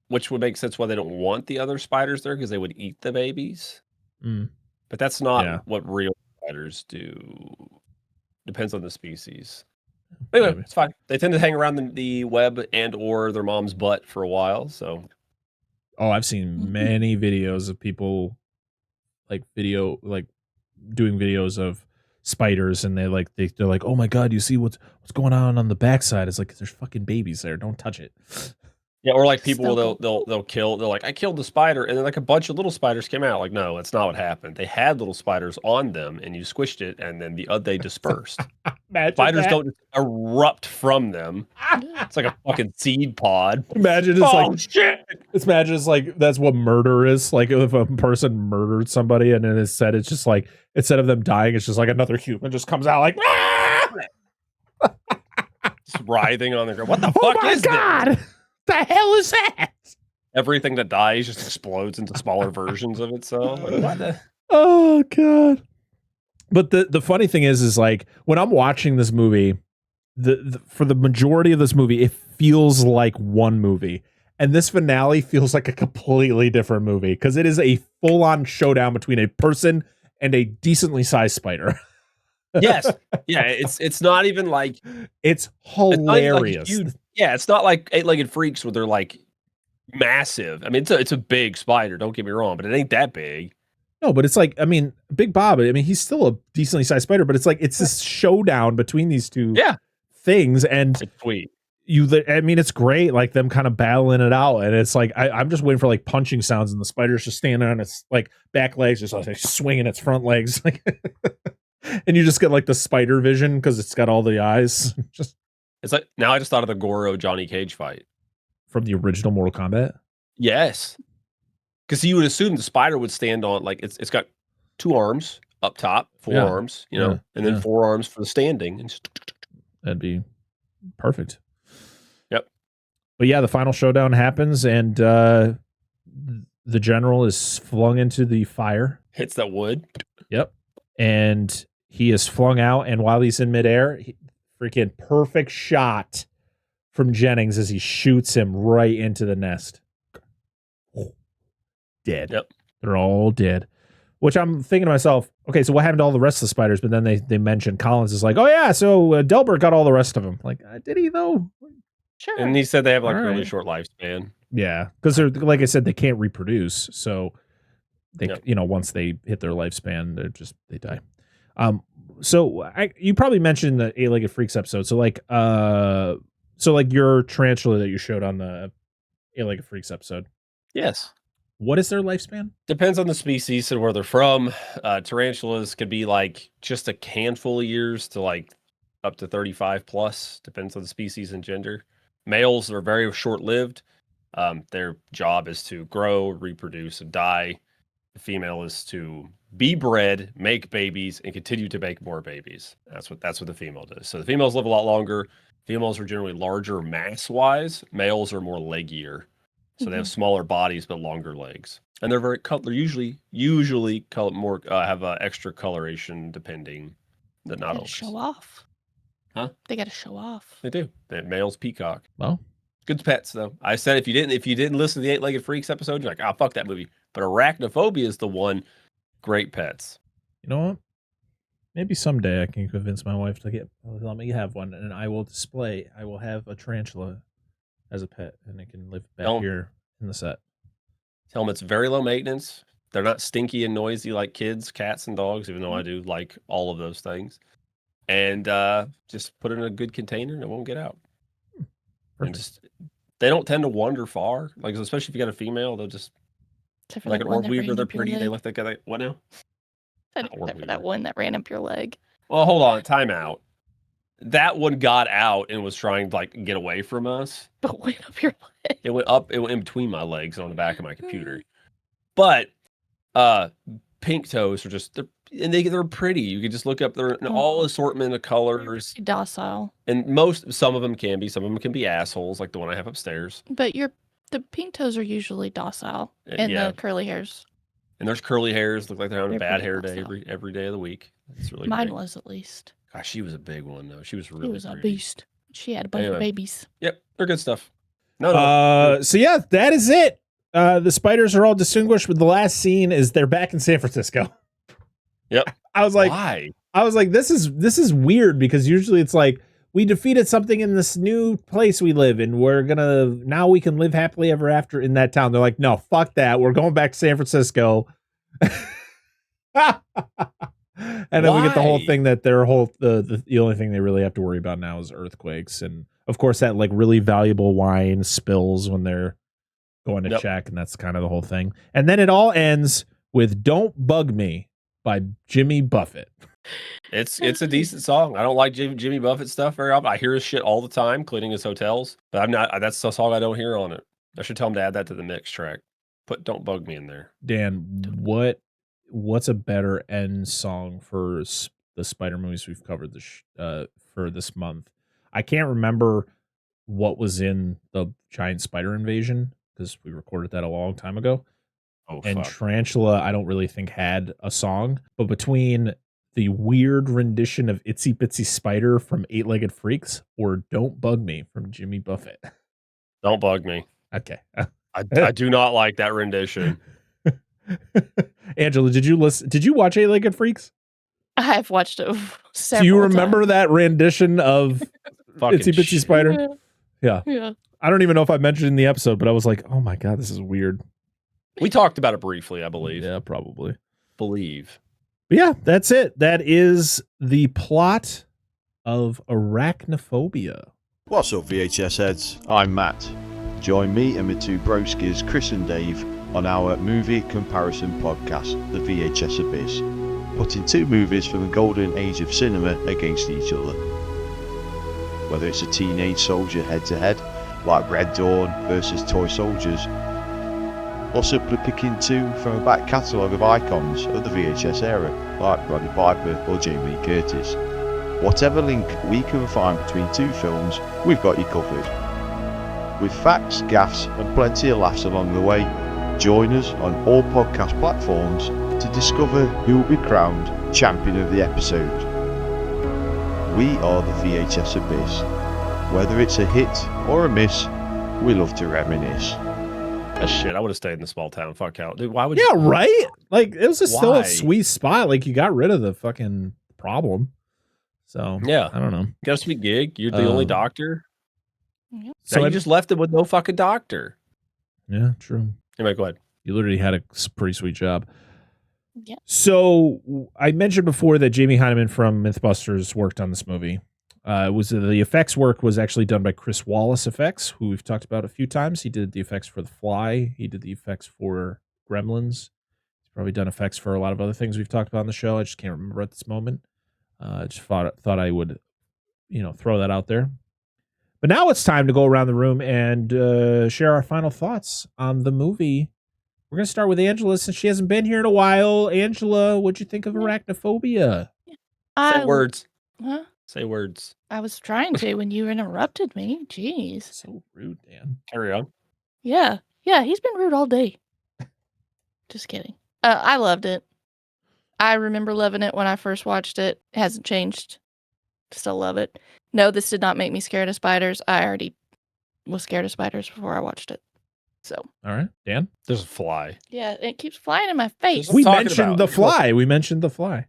[SPEAKER 3] which would make sense why they don't want the other spiders there, because they would eat the babies. But that's not what real spiders do. Depends on the species. Anyway, it's fine. They tend to hang around the web and or their mom's butt for a while. So,
[SPEAKER 1] I've seen many videos of people doing videos of spiders, and they're like, oh my god, you see what's going on the backside? It's like there's fucking babies there. Don't touch it.
[SPEAKER 3] Yeah, or like people they'll kill. They're like, I killed the spider, and then like a bunch of little spiders came out. Like, no, that's not what happened. They had little spiders on them, and you squished it, and then they dispersed. Spiders don't just erupt from them. It's like a fucking seed pod.
[SPEAKER 1] Imagine it's like that's what murder is. Like if a person murdered somebody, and then it's just like instead of them dying, it's just like another human just comes out like
[SPEAKER 3] just writhing on the ground. What the fuck is
[SPEAKER 1] God?
[SPEAKER 3] This?
[SPEAKER 1] The hell is that?
[SPEAKER 3] Everything that dies just explodes into smaller versions of itself. Like, what the?
[SPEAKER 1] Oh god! But the funny thing is like when I'm watching this movie, for the majority of this movie, it feels like one movie, and this finale feels like a completely different movie because it is a full-on showdown between a person and a decently sized spider.
[SPEAKER 3] Yes, yeah, it's not even like
[SPEAKER 1] it's hilarious.
[SPEAKER 3] It's not like eight-legged freaks where they're like massive. I mean, it's a big spider. Don't get me wrong, but it ain't that big.
[SPEAKER 1] No, but it's like, I mean, Big Bob. I mean, he's still a decently sized spider, but it's like it's this showdown between these two things, and
[SPEAKER 3] it's sweet.
[SPEAKER 1] I mean, it's great, like them kind of battling it out, and it's like I'm just waiting for like punching sounds, and the spider's just standing on its like back legs, just like swinging its front legs, like, and you just get like the spider vision because it's got all the eyes, just.
[SPEAKER 3] It's like now I just thought of the Goro Johnny Cage fight
[SPEAKER 1] from the original Mortal Kombat.
[SPEAKER 3] Yes, because you would assume the spider would stand on like it's got 2 arms up top, 4 arms, and then 4 arms for the standing. And
[SPEAKER 1] that'd be perfect.
[SPEAKER 3] Yep.
[SPEAKER 1] But yeah, the final showdown happens, and the general is flung into the fire.
[SPEAKER 3] Hits that wood.
[SPEAKER 1] Yep. And he is flung out, and while he's in midair, freaking perfect shot from Jennings as he shoots him right into the nest. Dead.
[SPEAKER 3] Yep.
[SPEAKER 1] They're all dead. Which I'm thinking to myself, okay, so what happened to all the rest of the spiders? But then they mentioned Collins is like, oh yeah, so Delbert got all the rest of them. Like, did he though?
[SPEAKER 4] Sure.
[SPEAKER 3] And he said they have like a really short lifespan.
[SPEAKER 1] Yeah, because they're, like I said, they can't reproduce. So they, once they hit their lifespan, they die. So you probably mentioned the 8-Legged Freaks episode. So like your tarantula that you showed on the 8-Legged Freaks episode.
[SPEAKER 3] Yes.
[SPEAKER 1] What is their lifespan?
[SPEAKER 3] Depends on the species and where they're from. Tarantulas could be like just a handful of years to like up to 35 plus. Depends on the species and gender. Males are very short-lived. Their job is to grow, reproduce, and die. The female is to be bred, make babies, and continue to make more babies. That's what the female does. So the females live a lot longer. Females are generally larger mass-wise. Males are more leggier. So they have smaller bodies but longer legs, and they're they're usually color more have extra coloration depending, but not always.
[SPEAKER 4] Show off,
[SPEAKER 3] huh?
[SPEAKER 4] They got to show off.
[SPEAKER 3] They do. The male's peacock.
[SPEAKER 1] Well,
[SPEAKER 3] good pets though. I said if you didn't listen to the 8-Legged Freaks episode, you're like, fuck that movie. But Arachnophobia is the one. Great pets.
[SPEAKER 1] You know what? Maybe someday I can convince my wife to let me have one, and I will have a tarantula as a pet, and it can live back here in the set.
[SPEAKER 3] Tell them it's very low maintenance. They're not stinky and noisy like kids, cats, and dogs, even though I do like all of those things. And just put it in a good container and it won't get out. And they don't tend to wander far. Like, especially if you got a female, they'll just like an orb weaver, they're pretty. They let that guy. What now?
[SPEAKER 4] Except for that one that ran up your leg.
[SPEAKER 3] Well, hold on, time out. That one got out and was trying to like get away from us.
[SPEAKER 4] But went up your leg.
[SPEAKER 3] It went in between my legs on the back of my computer. But pink toes are just they're pretty. You can just look up their all assortment of colors.
[SPEAKER 4] Docile.
[SPEAKER 3] And some of them can be assholes, like the one I have upstairs.
[SPEAKER 4] But the pink toes are usually docile. And the curly hairs.
[SPEAKER 3] And there's curly hairs, look like they're having a bad hair day every day of the week. It's really
[SPEAKER 4] Mine
[SPEAKER 3] great.
[SPEAKER 4] Was at least.
[SPEAKER 3] Gosh, she was a big one though. She was really
[SPEAKER 4] She was
[SPEAKER 3] pretty.
[SPEAKER 4] a beast. She had a bunch of babies.
[SPEAKER 3] Yep, they're good stuff. No.
[SPEAKER 1] So yeah, that is it. The spiders are all distinguished, but the last scene is they're back in San Francisco.
[SPEAKER 3] Yep.
[SPEAKER 1] I was like,
[SPEAKER 3] why?
[SPEAKER 1] I was like, this is weird because usually it's like we defeated something in this new place we live in. Now we can live happily ever after in that town. They're like, no, fuck that. We're going back to San Francisco. And then we get the whole thing that their whole the only thing they really have to worry about now is earthquakes, and of course that like really valuable wine spills when they're going to check, and that's kind of the whole thing. And then it all ends with "Don't Bug Me" by Jimmy Buffett.
[SPEAKER 3] It's a decent song. I don't like Jimmy Buffett stuff very often. I hear his shit all the time, cleaning his hotels, but I'm not. That's a song I don't hear on it. I should tell him to add that to the mix track. Put "Don't Bug Me" in there.
[SPEAKER 1] Dan, what's a better end song for the Spider movies we've covered for this month? I can't remember what was in the Giant Spider Invasion because we recorded that a long time ago.
[SPEAKER 3] Oh,
[SPEAKER 1] and
[SPEAKER 3] fuck.
[SPEAKER 1] Tarantula, I don't really think had a song, but between the weird rendition of Itsy Bitsy Spider from 8-Legged Freaks or Don't Bug Me from Jimmy Buffett.
[SPEAKER 3] Don't bug me.
[SPEAKER 1] Okay.
[SPEAKER 3] I do not like that rendition.
[SPEAKER 1] Angela, did you watch 8-Legged Freaks?
[SPEAKER 4] I've watched it several
[SPEAKER 1] Do you remember
[SPEAKER 4] times.
[SPEAKER 1] that rendition of Itsy Bitsy Spider? Yeah. I don't even know if I mentioned it in the episode, but I was like, oh my God, this is weird.
[SPEAKER 3] We talked about it briefly, I believe.
[SPEAKER 1] Yeah, probably.
[SPEAKER 3] But
[SPEAKER 1] yeah, that's it. That is the plot of Arachnophobia.
[SPEAKER 12] What's up, VHS heads? I'm Matt. Join me and my two broskies, Chris and Dave, on our movie comparison podcast, The VHS Abyss, putting two movies from the golden age of cinema against each other. whether it's a teenage soldier head-to-head, like Red Dawn versus Toy Soldiers, or simply picking two from a back catalogue of icons of the VHS era, like Roddy Piper or Jamie Lee Curtis. Whatever link we can find between two films, we've got you covered. With facts, gaffes and plenty of laughs along the way, join us on all podcast platforms to discover who will be crowned champion of the episode. We are the VHS Abyss. Whether it's a hit or a miss, we love to reminisce.
[SPEAKER 3] Shit, I would have stayed in the small town. Fuck out. Dude, why would
[SPEAKER 1] Yeah,
[SPEAKER 3] you?
[SPEAKER 1] right? Like, it was still
[SPEAKER 3] Why?
[SPEAKER 1] a sweet spot. Like, you got rid of the fucking problem. So,
[SPEAKER 3] Yeah.
[SPEAKER 1] I don't know.
[SPEAKER 3] You got a sweet gig. You're the only doctor.
[SPEAKER 1] So
[SPEAKER 3] Now
[SPEAKER 1] I
[SPEAKER 3] you just left him with no fucking doctor.
[SPEAKER 1] Yeah, true.
[SPEAKER 3] Anyway, go ahead.
[SPEAKER 1] You literally had a pretty sweet job.
[SPEAKER 4] Yeah.
[SPEAKER 1] So I mentioned before that Jamie Hyneman from Mythbusters worked on this movie. The effects work was actually done by Chris Wallace Effects, who we've talked about a few times. He did the effects for The Fly. He did the effects for Gremlins. He's probably done effects for a lot of other things we've talked about on the show. I just can't remember at this moment. Just thought I would, throw that out there. But now it's time to go around the room and share our final thoughts on the movie. We're going to start with Angela since she hasn't been here in a while. Angela, what'd you think of Arachnophobia?
[SPEAKER 3] Say words.
[SPEAKER 4] Huh?
[SPEAKER 3] Say words.
[SPEAKER 4] I was trying to when you interrupted me. Jeez.
[SPEAKER 1] So rude, Dan.
[SPEAKER 3] Carry on.
[SPEAKER 4] Yeah. Yeah, he's been rude all day. Just kidding. I loved it. I remember loving it when I first watched it. It hasn't changed. Still love it. No, this did not make me scared of spiders. I already was scared of spiders before I watched it. So.
[SPEAKER 1] All right, Dan?
[SPEAKER 3] There's a fly.
[SPEAKER 4] Yeah, it keeps flying in my face.
[SPEAKER 1] We mentioned The Fly. We mentioned The Fly.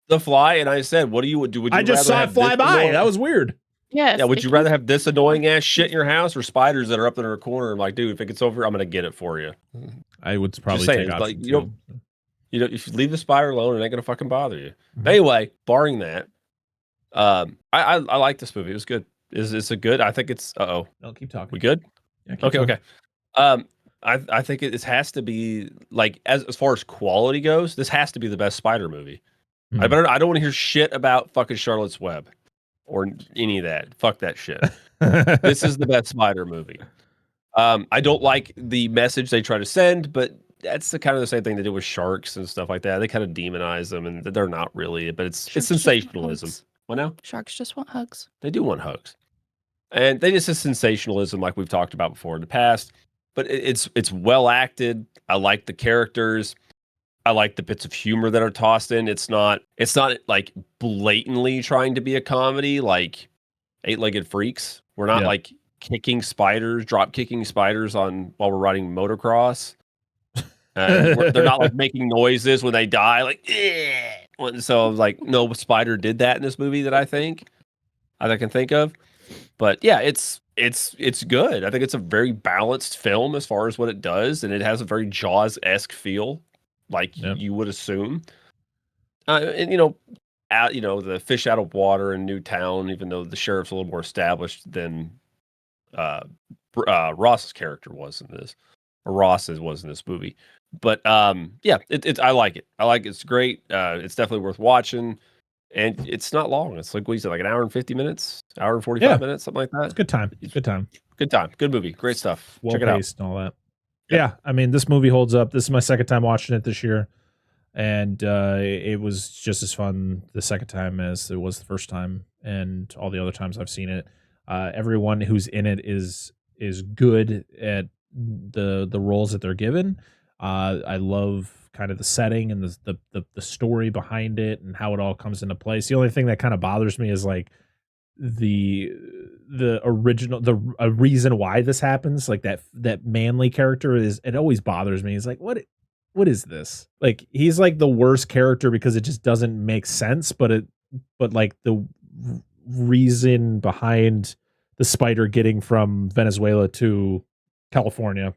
[SPEAKER 3] The Fly, and I said, what do you do? Would you
[SPEAKER 1] I just saw it fly by. That was weird.
[SPEAKER 4] Yes.
[SPEAKER 3] Yeah, would you rather have this annoying ass shit in your house or spiders that are up in a corner? I'm like, dude, if it gets over, I'm going to get it for you.
[SPEAKER 1] I would probably
[SPEAKER 3] Just saying,
[SPEAKER 1] take
[SPEAKER 3] like,
[SPEAKER 1] option two.
[SPEAKER 3] if you leave the spider alone, it ain't going to fucking bother you. Anyway, barring that, I like this movie. It was good. It's a good, I think it's,
[SPEAKER 1] No, keep talking.
[SPEAKER 3] We good?
[SPEAKER 1] Yeah, keep
[SPEAKER 3] Okay,
[SPEAKER 1] talking.
[SPEAKER 3] okay. I think it has to be, like, as far as quality goes, this has to be the best spider movie. I don't want to hear shit about fucking Charlotte's Web or any of that. Fuck that shit. This is the best spider movie. I don't like the message they try to send, but that's the same thing they do with sharks and stuff like that. They kind of demonize them, and they're not really, but it's sensationalism. What now?
[SPEAKER 4] Sharks just want hugs.
[SPEAKER 3] They do want hugs. And they just have sensationalism like we've talked about before in the past. But it's well acted. I like the characters. I like the bits of humor that are tossed in. It's not like blatantly trying to be a comedy like Eight-Legged Freaks. We're not like drop kicking spiders while we're riding motocross. They're not like making noises when they die, like. Eh. So like, no spider did that in this movie that I can think of. But yeah, it's good. I think it's a very balanced film as far as what it does, and it has a very Jaws-esque feel, like you would assume. And the fish out of water in Newtown, even though the sheriff's a little more established than Ross's character was in this, or Ross was in this movie. But yeah, I like it. It's great. It's definitely worth watching. And it's not long. It's like, what you said, like an hour and 50 minutes, hour and 45 minutes, something like that.
[SPEAKER 1] It's good time. Good time.
[SPEAKER 3] Good movie. Great stuff.
[SPEAKER 1] Well
[SPEAKER 3] Check it out.
[SPEAKER 1] paced and all that. Yeah. I mean, this movie holds up. This is my second time watching it this year. And it was just as fun the second time as it was the first time. And all the other times I've seen it. Everyone who's in it is good at the roles that they're given. I love kind of the setting and the story behind it and how it all comes into place. The only thing that kind of bothers me is like the original reason why this happens, like that manly character it always bothers me. It's like, what is this? Like, he's like the worst character because it just doesn't make sense, but like the reason behind the spider getting from Venezuela to California,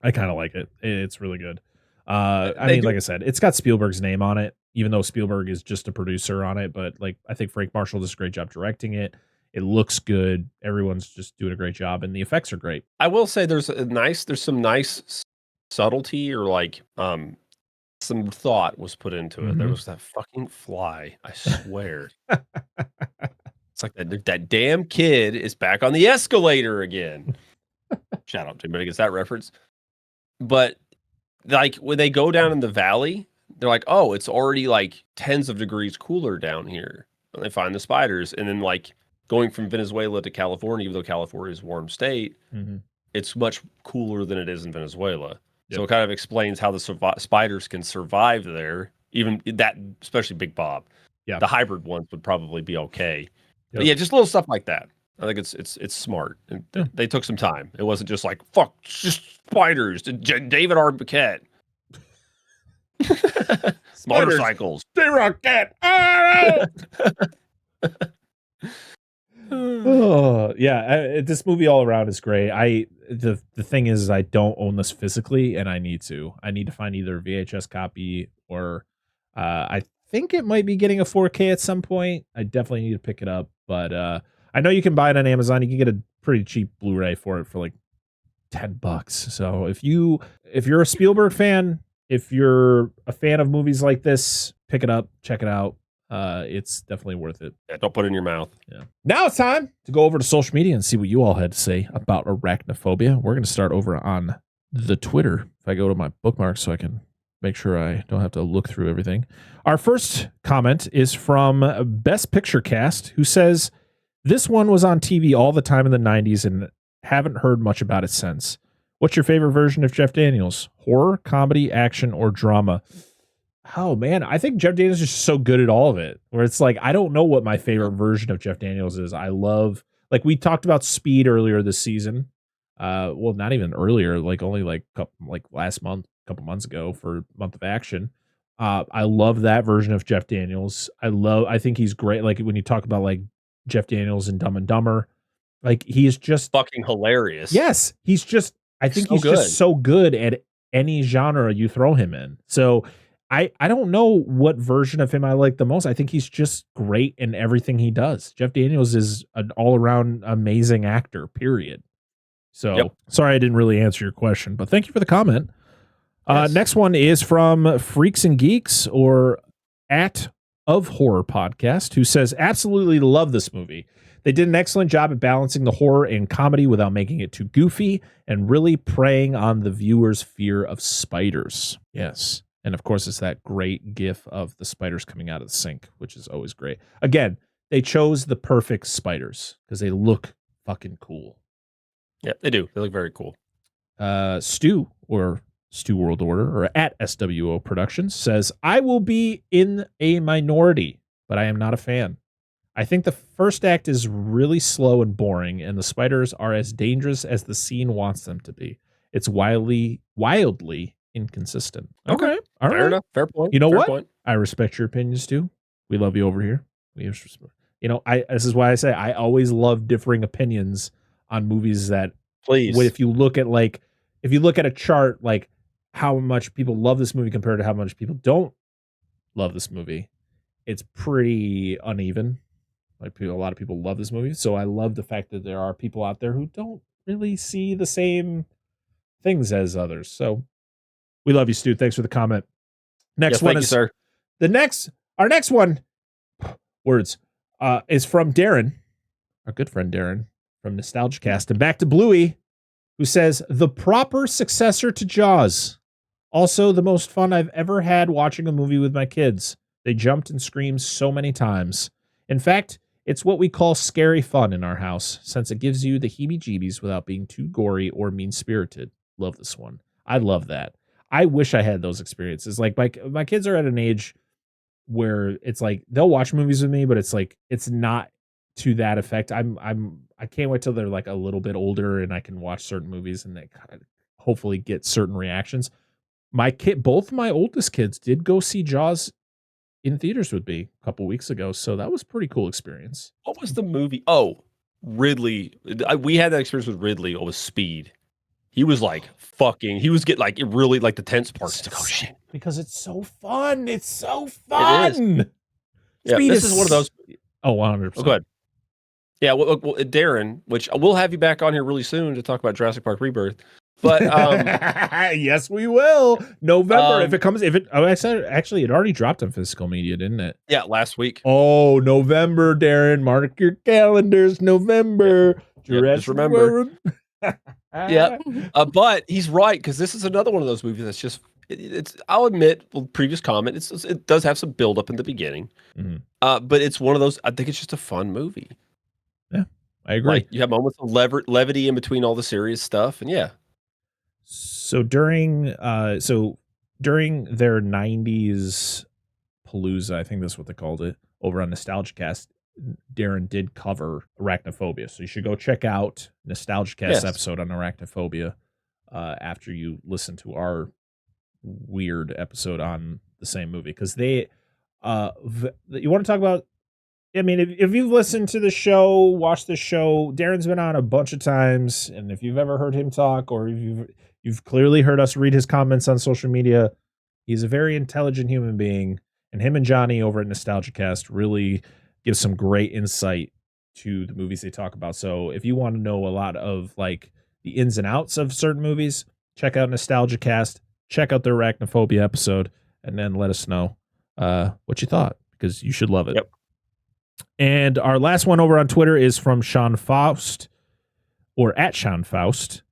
[SPEAKER 1] I kind of like it. It's really good. Like I said, it's got Spielberg's name on it, even though Spielberg is just a producer on it. But like, I think Frank Marshall does a great job directing it. It looks good. Everyone's just doing a great job, and the effects are great.
[SPEAKER 3] I will say there's some nice subtlety, or like some thought was put into it. There was that fucking fly. I swear. It's like that damn kid is back on the escalator again. Shout out to anybody who gets that reference. But like when they go down in the valley, they're like, oh, it's already like tens of degrees cooler down here. And they find the spiders. And then like going from Venezuela to California, even though California is a warm state, it's much cooler than it is in Venezuela. Yep. So it kind of explains how the spiders can survive there. Even that, especially Big Bob. Yeah. The hybrid ones would probably be okay. Yep. But yeah, just little stuff like that. I think it's smart. And they took some time. It wasn't just like, fuck, it's just spiders. David R. Paquette. Motorcycles.
[SPEAKER 1] J-Rock Cat. Oh, yeah. This movie all around is great. The thing is, I don't own this physically, and I need to find either a VHS copy or I think it might be getting a 4K at some point. I definitely need to pick it up, but I know you can buy it on Amazon. You can get a pretty cheap Blu-ray for it for like $10. So if you're a Spielberg fan, if you're a fan of movies like this, pick it up, check it out. It's definitely worth it.
[SPEAKER 3] Yeah, don't put it in your mouth.
[SPEAKER 1] Yeah. Now it's time to go over to social media and see what you all had to say about Arachnophobia. We're going to start over on the Twitter. If I go to my bookmarks so I can make sure I don't have to look through everything. Our first comment is from Best Picture Cast, who says, this one was on TV all the time in the 90s and haven't heard much about it since. What's your favorite version of Jeff Daniels? Horror, comedy, action, or drama? Oh, man, I think Jeff Daniels is just so good at all of it, where it's like, I don't know what my favorite version of Jeff Daniels is. I love, like, we talked about Speed earlier this season. Well, not even earlier, like only like last month, a couple months ago for Month of Action. I love that version of Jeff Daniels. I think he's great. Like when you talk about like Jeff Daniels and Dumb and Dumber, like he is just
[SPEAKER 3] fucking hilarious.
[SPEAKER 1] Yes, he's just, I think so he's good. Just so good at any genre you throw him in. So I don't know what version of him I like the most. I think he's just great in everything he does. Jeff Daniels is an all-around amazing actor, period. So Sorry I didn't really answer your question, but thank you for the comment. Yes. Next one is from Freaks and Geeks, or @ of Horror Podcast, who says, absolutely love this movie. They did an excellent job at balancing the horror and comedy without making it too goofy and really preying on the viewer's fear of spiders. Yes. And of course, it's that great gif of the spiders coming out of the sink, which is always great. Again, they chose the perfect spiders because they look fucking cool.
[SPEAKER 3] Yeah, they do. They look very cool.
[SPEAKER 1] Stu, or Stu World Order, or @ SWO Productions, says, I will be in a minority, but I am not a fan. I think the first act is really slow and boring, and the spiders are as dangerous as the scene wants them to be. It's wildly inconsistent. Okay. All right.
[SPEAKER 3] Fair enough. Fair point.
[SPEAKER 1] You know
[SPEAKER 3] Fair
[SPEAKER 1] what?
[SPEAKER 3] Point.
[SPEAKER 1] I respect your opinions, Stu. We love you over here. This is why I say I always love differing opinions on movies that,
[SPEAKER 3] please,
[SPEAKER 1] if you look at a chart, like how much people love this movie compared to how much people don't love this movie, it's pretty uneven. Like a lot of people love this movie. So I love the fact that there are people out there who don't really see the same things as others. So we love you, Stu. Thanks for the comment. Next one is,
[SPEAKER 3] sir.
[SPEAKER 1] Our next one, is from Darren, our good friend Darren from Nostalgia Cast, and Back to Bluey, who says, the proper successor to Jaws. Also, the most fun I've ever had watching a movie with my kids. They jumped and screamed so many times. In fact, it's what we call scary fun in our house, since it gives you the heebie-jeebies without being too gory or mean-spirited. Love this one. I love that. I wish I had those experiences. Like my kids are at an age where it's like they'll watch movies with me, but it's like it's not to that effect. I can't wait till they're like a little bit older and I can watch certain movies and they kind of hopefully get certain reactions. Both my oldest kids did go see Jaws in theaters with me a couple weeks ago, so that was a pretty cool experience.
[SPEAKER 3] What was the movie? Oh, Ridley. We had that experience with Ridley. It was Speed. He was like he was getting like, it really, like the tense parts. Like, oh shit.
[SPEAKER 1] Because it's so fun. It's so fun.
[SPEAKER 3] It is. Yeah, this is one of those.
[SPEAKER 1] Oh, 100%.
[SPEAKER 3] Oh, go ahead. Yeah, well, Darren, which we'll have you back on here really soon to talk about Jurassic Park Rebirth. But
[SPEAKER 1] yes, we will. November. I said actually it already dropped on physical media, didn't it?
[SPEAKER 3] Yeah, last week.
[SPEAKER 1] Oh, November, Darren. Mark your calendars. November.
[SPEAKER 3] Just remember. Yeah. But he's right, because this is another one of those movies that's just it's I'll admit, previous comment, it does have some build up in the beginning.
[SPEAKER 1] Mm-hmm.
[SPEAKER 3] But it's one of those, I think it's just a fun movie.
[SPEAKER 1] Yeah, I agree.
[SPEAKER 3] Like, you have moments of levity in between all the serious stuff, and yeah.
[SPEAKER 1] So during their 90s Palooza, I think that's what they called it, over on NostalgiaCast, Darren did cover Arachnophobia. So you should go check out NostalgiaCast episode on Arachnophobia after you listen to our weird episode on the same movie. Because you want to talk about, I mean, if you've listened to the show, watched the show, Darren's been on a bunch of times, and if you've ever heard him talk, or if you've clearly heard us read his comments on social media, he's a very intelligent human being, and him and Johnny over at NostalgiaCast really give some great insight to the movies they talk about. So if you want to know a lot of like the ins and outs of certain movies, check out NostalgiaCast, check out the Arachnophobia episode, and then let us know what you thought, because you should love it.
[SPEAKER 3] Yep.
[SPEAKER 1] And our last one over on Twitter is from Sean Faust, or at Sean Faust,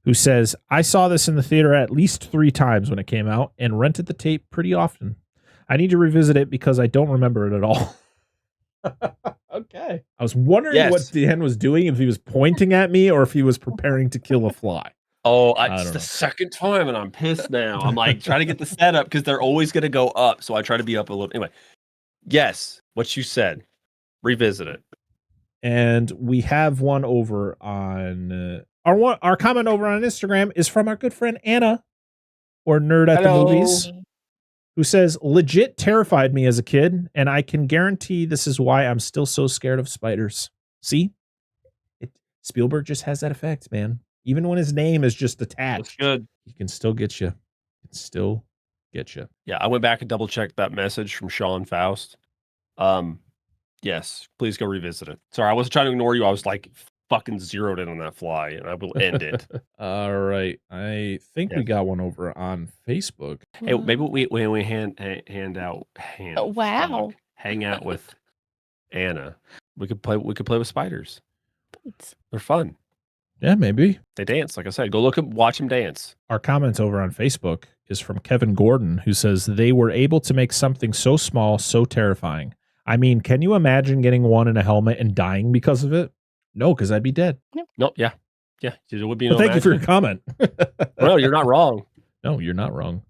[SPEAKER 1] who says, I saw this in the theater at least 3 times when it came out and rented the tape pretty often. I need to revisit it because I don't remember it at all. Okay. I was wondering what Dan was doing, if he was pointing at me or if he was preparing to kill a fly.
[SPEAKER 3] Oh, it's the second time and I'm pissed now. I'm like trying to get the setup because they're always going to go up. So I try to be up a little. Anyway, yes, what you said. Revisit it.
[SPEAKER 1] And we have one over on our comment over on Instagram is from our good friend Anna, or Nerd at the Movies, who says, legit terrified me as a kid, and I can guarantee this is why I'm still so scared of spiders. See? Spielberg just has that effect, man. Even when his name is just attached,
[SPEAKER 3] good.
[SPEAKER 1] He can still get you.
[SPEAKER 3] Yeah, I went back and double checked that message from Sean Faust. Yes, please go revisit it. Sorry, I wasn't trying to ignore you. I was like fucking zeroed in on that fly, and I will end it.
[SPEAKER 1] All right. I think we got one over on Facebook.
[SPEAKER 3] Hey, maybe we hang out with Anna. We could play with spiders. They're fun.
[SPEAKER 1] Yeah, maybe.
[SPEAKER 3] They dance, like I said. Go watch them dance.
[SPEAKER 1] Our comments over on Facebook is from Kevin Gordon, who says they were able to make something so small, so terrifying. I mean, can you imagine getting one in a helmet and dying because of it? No, because I'd be dead.
[SPEAKER 3] No, yeah. It would be.
[SPEAKER 1] Well, thank you for your comment.
[SPEAKER 3] No, you're not wrong.
[SPEAKER 1] No, you're not wrong.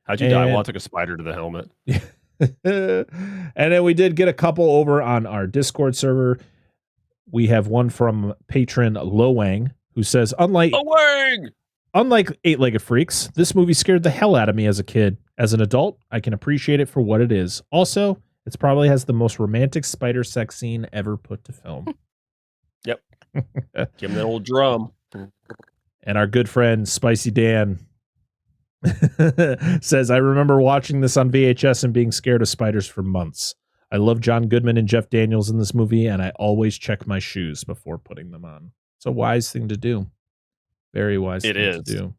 [SPEAKER 3] How'd you die? Well, I took a spider to the helmet.
[SPEAKER 1] And then we did get a couple over on our Discord server. We have one from patron Lowang, who says, unlike Eight-Legged Freaks, this movie scared the hell out of me as a kid. As an adult, I can appreciate it for what it is. Also, it probably has the most romantic spider sex scene ever put to film.
[SPEAKER 3] Yep. Give him that old drum.
[SPEAKER 1] And our good friend Spicy Dan says, I remember watching this on VHS and being scared of spiders for months. I love John Goodman and Jeff Daniels in this movie, and I always check my shoes before putting them on. It's a wise thing to do. Very wise thing to do.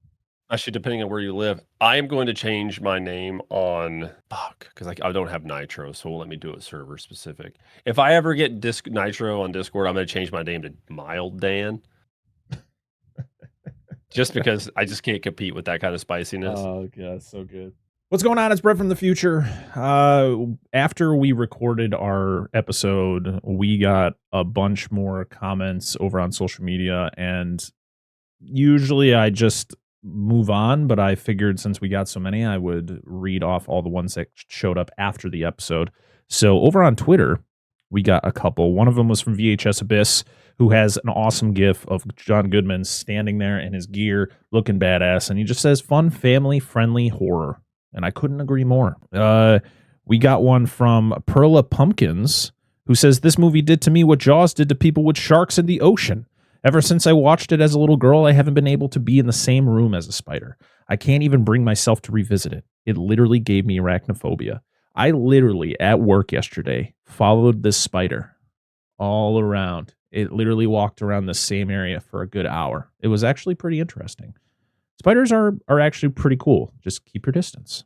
[SPEAKER 3] Actually, depending on where you live, I am going to change my name on because I don't have Nitro, so it won't let me do it server specific. If I ever get Nitro on Discord, I'm going to change my name to Mild Dan. Just because I just can't compete with that kind of spiciness.
[SPEAKER 1] Oh, God, so good. What's going on? It's Brett from the future. After we recorded our episode, we got a bunch more comments over on social media, and usually I just move on, but I figured since we got so many, I would read off all the ones that showed up after the episode. So over on Twitter, we got a couple. One of them was from VHS Abyss, who has an awesome gif of John Goodman standing there in his gear, looking badass, and he just says, fun, family-friendly horror. And I couldn't agree more. We got one from Perla Pumpkins, who says, this movie did to me what Jaws did to people with sharks in the ocean. Ever since I watched it as a little girl, I haven't been able to be in the same room as a spider. I can't even bring myself to revisit it. It literally gave me arachnophobia. I literally, at work yesterday, followed this spider all around. It literally walked around the same area for a good hour. It was actually pretty interesting. spiders are actually pretty cool. Just keep your distance.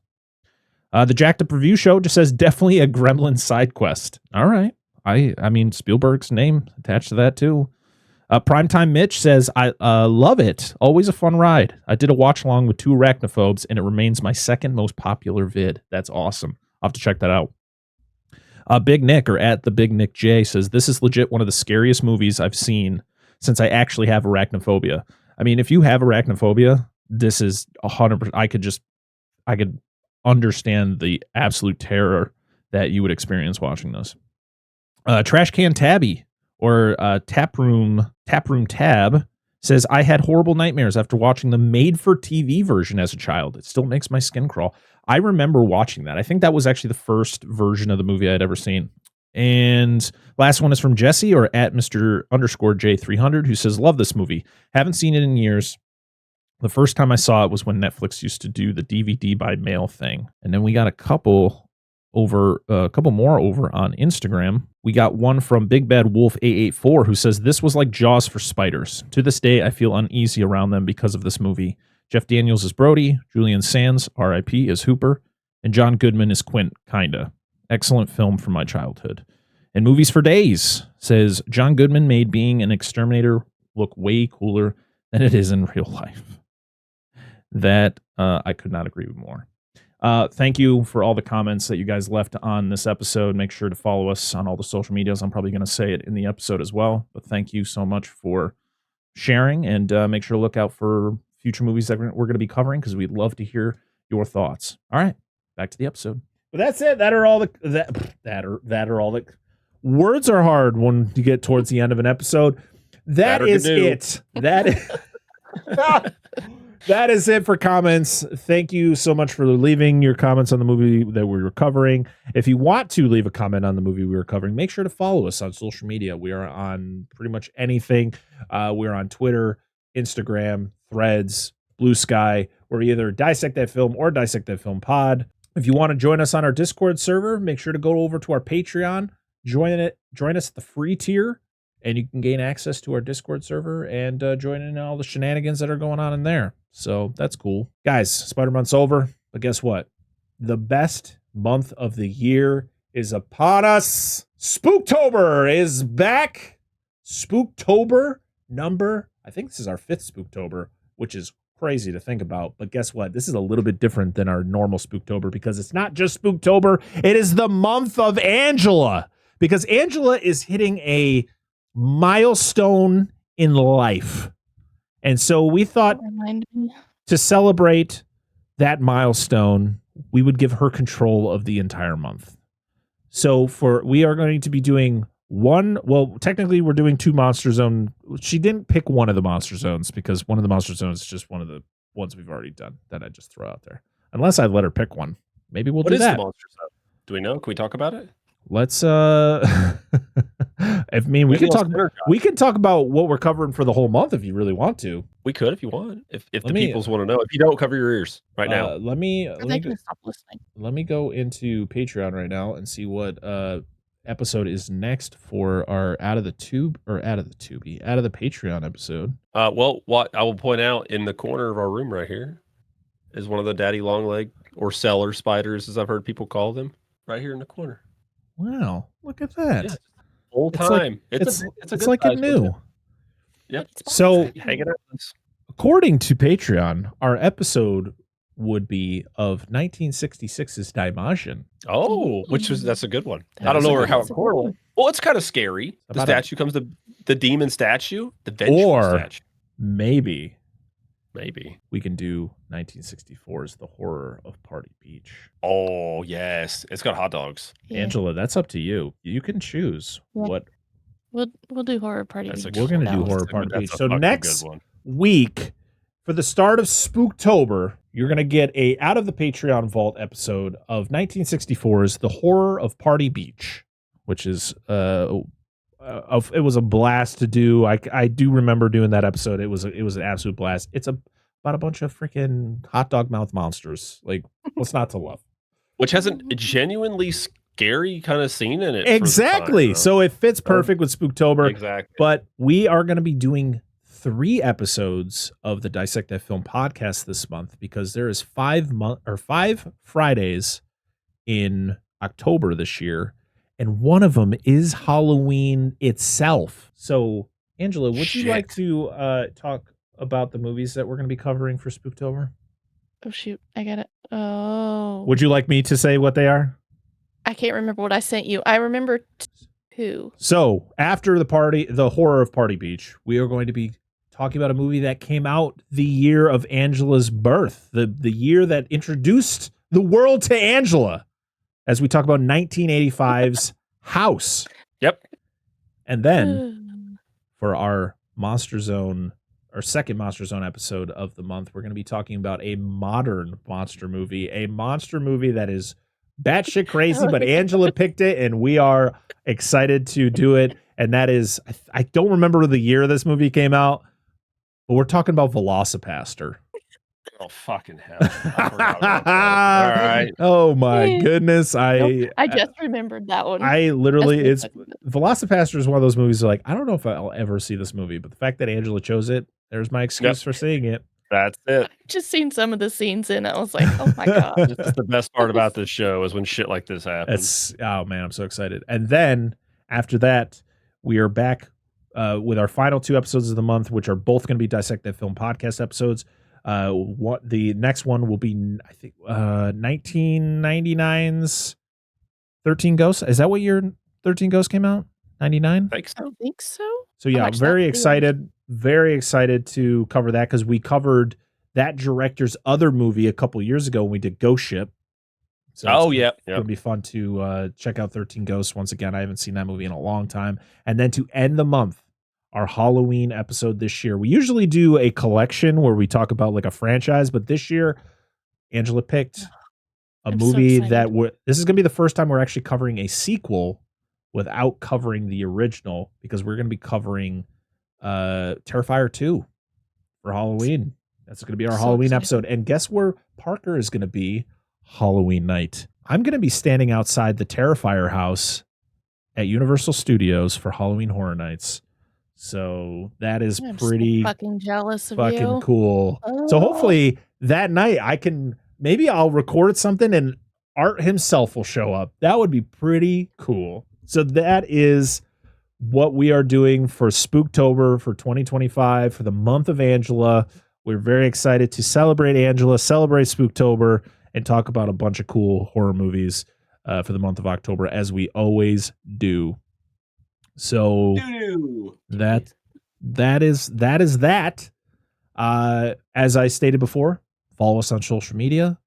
[SPEAKER 1] The Jacked Up Review Show just says definitely a Gremlin side quest. All right. I mean, Spielberg's name attached to that too. Primetime Mitch says, I love it. Always a fun ride. I did a watch along with 2 arachnophobes, and it remains my second most popular vid. That's awesome. I'll have to check that out. Big Nick, or at the Big Nick J, says, this is legit one of the scariest movies I've seen since I actually have arachnophobia. I mean, if you have arachnophobia, this is 100%. I could understand the absolute terror that you would experience watching this. Trash Can Tabby, or Taproom Tab, says, I had horrible nightmares after watching the made-for-TV version as a child. It still makes my skin crawl. I remember watching that. I think that was actually the first version of the movie I'd ever seen. And last one is from Jesse, or at Mr_J300, who says, love this movie. Haven't seen it in years. The first time I saw it was when Netflix used to do the DVD by mail thing. And then we got a couple more over on Instagram. We got one from Big Bad Wolf 884, who says, this was like Jaws for spiders. To this day, I feel uneasy around them because of this movie. Jeff Daniels is Brody, Julian Sands, R.I.P., is Hooper, and John Goodman is Quint, kinda. Excellent film from my childhood. And Movies for Days says, John Goodman made being an exterminator look way cooler than it is in real life. That I could not agree with more. Thank you for all the comments that you guys left on this episode. Make sure to follow us on all the social medias. I'm probably going to say it in the episode as well, but thank you so much for sharing, and make sure to look out for future movies that we're going to be covering, because we'd love to hear your thoughts. All right, back to the episode. But that's it. That are all the words are hard when you get towards the end of an episode. That is it. That is it for comments. Thank you so much for leaving your comments on the movie that we were covering. If you want to leave a comment on the movie we were covering, make sure to follow us on social media. We are on pretty much anything. We're on Twitter, Instagram, Threads, Blue Sky. We're either Dissect That Film or Dissect That Film Pod. If you want to join us on our Discord server, make sure to go over to our Patreon, join us at the free tier, and you can gain access to our Discord server and join in all the shenanigans that are going on in there. So that's cool. Guys, SpiderMonth's over, but guess what? The best month of the year is upon us. Spooktober is back. Spooktober number, I think this is our 5th Spooktober, which is crazy to think about. But guess what? This is a little bit different than our normal Spooktober, because it's not just Spooktober. It is the month of Angela, because Angela is hitting a milestone in life. And so we thought to celebrate that milestone, we would give her control of the entire month. So we are going to be doing technically we're doing 2 Monster Zone. She didn't pick one of the Monster Zones, because one of the Monster Zones is just one of the ones we've already done that I just throw out there. Unless I let her pick one. Maybe we'll do that. What is the Monster Zone?
[SPEAKER 3] Do we know? Can we talk about it?
[SPEAKER 1] Let's we can talk about what we're covering for the whole month if you really want to.
[SPEAKER 3] We could if you want. If the peoples want to know. If you don't, cover your ears right now.
[SPEAKER 1] Let me
[SPEAKER 4] stop listening.
[SPEAKER 1] Let me go into Patreon right now and see what episode is next for our out of the Patreon episode.
[SPEAKER 3] Well, what I will point out in the corner of our room right here is one of the daddy long leg or cellar spiders, as I've heard people call them, right here in the corner.
[SPEAKER 1] Wow, look at that.
[SPEAKER 3] Yeah, full time. It's
[SPEAKER 1] like it new.
[SPEAKER 3] Yep.
[SPEAKER 1] So
[SPEAKER 3] hanging out.
[SPEAKER 1] According to Patreon, our episode would be of 1966's Dimension.
[SPEAKER 3] Oh, that's a good one. I don't know how it correlates. Well, it's kind of scary. The statue comes the demon statue, the vengeful statue.
[SPEAKER 1] Maybe
[SPEAKER 3] we
[SPEAKER 1] can do 1964's The Horror of Party Beach.
[SPEAKER 3] Oh, yes. It's got hot dogs.
[SPEAKER 1] Yeah. Angela, that's up to you. You can choose what.
[SPEAKER 4] We'll do Horror Party Beach.
[SPEAKER 1] We're going to do Horror Party Beach. So next week, for the start of Spooktober, you're going to get a out of the Patreon vault episode of 1964's The Horror of Party Beach, which is it was a blast to do. I do remember doing that episode. It was an absolute blast. It's about a bunch of freaking hot dog mouth monsters. Like, what's not to love?
[SPEAKER 3] Which has a genuinely scary kind of scene in it.
[SPEAKER 1] Exactly. So it fits perfect with Spooktober.
[SPEAKER 3] Exactly.
[SPEAKER 1] But we are going to be doing 3 episodes of the Dissect That Film podcast this month because there is 5 Fridays in October this year, and one of them is Halloween itself. So, Angela, would you like to talk about the movies that we're going to be covering for Spooktober?
[SPEAKER 4] Oh, shoot. I got it. Oh.
[SPEAKER 1] Would you like me to say what they are?
[SPEAKER 4] I can't remember what I sent you. I remember 2.
[SPEAKER 1] So, after the horror of Party Beach, we are going to be talking about a movie that came out the year of Angela's birth, the year that introduced the world to Angela, as we talk about 1985's House.
[SPEAKER 3] Yep.
[SPEAKER 1] And then for our Monster Zone, our second Monster Zone episode of the month, we're going to be talking about a modern monster movie that is batshit crazy, but Angela picked it, and we are excited to do it. And that is, I don't remember the year this movie came out, but we're talking about Velocipaster.
[SPEAKER 3] Oh, fucking hell. I forgot about that. All right.
[SPEAKER 1] Oh, my goodness.
[SPEAKER 4] I just remembered that one.
[SPEAKER 1] Velocipaster is one of those movies like, I don't know if I'll ever see this movie, but the fact that Angela chose it, there's my excuse for seeing it.
[SPEAKER 3] That's it.
[SPEAKER 4] I just seen some of the scenes in it. I was like, oh my God.
[SPEAKER 3] This is the best part about this show is when shit like this happens.
[SPEAKER 1] Oh, man, I'm so excited. And then after that, we are back with our final 2 episodes of the month, which are both going to be Dissect That Film podcast episodes. The next one will be, I think, 1999's 13 Ghosts. Is that what year 13 Ghosts came out? 99?
[SPEAKER 4] I think so.
[SPEAKER 1] So yeah, I'm very excited to cover that because we covered that director's other movie a couple years ago when we did Ghost Ship. So it'll be fun to check out 13 Ghosts once again. I haven't seen that movie in a long time. And then to end the month, our Halloween episode this year. We usually do a collection where we talk about like a franchise, but this year Angela picked a movie that this is going to be the first time we're actually covering a sequel without covering the original, because we're going to be covering Terrifier 2 for Halloween. That's going to be our Halloween episode. And guess where Parker is going to be Halloween night? I'm going to be standing outside the Terrifier house at Universal Studios for Halloween Horror Nights. So that is pretty
[SPEAKER 4] fucking jealous of
[SPEAKER 1] fucking cool. So hopefully that night I'll record something and Art himself will show up. That would be pretty cool. So that is what we are doing for Spooktober for 2025 for the month of Angela. We're very excited to celebrate Angela, celebrate Spooktober, and talk about a bunch of cool horror movies for the month of October, as we always do. So that is that. As I stated before, follow us on social media.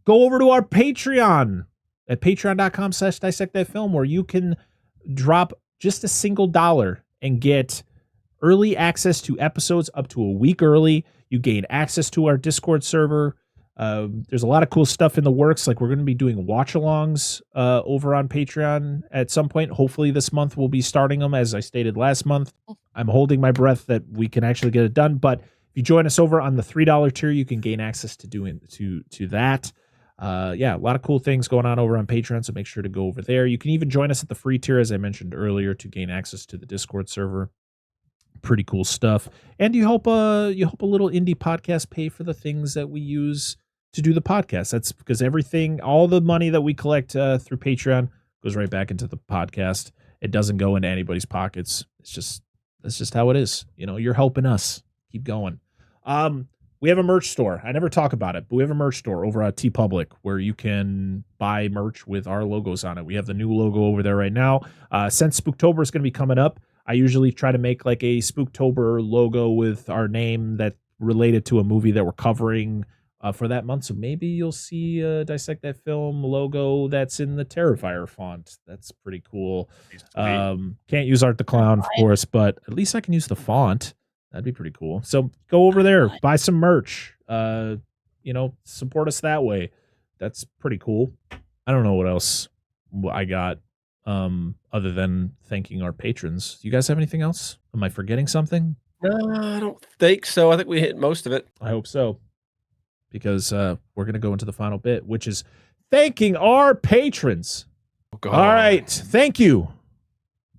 [SPEAKER 1] Go over to our Patreon at patreon.com/dissectthatfilm, where you can drop just a single $1 and get early access to episodes up to a week early. You gain access to our Discord server. There's a lot of cool stuff in the works. Like, we're going to be doing watch-alongs over on Patreon at some point. Hopefully this month we'll be starting them, as I stated last month. I'm holding my breath that we can actually get it done. But if you join us over on the $3 tier, you can gain access to that. A lot of cool things going on over on Patreon, so make sure to go over there. You can even join us at the free tier, as I mentioned earlier, to gain access to the Discord server. Pretty cool stuff. And you help a little indie podcast pay for the things that we use to do the podcast. That's because all the money that we collect through Patreon goes right back into the podcast. It doesn't go into anybody's pockets. That's just how it is. You're helping us keep going. We have a merch store. I never talk about it, but we have a merch store over at TeePublic where you can buy merch with our logos on it. We have the new logo over there right now. Since Spooktober is going to be coming up, I usually try to make like a Spooktober logo with our name that's related to a movie that we're covering for that month. So maybe you'll see Dissect That Film logo that's in the Terrifier font. That's pretty cool. Can't use Art the Clown, of course, but at least I can use the font. That'd be pretty cool. So go over there, buy some merch, support us that way. That's pretty cool. I don't know what else I got other than thanking our patrons. You guys have anything else? Am I forgetting something?
[SPEAKER 3] No, I don't think so. I think we hit most of it.
[SPEAKER 1] I hope so, because we're going to go into the final bit, which is thanking our patrons.
[SPEAKER 3] Oh, God.
[SPEAKER 1] All right. Thank you,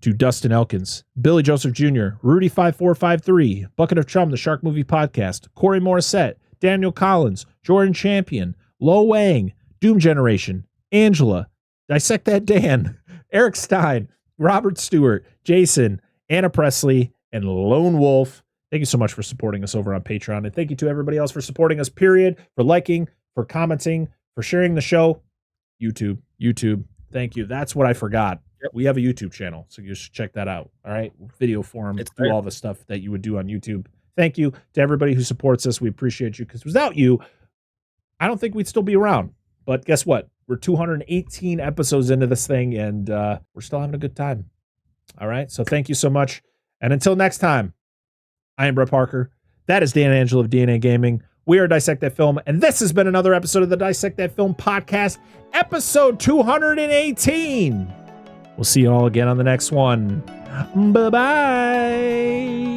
[SPEAKER 1] to Dustin Elkins, Billy Joseph Jr., Rudy5453, Bucket of Chum, the Shark Movie Podcast, Corey Morissette, Daniel Collins, Jordan Champion, Lo Wang, Doom Generation, Angela, Dissect That Dan, Eric Stein, Robert Stewart, Jason, Anna Presley, and Lone Wolf. Thank you so much for supporting us over on Patreon. And thank you to everybody else for supporting us, period, for liking, for commenting, for sharing the show. YouTube. Thank you. That's what I forgot. Yep. We have a YouTube channel, so you should check that out. All right. Video form, do all the stuff that you would do on YouTube. Thank you to everybody who supports us. We appreciate you, because without you, I don't think we'd still be around. But guess what? We're 218 episodes into this thing, and we're still having a good time. All right. So thank you so much. And until next time, I am Brett Parker. That is Dan Angel of DNA Gaming. We are Dissect That Film, and this has been another episode of the Dissect That Film Podcast, episode 218. We'll see you all again on the next one. Bye-bye.